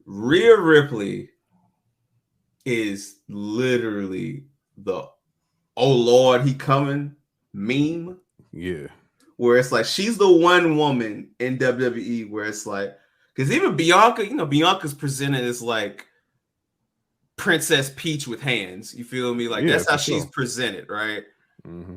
Rhea Ripley is literally the "oh Lord, he coming" meme. Yeah. Where it's like she's the one woman in WWE where it's like, because even Bianca, Bianca's presented as like Princess Peach with hands. You feel me? Like that's how she's presented, right? Mm-hmm.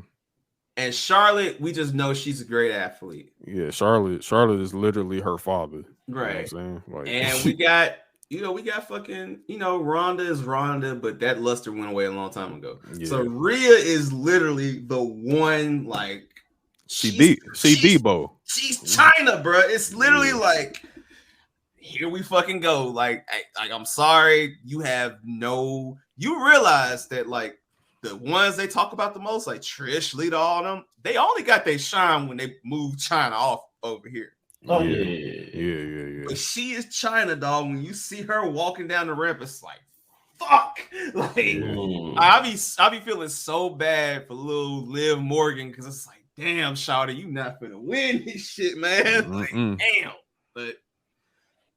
And Charlotte, we just know she's a great athlete. Yeah, Charlotte is literally her father. Right. You know what I'm saying? Like, and we got fucking, Ronda is Ronda, but that luster went away a long time ago. Yeah. So Rhea is literally the one, like, she's Debo. She's China, bro. It's literally like, here we fucking go. Like I'm sorry, you realize that, like, the ones they talk about the most, like Trish, Lita, all of them, they only got their shine when they moved China off over here. Oh yeah. But she is China, dog. When you see her walking down the ramp, it's like, fuck. Like, I be feeling so bad for little Liv Morgan because it's like, damn, Shawty, you not finna win this shit, man. Like, damn. But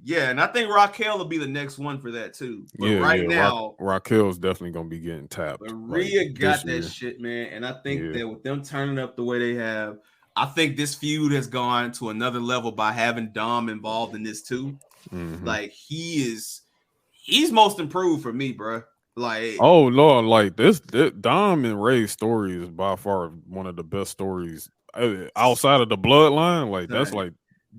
yeah, and I think Raquel will be the next one for that too. But now, Raquel's definitely gonna be getting tapped. But Rhea got that shit, man. And I think that with them turning up the way they have, I think this feud has gone to another level by having Dom involved in this too. Mm-hmm. Like he's most improved for me, bro. Like, oh Lord, like this Dom and Ray's story is by far one of the best stories outside of the bloodline. Like that's like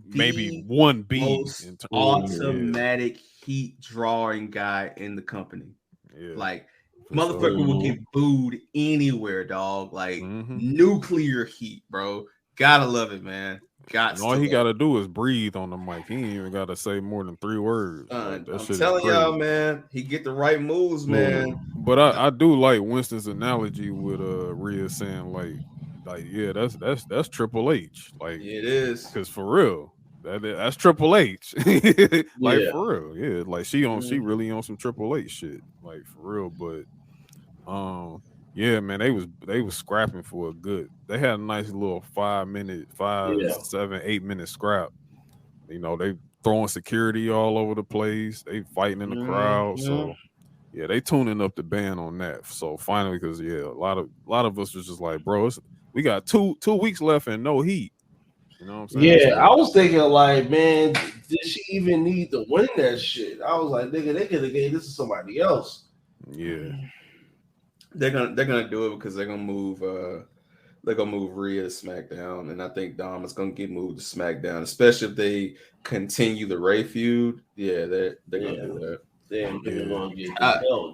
maybe 1B most automatic heat drawing guy in the company. Yeah. Like motherfucker will get booed anywhere, dog. Like nuclear heat, bro. Gotta love it, man. All he gotta do is breathe on the mic. He ain't even gotta say more than 3 words. Like, I'm telling y'all, man, he get the right moves, man. But I do like Winston's analogy with Rhea saying like yeah, that's Triple H. Like it is, because for real, that's Triple H. Like for real, yeah. Like she really on some Triple H shit. Like for real, but yeah, man, they was scrapping for a good. They had a nice little 7, 8 minute scrap. They throwing security all over the place. They fighting in the crowd. So yeah, they tuning up the band on that. So finally, because a lot of us was just like, bro, we got two weeks left and no heat. You know what I'm saying? Yeah, I was thinking like, man, did she even need to win that shit? I was like, nigga, they could have gave this to somebody else. Yeah. They're gonna do it because they're gonna move Rhea to SmackDown, and I think Dom is gonna get moved to SmackDown, especially if they continue the Ray feud. Yeah, they're gonna do that. Then they're gonna get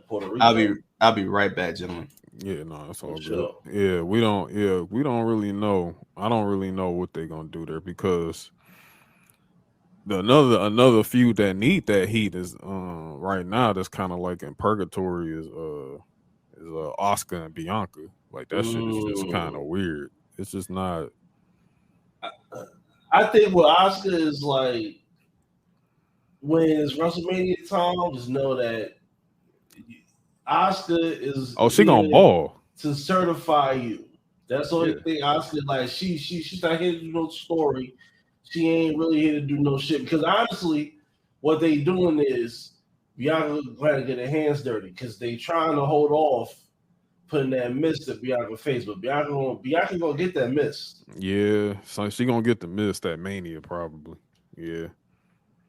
Puerto Rico. I'll be right back, gentlemen. Yeah, no, that's all good. Yeah, we don't really know. I don't really know what they're gonna do there because another feud that need that heat is right now that's kind of like in purgatory is Oscar and Bianca. Like that shit is just kind of weird. It's just not. I think what Oscar is like when it's WrestleMania time, just know that Oscar is she gonna ball to certify you. That's the only thing Oscar like. She's not here to do no story. She ain't really here to do no shit because honestly, what they doing is Bianca trying to get her hands dirty because they trying to hold off putting that mist at Bianca's face, but Bianca gonna get that mist. Yeah, so she gonna get the mist at Mania probably. Yeah,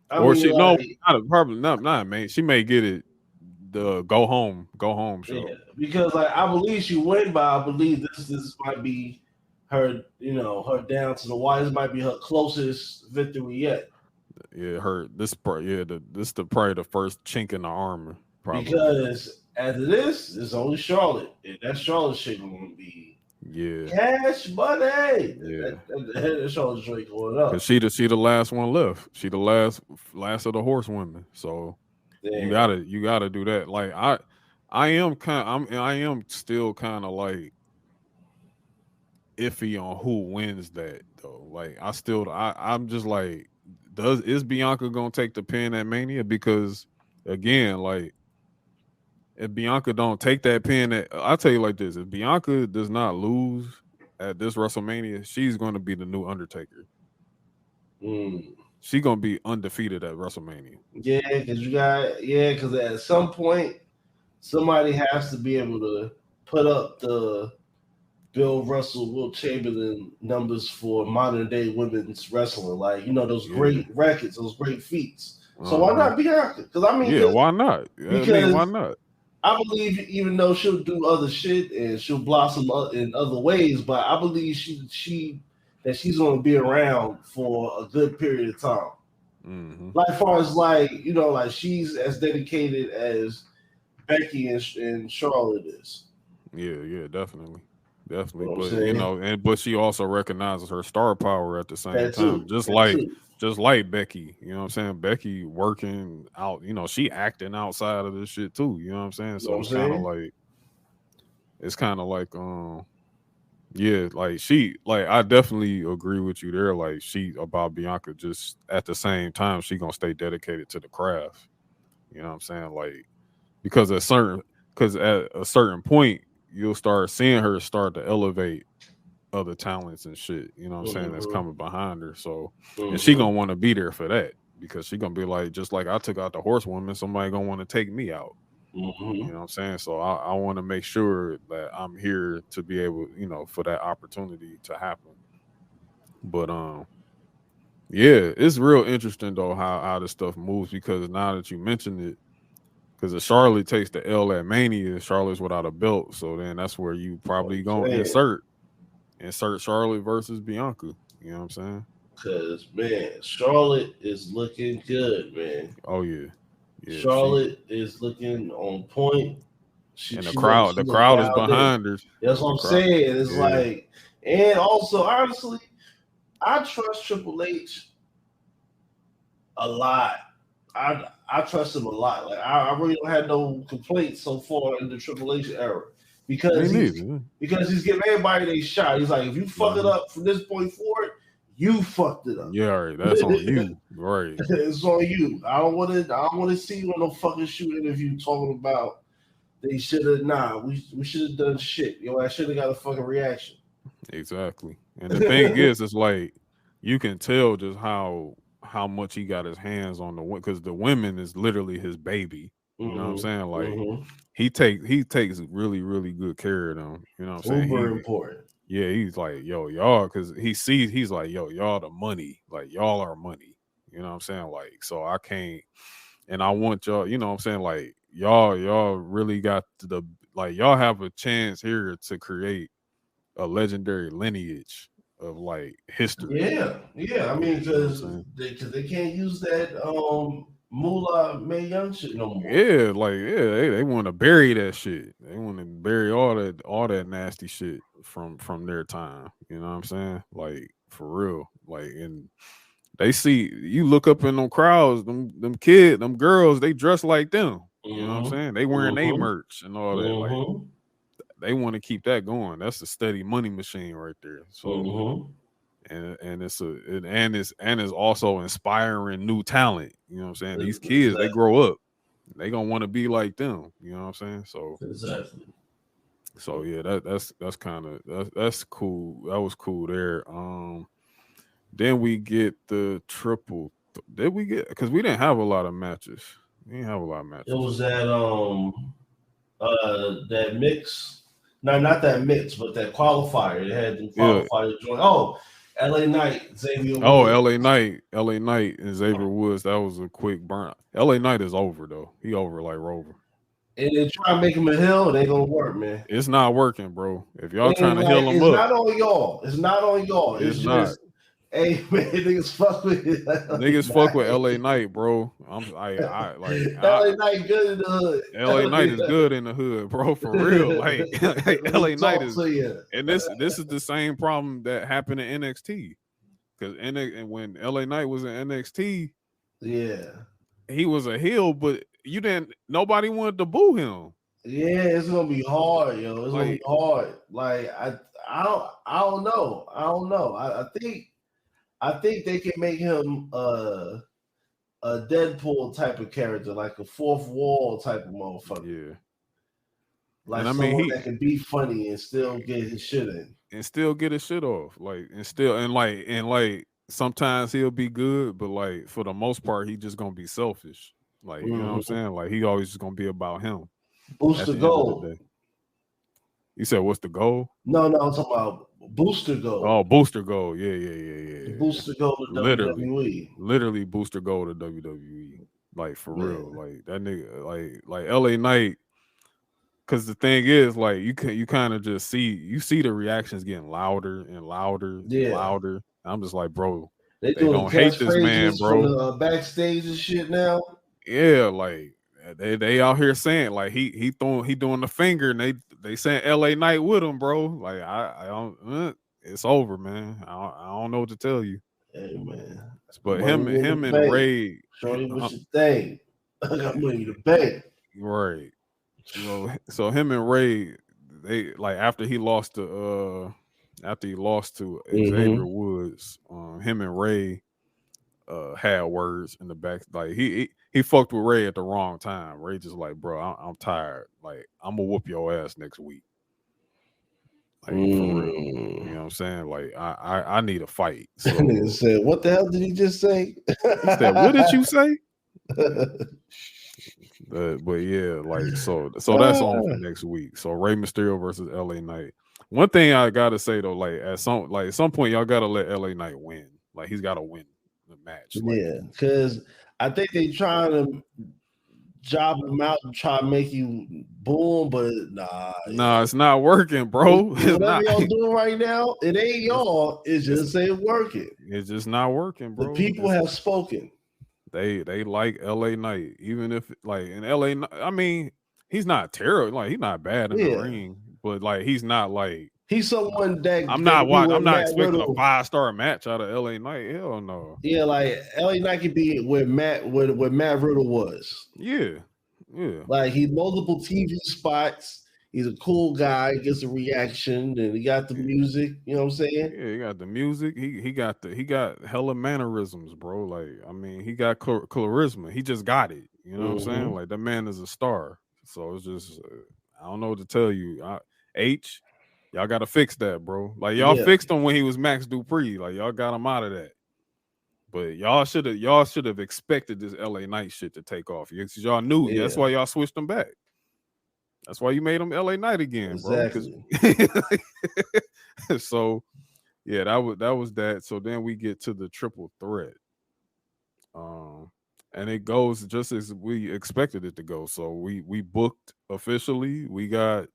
probably not man. She may get it the go home show. Yeah, because like I believe she win, but I believe this might be her, her down to the wire. This might be her closest victory yet. Yeah, this is probably the first chink in the armor. Probably. Because after this, it's only Charlotte. And that Charlotte shit gonna be cash money. Yeah, that Charlotte straight going up. Cause she the last one left. She the last of the horsewomen. So you gotta do that. Like I am still kind of like iffy on who wins that though. Like I'm just like, is Bianca gonna take the pin at Mania? Because again, like if Bianca don't take that pin, I'll tell you like this: if Bianca does not lose at this WrestleMania, she's going to be the new Undertaker. She's gonna be undefeated at WrestleMania. Yeah, because at some point somebody has to be able to put up the Bill Russell, Will Chamberlain numbers for modern day women's wrestling. Like, those great records, those great feats. So why not Bianca? Because why not? Why not? I believe even though she'll do other shit and she'll blossom in other ways, but I believe that she's going to be around for a good period of time. Mm-hmm. Like, as far as like she's as dedicated as Becky and Charlotte is. Yeah, definitely. But but she also recognizes her star power at the same time, just like Becky. You know what I'm saying? Becky working out. She acting outside of this shit too. You know what I'm saying? So it's kind of like I definitely agree with you there. Like about Bianca, just at the same time, she gonna stay dedicated to the craft. You know what I'm saying? Like because at a certain point, you'll start seeing her start to elevate other talents and shit. You know what I'm saying? That's coming behind her. So and she gonna want to be there for that because she gonna be like, just like I took out the horsewoman, somebody gonna want to take me out. You know what I'm saying? So I want to make sure that I'm here to be able, for that opportunity to happen. But it's real interesting though how this stuff moves, because now that you mentioned it, because if Charlotte takes the L at Mania, Charlotte's without a belt, so then that's where you probably gonna insert Charlotte versus Bianca. You know what I'm saying? Because man, Charlotte is looking good, man. Oh yeah. Charlotte is looking on point. The crowd is behind her. That's what I'm saying. It's like, and also honestly, I trust Triple H a lot. I trust him a lot. Like I really don't have no complaints so far in the Triple H era because he's giving everybody their shot. He's like, if you fuck it up from this point forward, you fucked it up. Yeah, right. That's on you. Right. It's on you. I don't want to see you on no fucking shoot interview talking about they should have. We should have done shit. I should have got a fucking reaction. Exactly. And the thing is, it's like you can tell just how much he got his hands on because the women is literally his baby. You know what I'm saying? Like he takes really, really good care of them. You know what I'm saying? Super important. Yeah, he's like, yo, y'all, because he's like, yo, y'all the money. Like, y'all are money. You know what I'm saying? Like, so I can't, and I want y'all, you know what I'm saying? Like, y'all really got y'all have a chance here to create a legendary lineage of like history. Yeah. I mean, because they can't use that Moolah Mae Young shit no more. Yeah, they want to bury that shit. They want to bury all that nasty shit from their time. You know what I'm saying? Like for real. Like, and they see you look up in them crowds, them kids, them girls, they dress like them. You know what I'm saying? They wearing their merch and all that. Like they want to keep that going. That's a steady money machine right there. So and it's also inspiring new talent. You know what I'm saying? These kids, they grow up, they gonna want to be like them. You know what I'm saying? So exactly. So yeah, that's kind of that's cool. That was cool there. Then we get the triple. Did we get? Because we didn't have a lot of matches. We didn't have a lot of matches. It was that mix. No, not that mix, but that qualifier. They had the qualifier join. Oh, LA Knight, Xavier Woods. Oh, LA Knight and Xavier Woods. That was a quick burn. LA Knight is over though. He over like Rover. And they try to make him a heel, it ain't gonna work, man. It's not working, bro. If y'all trying to heal him up, it's not on y'all. It's not on y'all. It's just not. Hey man, niggas fuck with LA Knight, bro. LA Knight good in the hood. LA Knight is good in the hood, bro. For real, like LA Knight is. And this is the same problem that happened in NXT, because when LA Knight was in NXT, he was a heel, but nobody wanted to boo him. Yeah, it's gonna be hard, yo. It's gonna be hard. Like I don't know. I think they can make him a Deadpool type of character, like a fourth wall type of motherfucker. Yeah. Like someone that can be funny and still get his shit in. And still get his shit off. Like sometimes he'll be good, but like for the most part, he just gonna be selfish. Like, you know what I'm saying? Like he always just gonna be about him. Booster Gold. You said what's the goal? No, I'm talking about Booster Gold. Oh, Booster Gold. Yeah. Booster Gold to WWE. Literally Booster Gold to WWE. Like for real. Like that nigga, like LA Knight. Because the thing is, like you kind of just see the reactions getting louder and louder and louder. I'm just like, bro, they don't hate this man, bro. From the backstage and shit now. Yeah, like they out here saying like he doing the finger, and they saying LA Knight with him, bro. Like I don't, it's over, man. I don't know what to tell you. Hey man, but him and Ray, Shorty, what's your thing? I got money to pay. Right. So him and Ray, they like after he lost to Xavier Woods, him and Ray had words in the back. Like he fucked with Ray at the wrong time. Ray just like, bro, I'm tired. Like I'm gonna whoop your ass next week. Like for real. You know what I'm saying? Like I need a fight. So nigga said, what the hell did he just say? He said, what did you say? But yeah, like so that's on for next week. So Rey Mysterio versus LA Knight. One thing I gotta say though, like at some point y'all gotta let LA Knight win. Like he's gotta win the match. Like, because I think they trying to job him out and try to make you boom, but nah, it's not working, bro. Whatever y'all doing right now, it ain't y'all. It just ain't working. It's just not working, bro. The people have spoken. They like LA Knight, even if like in LA. I mean, he's not terrible. Like he's not bad in the ring, but like he's not like he's someone that I'm not expecting a 5-star match out of LA Knight. Hell no. Yeah, like LA Knight could be where Matt Riddle was. Yeah. Like he's multiple TV spots. He's a cool guy, gets a reaction, and he got the music. You know what I'm saying? Yeah, he got the music. He got hella mannerisms, bro. Like, I mean, he got charisma. He just got it. You know what I'm saying? Like, that man is a star. So it's just, I don't know what to tell you. Y'all got to fix that, bro. Like, y'all fixed him when he was Max Dupree. Like, y'all got him out of that. But y'all should have expected this LA Knight shit to take off. Y'all knew. Yeah. That's why y'all switched him back. That's why you made him LA Knight again, bro. So, yeah, that was that. So then we get to the triple threat, and it goes just as we expected it to go. So we booked officially. We got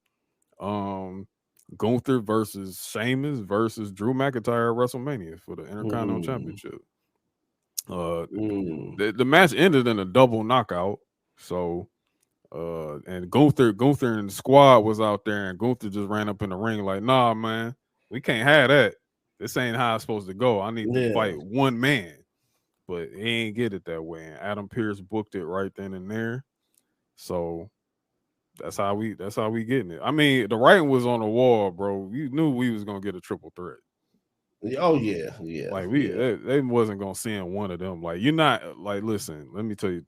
Gunther versus Sheamus versus Drew McIntyre at WrestleMania for the Intercontinental Championship. The match ended in a double knockout. So. And Gunther and the squad was out there, and Gunther just ran up in the ring like, nah, man, we can't have that. This ain't how it's supposed to go. I need to fight one man. But he ain't get it that way. And Adam Pearce booked it right then and there. So that's how we getting it. I mean, the writing was on the wall, bro. You knew we was gonna get a triple threat. Oh yeah. Like they wasn't gonna send one of them. Like you're not like, listen, let me tell you,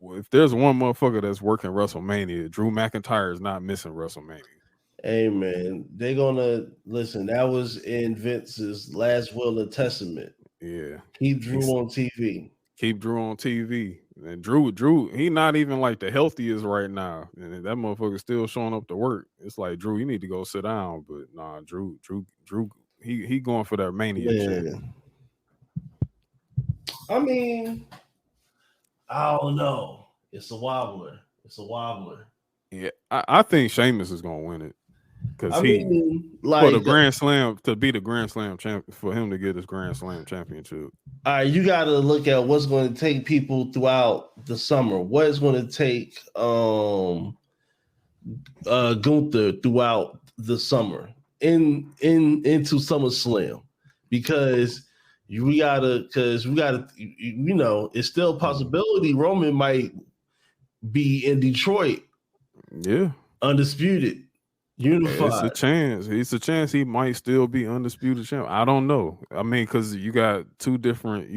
if there's one motherfucker that's working WrestleMania, Drew McIntyre is not missing WrestleMania. Hey man, they're gonna listen. That was in Vince's last will and testament. Yeah, keep Drew on TV. Keep Drew on TV. And Drew, he not even like the healthiest right now, and that motherfucker still showing up to work. It's like, Drew, you need to go sit down. But nah, Drew, he going for that Mania shit. I mean, I don't know. It's a wobbler. Yeah, I think Sheamus is gonna win it. Because for the Grand Slam, to be the Grand Slam champion, for him to get his Grand Slam championship. All right, you got to look at what's going to take people throughout the summer. What is going to take Gunther throughout the summer into SummerSlam, because we gotta, it's still a possibility Roman might be in Detroit. Yeah, undisputed, unified. It's a chance he might still be undisputed champ. I don't know. I mean, because you got two different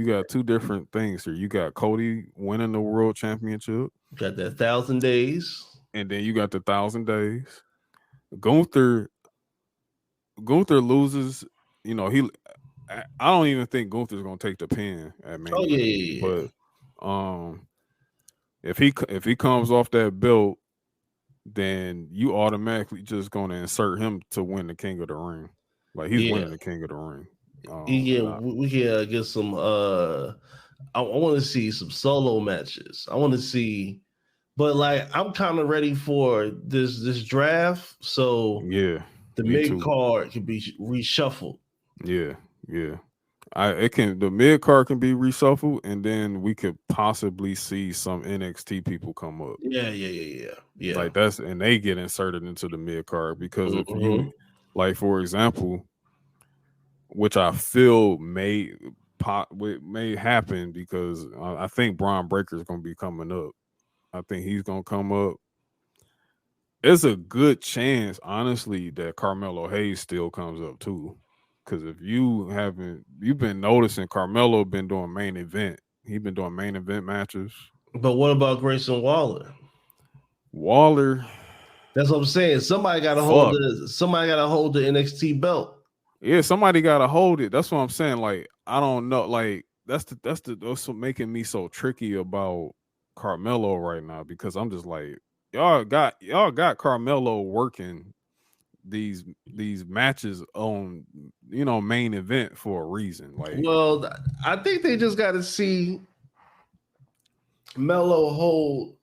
things here. You got Cody winning the world championship. You got that 1,000 days. And then you got the 1,000 days. Gunther loses. You know, I don't even think Gunther's gonna take the pin at Mania. Oh yeah. But if he comes off that belt, then you automatically just gonna insert him to win the King of the Ring. Like he's winning the King of the Ring. We can get some. I want to see some solo matches. I want to see. But like, I'm kind of ready for this draft. So yeah, the mid card can be reshuffled. Yeah. The mid card can be reshuffled, and then we could possibly see some NXT people come up. Yeah. Like and they get inserted into the mid card because if you, like for example, which I feel may happen because I think Braun Breaker is going to be coming up. I think he's going to come up. There's a good chance, honestly, that Carmelo Hayes still comes up too. Because if you've been noticing Carmelo been doing main event. He's been doing main event matches. But what about Grayson Waller? That's what I'm saying. Somebody got to hold the NXT belt. Yeah, somebody got to hold it. That's what I'm saying. Like, I don't know. Like, that's what's making me so tricky about Carmelo right now, because I'm just like, y'all got Carmelo working these matches on main event for a reason. Like, well, I think they just got to see Melo hold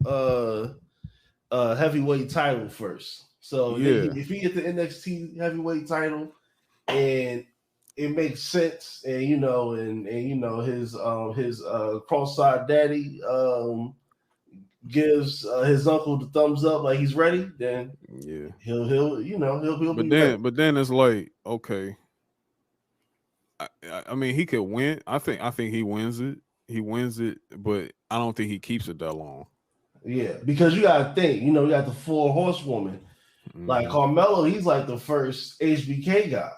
heavyweight title first. So if he get the NXT heavyweight title and it makes sense, and his cross-side daddy gives his uncle the thumbs up, like he's ready, then he'll but then it's like, okay, I mean, he could win. I think he wins it, but I don't think he keeps it that long. Yeah, because you gotta think, you got the 4 horsewoman. Like Carmelo, he's like the first HBK guy.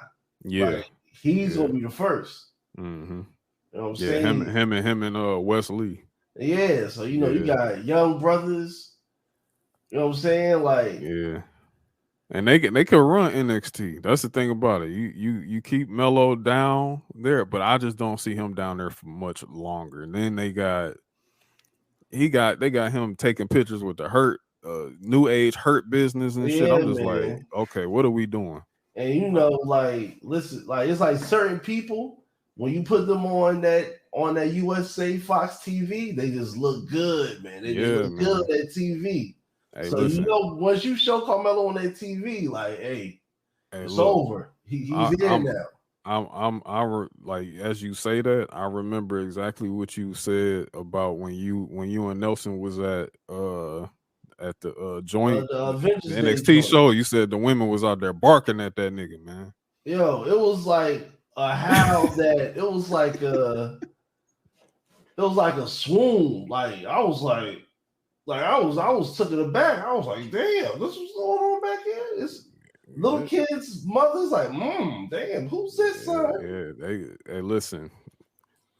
Yeah, like, he's gonna be the first. Mm-hmm. You know what I'm saying? Him and Wesley. Yeah, so you got young brothers. You know what I'm saying? Like, yeah, and they could run NXT. That's the thing about it. You keep Melo down there, but I just don't see him down there for much longer. And then they got him taking pictures with the Hurt New Age Hurt business and shit. I'm just like, okay, what are we doing? And like, listen, like it's like certain people, when you put them on that USA Fox TV, they just look good, man. They just look good at TV. Hey, so listen, once you show Carmelo on that TV, like, it's over. He's in now. Like, as you say that, I remember exactly what you said about when you and Nelson was at the joint the NXT show. You said the women was out there barking at that nigga, man. Yo, it was like a howl that it was like a swoon. Like I was taken aback. I was like, damn, this was going on back here. It's little kids' mothers like, damn, who's this son? Yeah, listen.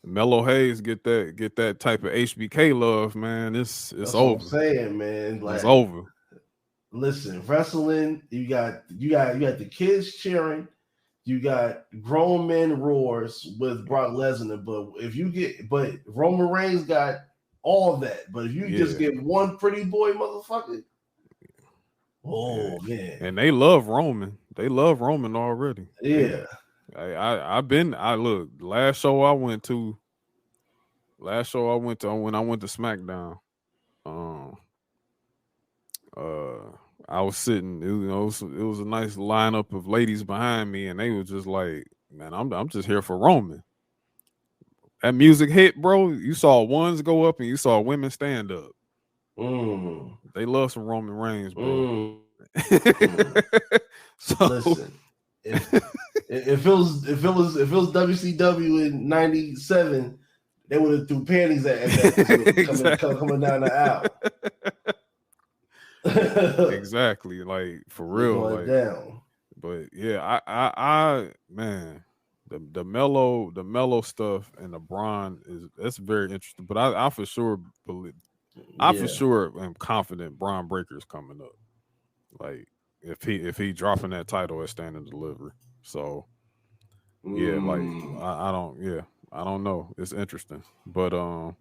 Melo Hayes get that type of HBK love, man. It's over. What I'm saying, man, like, it's over. Listen, wrestling, you got the kids cheering, you got grown men roars with Brock Lesnar, but Roman Reigns got all that. But if you just get one pretty boy motherfucker, man. And they love Roman. They love Roman already. Yeah. Look, last show I went to when I went to SmackDown, I was sitting, it was a nice lineup of ladies behind me, and they were just like, man, I'm just here for Roman. That music hit, bro. You saw ones go up and you saw women stand up. They love some Roman Reigns, bro. So listen, if it was WCW in '97, they would have threw panties at that coming down the aisle. Exactly, like for real, like down. But yeah, I man, the mellow stuff and the Braun that's very interesting. But I for sure believe, for sure am confident Braun Breaker's coming up. Like if he dropping that title at Stand and Deliver. So yeah, like I don't know. It's interesting. But to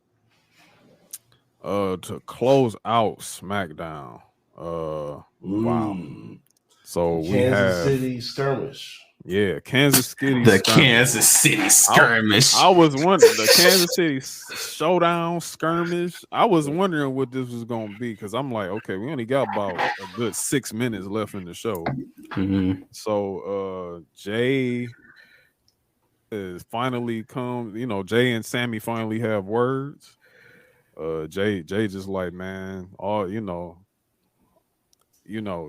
close out SmackDown, wow. So we have Kansas City skirmish. Yeah, Kansas City. Kansas City skirmish. I was wondering the Kansas City showdown skirmish. I was wondering what this was gonna be because I'm like, okay, we only got about a good 6 minutes left in the show. So Jay is finally come. You know, Jay and Sammy finally have words. Jay just like, man,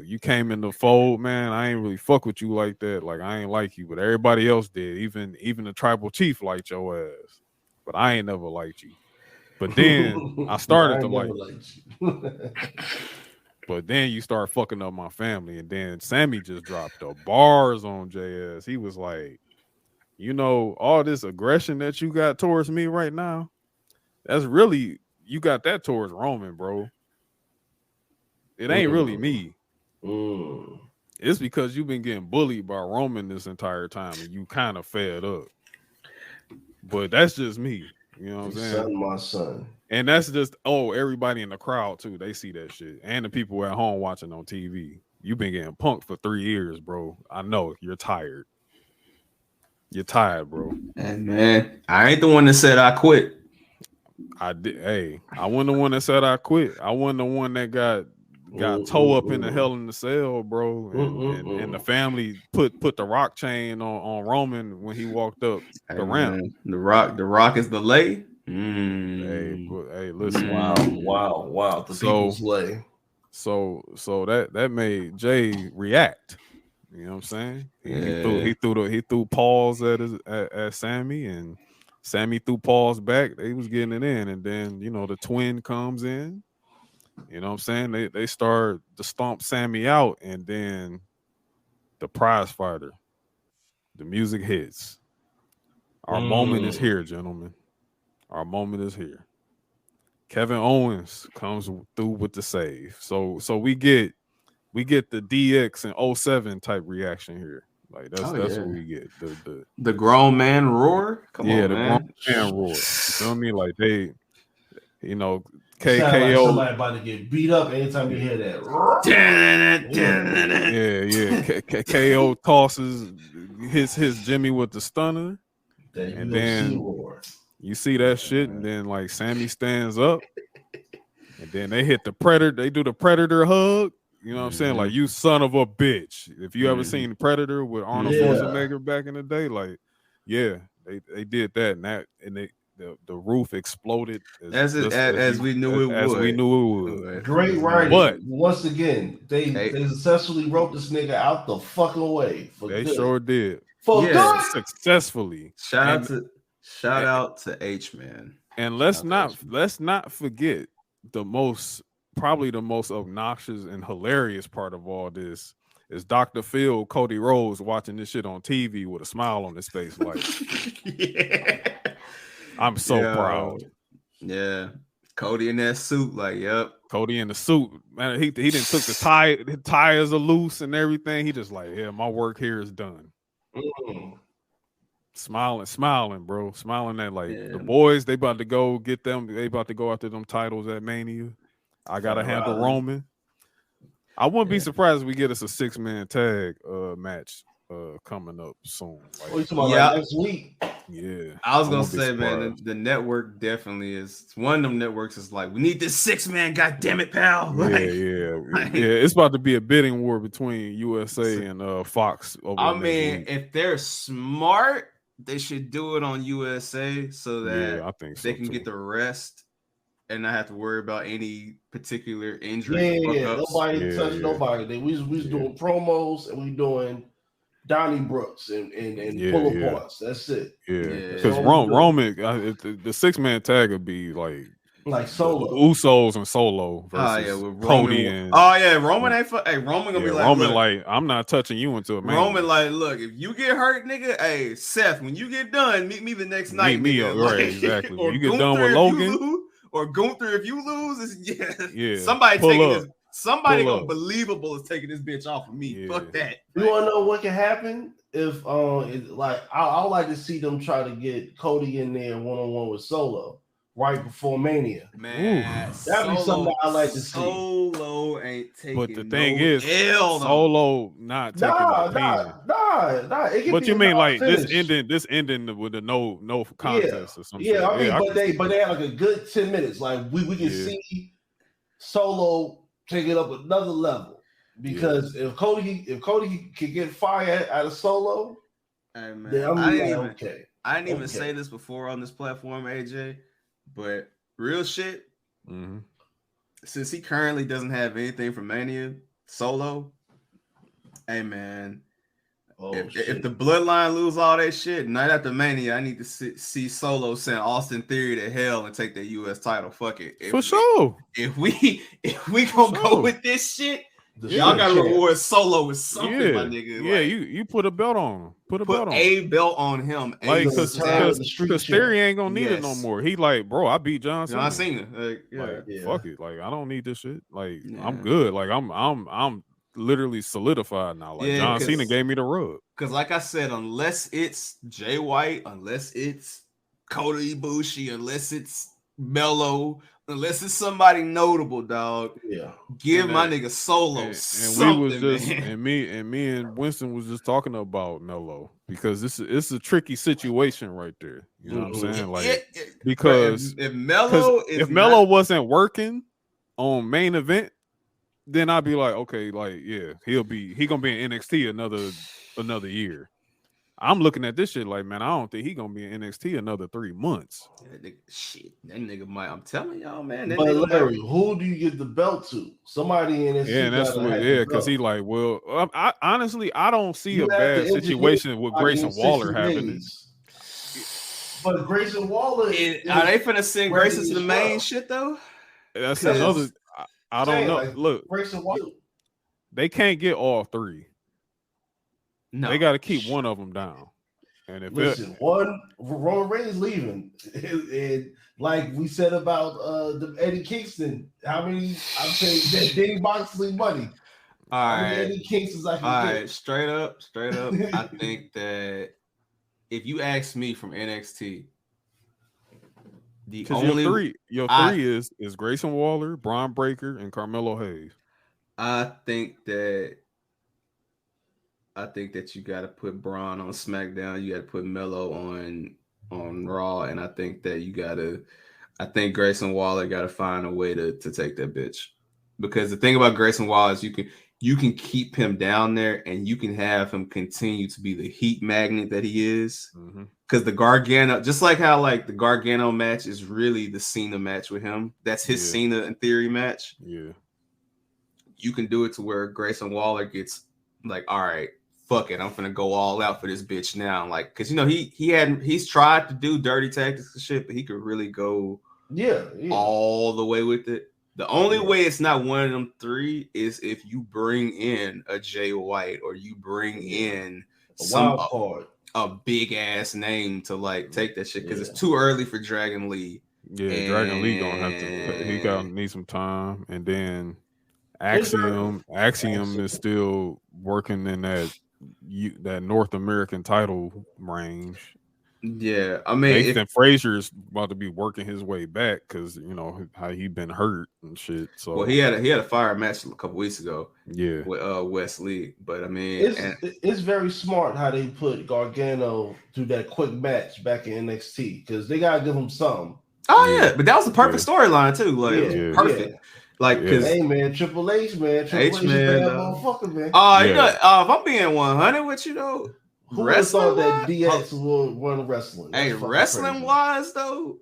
you came in the fold, man. I ain't really fuck with you like that. Like I ain't like you, but everybody else did. Even the tribal chief liked your ass, but I ain't never liked you. But then I started to like you. But then you start fucking up my family, and then Sammy just dropped the bars on JS. He was like, all this aggression that you got towards me right now, that's really you got that towards Roman, bro. It ain't really me. It's because you've been getting bullied by Roman this entire time and you kind of fed up. But that's just me. You know what I'm saying? Son, my son. And that's just, everybody in the crowd too. They see that shit. And the people at home watching on TV. You've been getting punked for 3 years, bro. I know you're tired. You're tired, bro. And man, I ain't the one that said I quit. I did. Hey, I wasn't the one that said I quit. I wasn't the one that got toe up in the Hell in the Cell, bro, and the family put the rock chain on Roman when he walked up the ramp. The rock is the lay. Hey, listen. Wow. The people's lay. So that made Jay react. You know what I'm saying? He threw paws at Sammy, and Sammy threw paws back. They was getting it in, and then the twin comes in. You know what I'm saying? They start to stomp Sammy out, and then the prize fighter, the music hits. Our moment is here, gentlemen. Our moment is here. Kevin Owens comes through with the save. So we get the DX and 07 type reaction here. Like that's what we get. The grown man roar. Come on, the man. grown man roar. You feel me? Like they, KO. Like somebody about to get beat up anytime you hear that. Yeah. KO tosses his Jimmy with the stunner, and then you see that shit, and then like Sammy stands up, and then they hit the Predator. They do the Predator hug. You know what I'm saying? Like, you son of a bitch. If you ever seen Predator with Arnold Schwarzenegger back in the day, like, they did that, and the roof exploded as we knew it would. Great writing. But once again, they successfully wrote this nigga out the fucking way. They sure did. Successfully. Shout out to H, man. And let's not forget probably the most obnoxious and hilarious part of all this is Dr. Phil Cody Rhodes watching this shit on TV with a smile on his face, like, I'm so proud. Yeah, Cody in that suit, like, yep. Cody in the suit, man. He didn't took the tires are loose and everything. He just like, my work here is done. Smiling, bro. Smiling at the boys. They about to go get them. They about to go after them titles at Mania. I gotta handle Roman. I wouldn't be surprised if we get us a 6-man tag match coming up soon. Like, you talking about like next week? Yeah, I was gonna say, man, the network definitely is. One of them networks is like, we need this 6-man. God damn it, pal! Yeah. It's about to be a bidding war between USA and Fox. I mean, if they're smart, they should do it on USA so that I think they can get the rest and not have to worry about any particular injury. Nobody touch nobody. We was doing promos and we doing Donnie Brooks and pull apart. That's it. Because Roman, the 6-man tag would be like Solo, Usos and Solo versus Cody and Roman ain't Roman gonna be like Roman like I'm not touching you until Roman like look, if you get hurt, nigga, hey Seth, when you get done, meet me the next night. Meet me right, exactly. When you get done with Logan or Gunther, if you lose, somebody taking this. Somebody gonna believable is taking this bitch off of me. Fuck that. You wanna know what can happen if I would like to see them try to get Cody in there 1-on-1 with Solo right before Mania. Man, that'd be something I like to see. Solo ain't taking. But the thing is, Solo not taking nah. It but you mean like finish. this ending with a no contest or something? Yeah, I mean, but they had like a good 10 minutes. Like we can see Solo take it up another level because if Cody can get fired out of Solo, hey man, then I didn't even say this before on this platform, AJ, but real shit. Mm-hmm. Since he currently doesn't have anything from Mania Solo, hey man, if the Bloodline lose all that shit, night after Mania, I need to see Solo send Austin Theory to hell and take that U.S. title. Fuck it. For sure. If we gonna go with this shit, y'all gotta reward Solo with something, my nigga. Yeah, you put a belt on him. Put a belt on him. Like, because Theory ain't gonna need it no more. He like, bro, I beat John Cena. Fuck it. Like, I don't need this shit. Like, I'm good. Like, I'm literally solidified now. Like, John Cena gave me the rub. Because, like I said, unless it's Jay White, unless it's Kota Ibushi, unless it's Melo, unless it's somebody notable, dog. Give my nigga Solo something. And me and Winston was just talking about Melo because it's a tricky situation right there. You know what I'm saying? Like, because if Melo wasn't working on main event, then I'd be like, okay, like, yeah, he gonna be in NXT another year. I'm looking at this shit like, man, I don't think he gonna be in NXT another 3 months. That nigga might. I'm telling y'all, man. But Larry, who do you give the belt to? Somebody in NXT. Yeah, and that's what. Yeah, because he like, well, I honestly, I don't see a bad situation with Grayson Waller happening. But Grayson Waller, are they finna send Grayson to the main shit though? That's another. I don't know. Like, look, they can't get all three. No, they got to keep one of them down. And if Roman Reigns leaving, and like we said about the Eddie Kingston, how many? I'm saying that Danny Moxley money. All right, Eddie Kingston's I can get. Straight up. I think that if you ask me from NXT. Your three is Grayson Waller, Braun Breaker, and Carmelo Hayes. I think that you got to put Braun on SmackDown. You got to put Melo on Raw, and I think that I think Grayson Waller got to find a way to take that bitch. Because the thing about Grayson Waller is you can keep him down there, and you can have him continue to be the heat magnet that he is. Mm-hmm. Because the Gargano, just like how like the Gargano match is really the Cena match with him. That's his Cena in theory match. Yeah. You can do it to where Grayson Waller gets like, all right, fuck it, I'm finna go all out for this bitch now. Like, because he's tried to do dirty tactics and shit, but he could really go all the way with it. The only way it's not one of them three is if you bring in a Jay White or you bring in a big ass name to like take that shit, because it's too early for Dragon Lee. Yeah, Dragon Lee gonna have to. He gotta need some time, and then Axiom is still working in that North American title range. Yeah, I mean, Nathan Frazier's about to be working his way back because you know how he been hurt and shit. So well, he had a fire match a couple weeks ago. Yeah, with Wesley, but I mean, it's very smart how they put Gargano through that quick match back in NXT because they gotta give him something. Oh yeah, but that was the perfect storyline too. Like it was perfect. Yeah. Like because hey man, Triple H man, Triple H man, motherfucker man. You know, if I'm being 100 with you though, who would have thought that DX would run wrestling? Hey, wrestling wise though,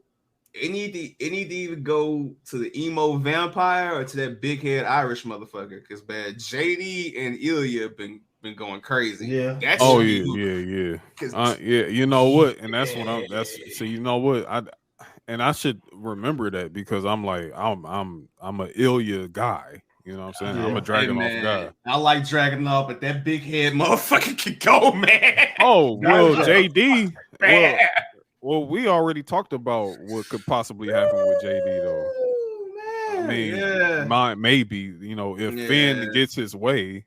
it need to even go to the emo vampire or to that big head Irish motherfucker. Because man, JD and Ilya been going crazy. Yeah. Yeah. You know what? And that's what so you know what? I should remember that because I'm like I'm a Ilya guy. You know what I'm saying? I'm a Dragunov guy. I like Dragunov, but that big head motherfucker can go, man. Oh well, JD. Well, we already talked about what could possibly happen with JD though. I mean, maybe, you know, if Finn gets his way,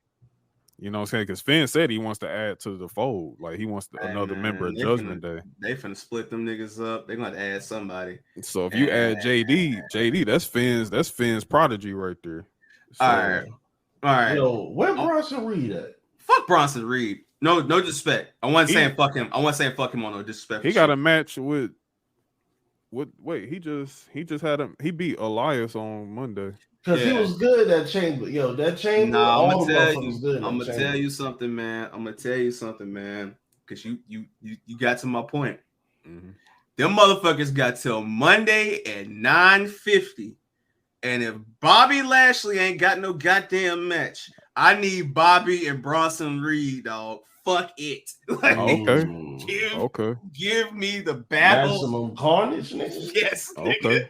you know what I'm saying? Because Finn said he wants to add to the fold. Like he wants another member of Judgment Day. They finna split them niggas up. They're gonna add somebody. So if you add JD, that's Finn's prodigy right there. So, all right. Yo, where Bronson Reed at? Fuck Bronson Reed. No disrespect. I wasn't saying fuck him. I wasn't saying fuck him on no disrespect. He got a match with wait, he just had he beat Elias on Monday. Because he was good at Chamber. Yo, that Chamber. Nah, I'm gonna tell you something, man. Because you got to my point. Mm-hmm. Them motherfuckers got till Monday at 9:50. And if Bobby Lashley ain't got no goddamn match, I need Bobby and Bronson Reed, dog. Fuck it. Like, give me the battle. Maximum Carnage, nigga. Yes, nigga. Okay.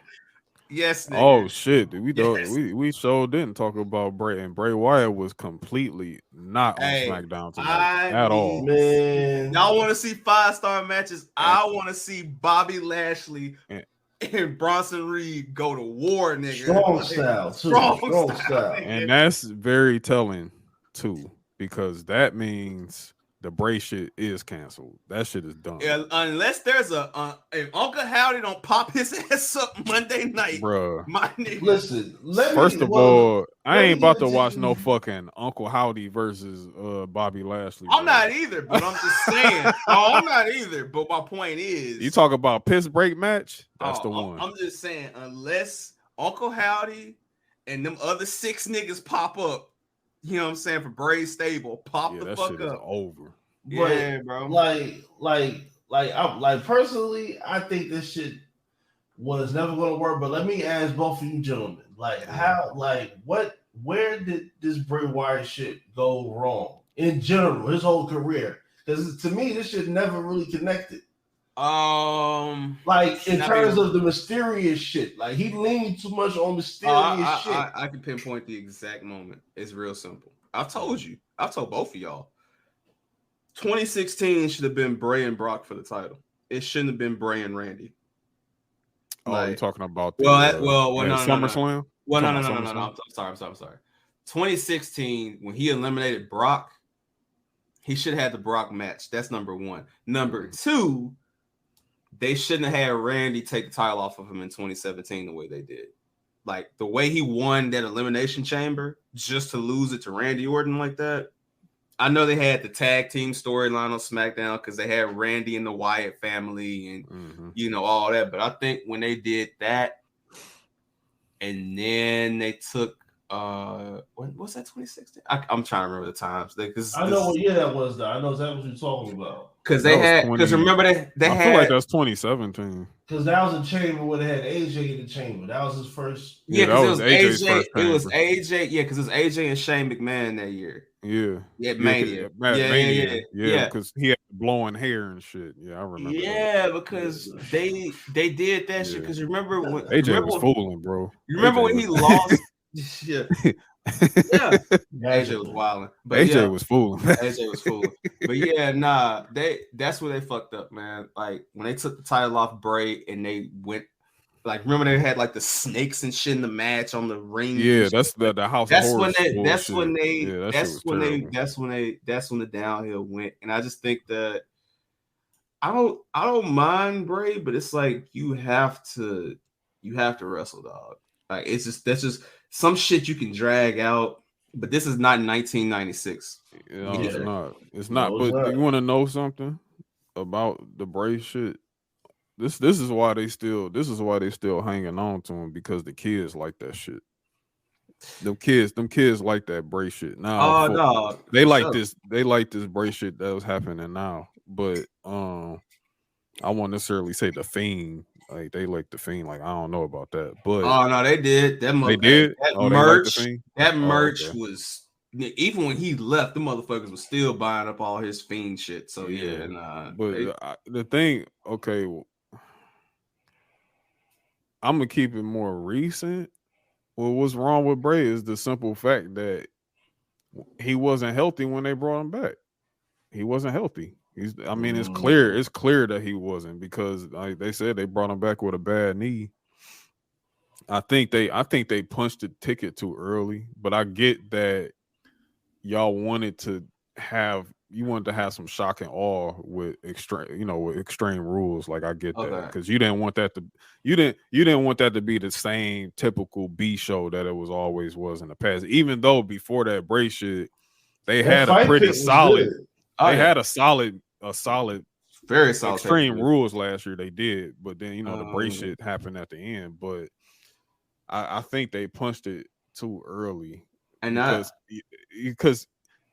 Yes, nigga. Oh shit. We sure didn't talk about Bray, and Bray Wyatt was completely not on SmackDown tonight at all. Man. Y'all want to see 5-star matches? I want to see Bobby Lashley and Bronson Reed go to war, nigga. Strong style, too. Strong style. And that's very telling, too, because that means the Bray shit is canceled. That shit is done. Yeah, unless there's if Uncle Howdy don't pop his ass up Monday night, bruh. My nigga. Listen, first of all, I ain't about to watch no fucking Uncle Howdy versus Bobby Lashley. I'm not either, but I'm just saying. I'm not either. But my point is, you talk about piss break match. That's the one. I'm just saying, unless Uncle Howdy and them other 6 niggas pop up. You know what I'm saying? For Bray's stable, pop the fuck up. Over. Yeah, bro. Like personally, I think this shit was never gonna work. But let me ask both of you gentlemen, where did this Bray Wyatt shit go wrong in general, his whole career? Because to me, this shit never really connected. Like in terms of the mysterious shit, like he leaned too much on mysterious shit. I can pinpoint the exact moment. It's real simple. I've told both of y'all. 2016 should have been Bray and Brock for the title. It shouldn't have been Bray and Randy. You're talking about the SummerSlam? Well, no. I'm sorry. 2016, when he eliminated Brock, he should have had the Brock match. That's number one. Number two, they shouldn't have had Randy take the title off of him in 2017 the way they did. Like the way he won that Elimination Chamber just to lose it to Randy Orton like that. I know they had the tag team storyline on SmackDown because they had Randy and the Wyatt family and you know all that. But I think when they did that, and then they took when was that 2016? I'm trying to remember the times. I know what year that was though. I know exactly what you're talking about. Because remember they had. I feel like that's 2017. Because that was a chamber where they had AJ in the chamber. That was his first. Yeah, because it was AJ. It was AJ. Yeah, because it was AJ and Shane McMahon that year. Yeah, Mania. Yeah, because he had blowing hair and shit. Yeah, I remember. Yeah, because they did that shit. Because remember when AJ was fooling, bro. You remember when he lost? Yeah. AJ was wilding. But AJ was fooling. AJ was fooling. But yeah, nah, that's where they fucked up, man. Like when they took the title off Bray and they went, like, remember they had like the snakes and shit in the match on the ring. Yeah, that's the House of Horrors. That's when the downhill went. And I just think that I don't mind Bray, but it's like you have to wrestle, dog. Like that's just some shit you can drag out. But this is not 1996. No, it's not. It's not. But you want to know something about the Bray shit? This is why they still hanging on to him, because the kids like that shit. Them kids like that Bray shit. Now no, they like this Bray shit that was happening now. But I won't necessarily say the Fiend. Like they like the Fiend. Like I don't know about that. But no, they did. They did. That merch was. Even when he left, the motherfuckers was still buying up all his Fiend shit. So but the thing, okay, I'm gonna keep it more recent. Well, what's wrong with Bray is the simple fact that he wasn't healthy when they brought him back. He wasn't healthy. It's clear that he wasn't, because like they said, they brought him back with a bad knee. I think they punched the ticket too early, but I get that y'all wanted to have some shock and awe with extreme rules. Like I get that, because you didn't want that to be the same typical B show that it was in the past. Even though before that Bray shit, they had a pretty solid. They had a solid, very solid extreme rules last year. They did, but then the Bray shit happened at the end. But I think they punched it too early. And because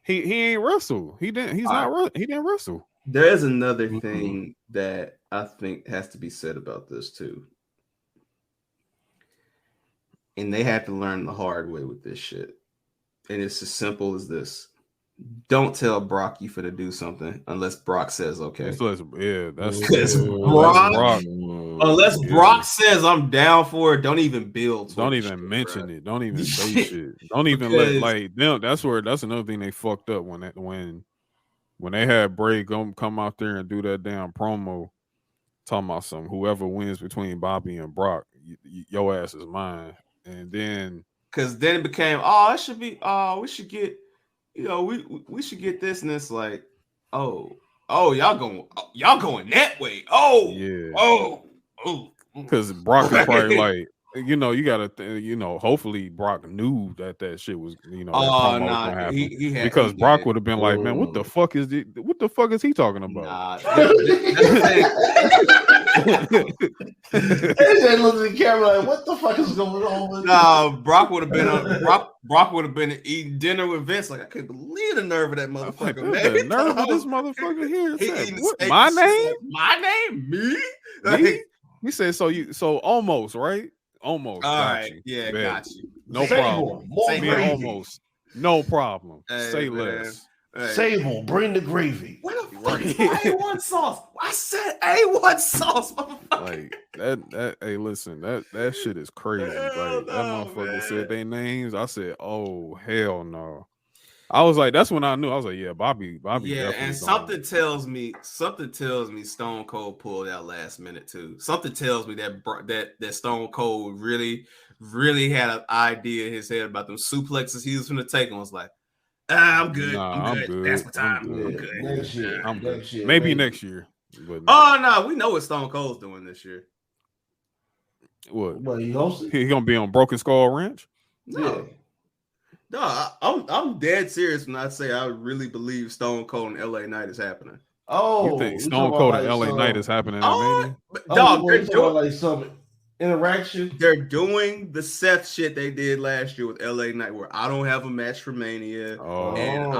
he ain't wrestle. He didn't wrestle. There's another thing that I think has to be said about this too. And they had to learn the hard way with this shit. And it's as simple as this. Don't tell Brock you finna do something unless Brock says okay. Unless Brock says I'm down for it, don't even build. Don't even mention it. Don't even say shit. Don't even let like them. That's another thing they fucked up when they had Bray come out there and do that damn promo talking about whoever wins between Bobby and Brock, your ass is mine. And then because then it became it should be we should get. We should get this, and it's like, y'all going that way. Because Brock is probably like, you gotta, hopefully Brock knew that shit was, gonna happen. Because Brock would have been like, man, what the fuck is he talking about? AJ looked at the camera like, what the fuck is going on with Brock would have been Brock would have been eating dinner with Vince. Like, I couldn't believe the nerve of that motherfucker. Like, the nerve of this motherfucker here. My name? My name? Me? Me? He said so almost, right? Almost. All right. Yeah, got you. No problem. Almost. No problem. Say less. Hey. Sable, bring the gravy. What the fuck is A1 sauce? I said A1 sauce, motherfucker. Like that. Hey, listen, that shit is crazy. Like that motherfucker said their names. I said, oh hell no. I was like, that's when I knew. I was like, yeah, Bobby. Yeah, and something tells me Stone Cold pulled out last minute too. Something tells me that Stone Cold really had an idea in his head about them suplexes he was going to take, and was like, I'm good. I'm good. That's my time. I'm good. Next year. Maybe next year. But no, we know what Stone Cold's doing this year. What? Well, he gonna be on Broken Skull Ranch? No. No, I'm dead serious when I say I really believe Stone Cold and LA Knight is happening. Oh, you think Stone Cold and LA Knight is happening? Dog, they're doing like some interaction. They're doing the Seth shit they did last year with LA Knight, where I don't have a match for Mania, and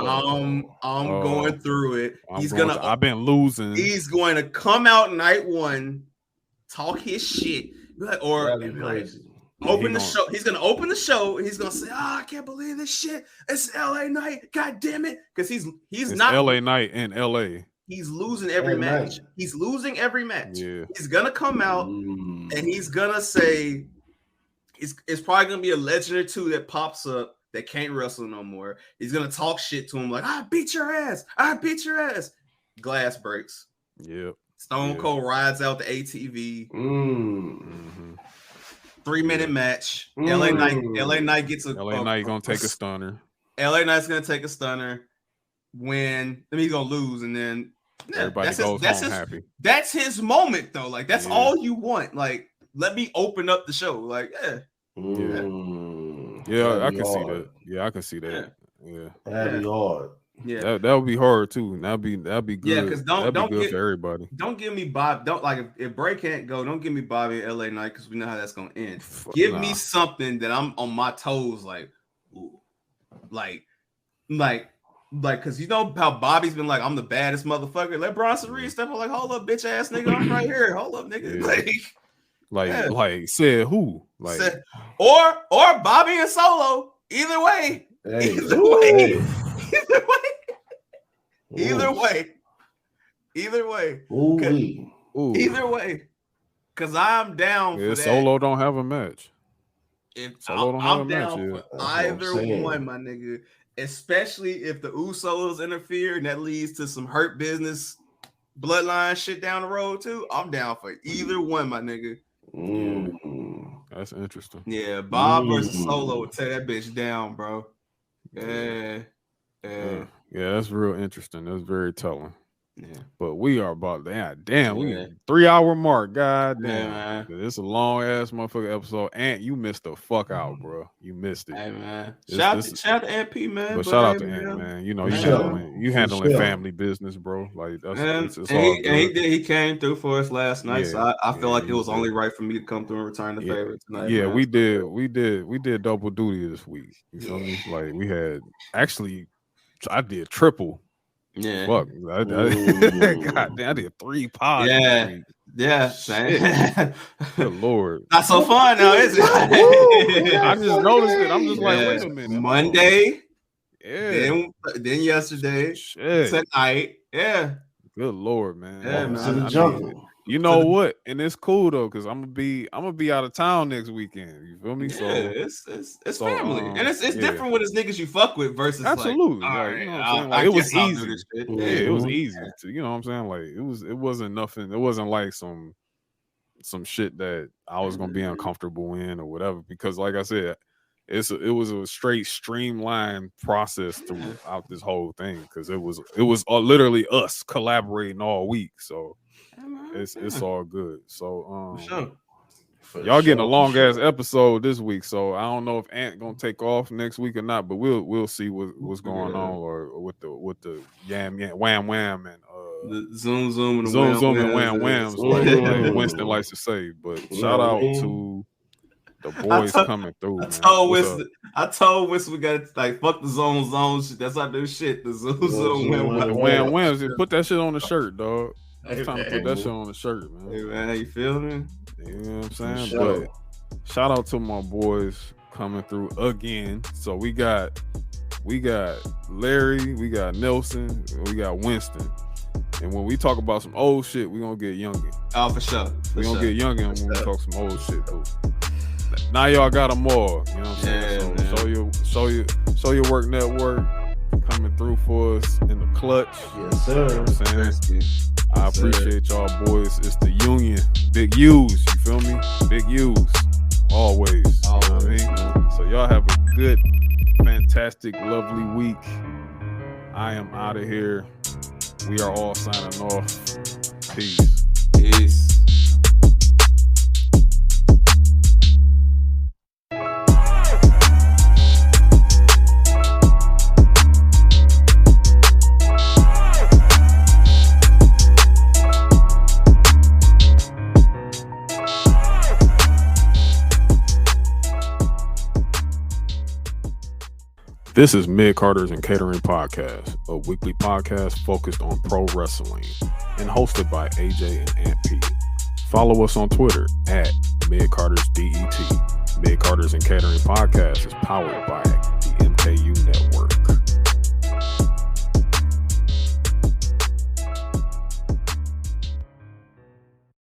I'm going through it. I've been losing. He's going to come out night one, talk his shit, open the show. He's gonna open the show and he's gonna say, I can't believe this shit. It's LA Knight. God damn it. Because he's not LA Knight in LA. He's losing every match. Night. He's losing every match. Yeah. He's gonna come out and he's gonna say it's probably gonna be a legend or two that pops up that can't wrestle no more. He's gonna talk shit to him like, I beat your ass. Glass breaks. Yep. Stone Cold rides out the ATV. 3-minute match. LA Knight gets a LA Knight gonna take a stunner. LA Knight's gonna take a stunner. He's gonna lose, and then Everybody goes home happy. That's his moment, though. Like, that's all you want. Like, let me open up the show. Like, I can see that. Yeah, I can see that. Yeah. That'd be hard. Yeah, that would be hard too. That'd be good. Yeah, because don't good for everybody. Don't give me Bob. Don't like if Bray can't go. Don't give me Bobby LA Knight because we know how that's gonna end. Give me something that I'm on my toes. Like, ooh, like, because you know how Bobby's been like, I'm the baddest motherfucker. Let Bronson Reed step up. Like, hold up, bitch ass nigga, I'm right here. Hold up, nigga. Yeah. Like said who? Like or Bobby and Solo. Either way. Hey. Either way. Because I'm down for that. Solo don't have a match. I'm down for either one, my nigga. Especially if the Usos interfere and that leads to some hurt business bloodline shit down the road too. I'm down for either one, my nigga. That's interesting. Yeah, Bob versus Solo would tear that bitch down, bro. Yeah, that's real interesting. That's very telling. Yeah, but we are about that. Damn, we 3-hour mark. God damn, it's a long ass motherfucker episode. Ant, you missed the fuck out, bro. You missed it. Hey man, shout out to Ant P, man. But shout out to Ant, man. You know you handling family business, bro. Like that's it's all good. He came through for us last night, so I feel like it was only right for me to come through and return the favor tonight. Yeah, man. we did double duty this week. You feel me? Like we had I did triple. Yeah, fuck. God damn, I did 3 pods. Yeah. Good Lord, not so fun now, is it? I just noticed it. I'm just like, wait a minute. Monday, then yesterday, tonight, Good Lord, man. Yeah, man. You know what? And it's cool though, because I'm gonna be out of town next weekend. You feel me? So it's family, and it's different when it's niggas you fuck with versus absolutely. Like, you know what I'm saying? Like, it was easy. It was easy. You know what I'm saying? Like it wasn't nothing. It wasn't like some shit that I was gonna be uncomfortable in or whatever. Because like I said, it was a straight streamlined process throughout this whole thing. Because it was literally us collaborating all week. So. It's all good. So y'all getting a long ass episode this week. So I don't know if Ant gonna take off next week or not, but we'll see what's going on or with the yam wham wham and the zoom and the wham whams like Winston likes to say. But shout out to the boys coming through. I told Winston we got like fuck the zone shit. That's not their shit. The zoom wham whams. Put that shit on the shirt, dog. It's time to put that shit on the shirt, man. Hey, man, you feel me? You know what I'm saying? Sure. But shout out to my boys coming through again. So we got Larry, we got Nelson, we got Winston. And when we talk about some old shit, we're gonna get youngin'. Oh, for sure. We're gonna get youngin' when we talk some old shit, boo. Now y'all got them all. You know what I'm saying? Yeah, so show your work network coming through for us in the clutch. Yes, sir. You know what I'm saying? I appreciate y'all boys. It's the union. Big U's. You feel me? Big U's. Always. You know what I mean? So y'all have a good, fantastic, lovely week. I am out of here. We are all signing off. Peace. This is Midcarders and Catering Podcast, a weekly podcast focused on pro wrestling and hosted by AJ and Ant P. Follow us on Twitter at MidcardersDET. Midcarders and Catering Podcast is powered by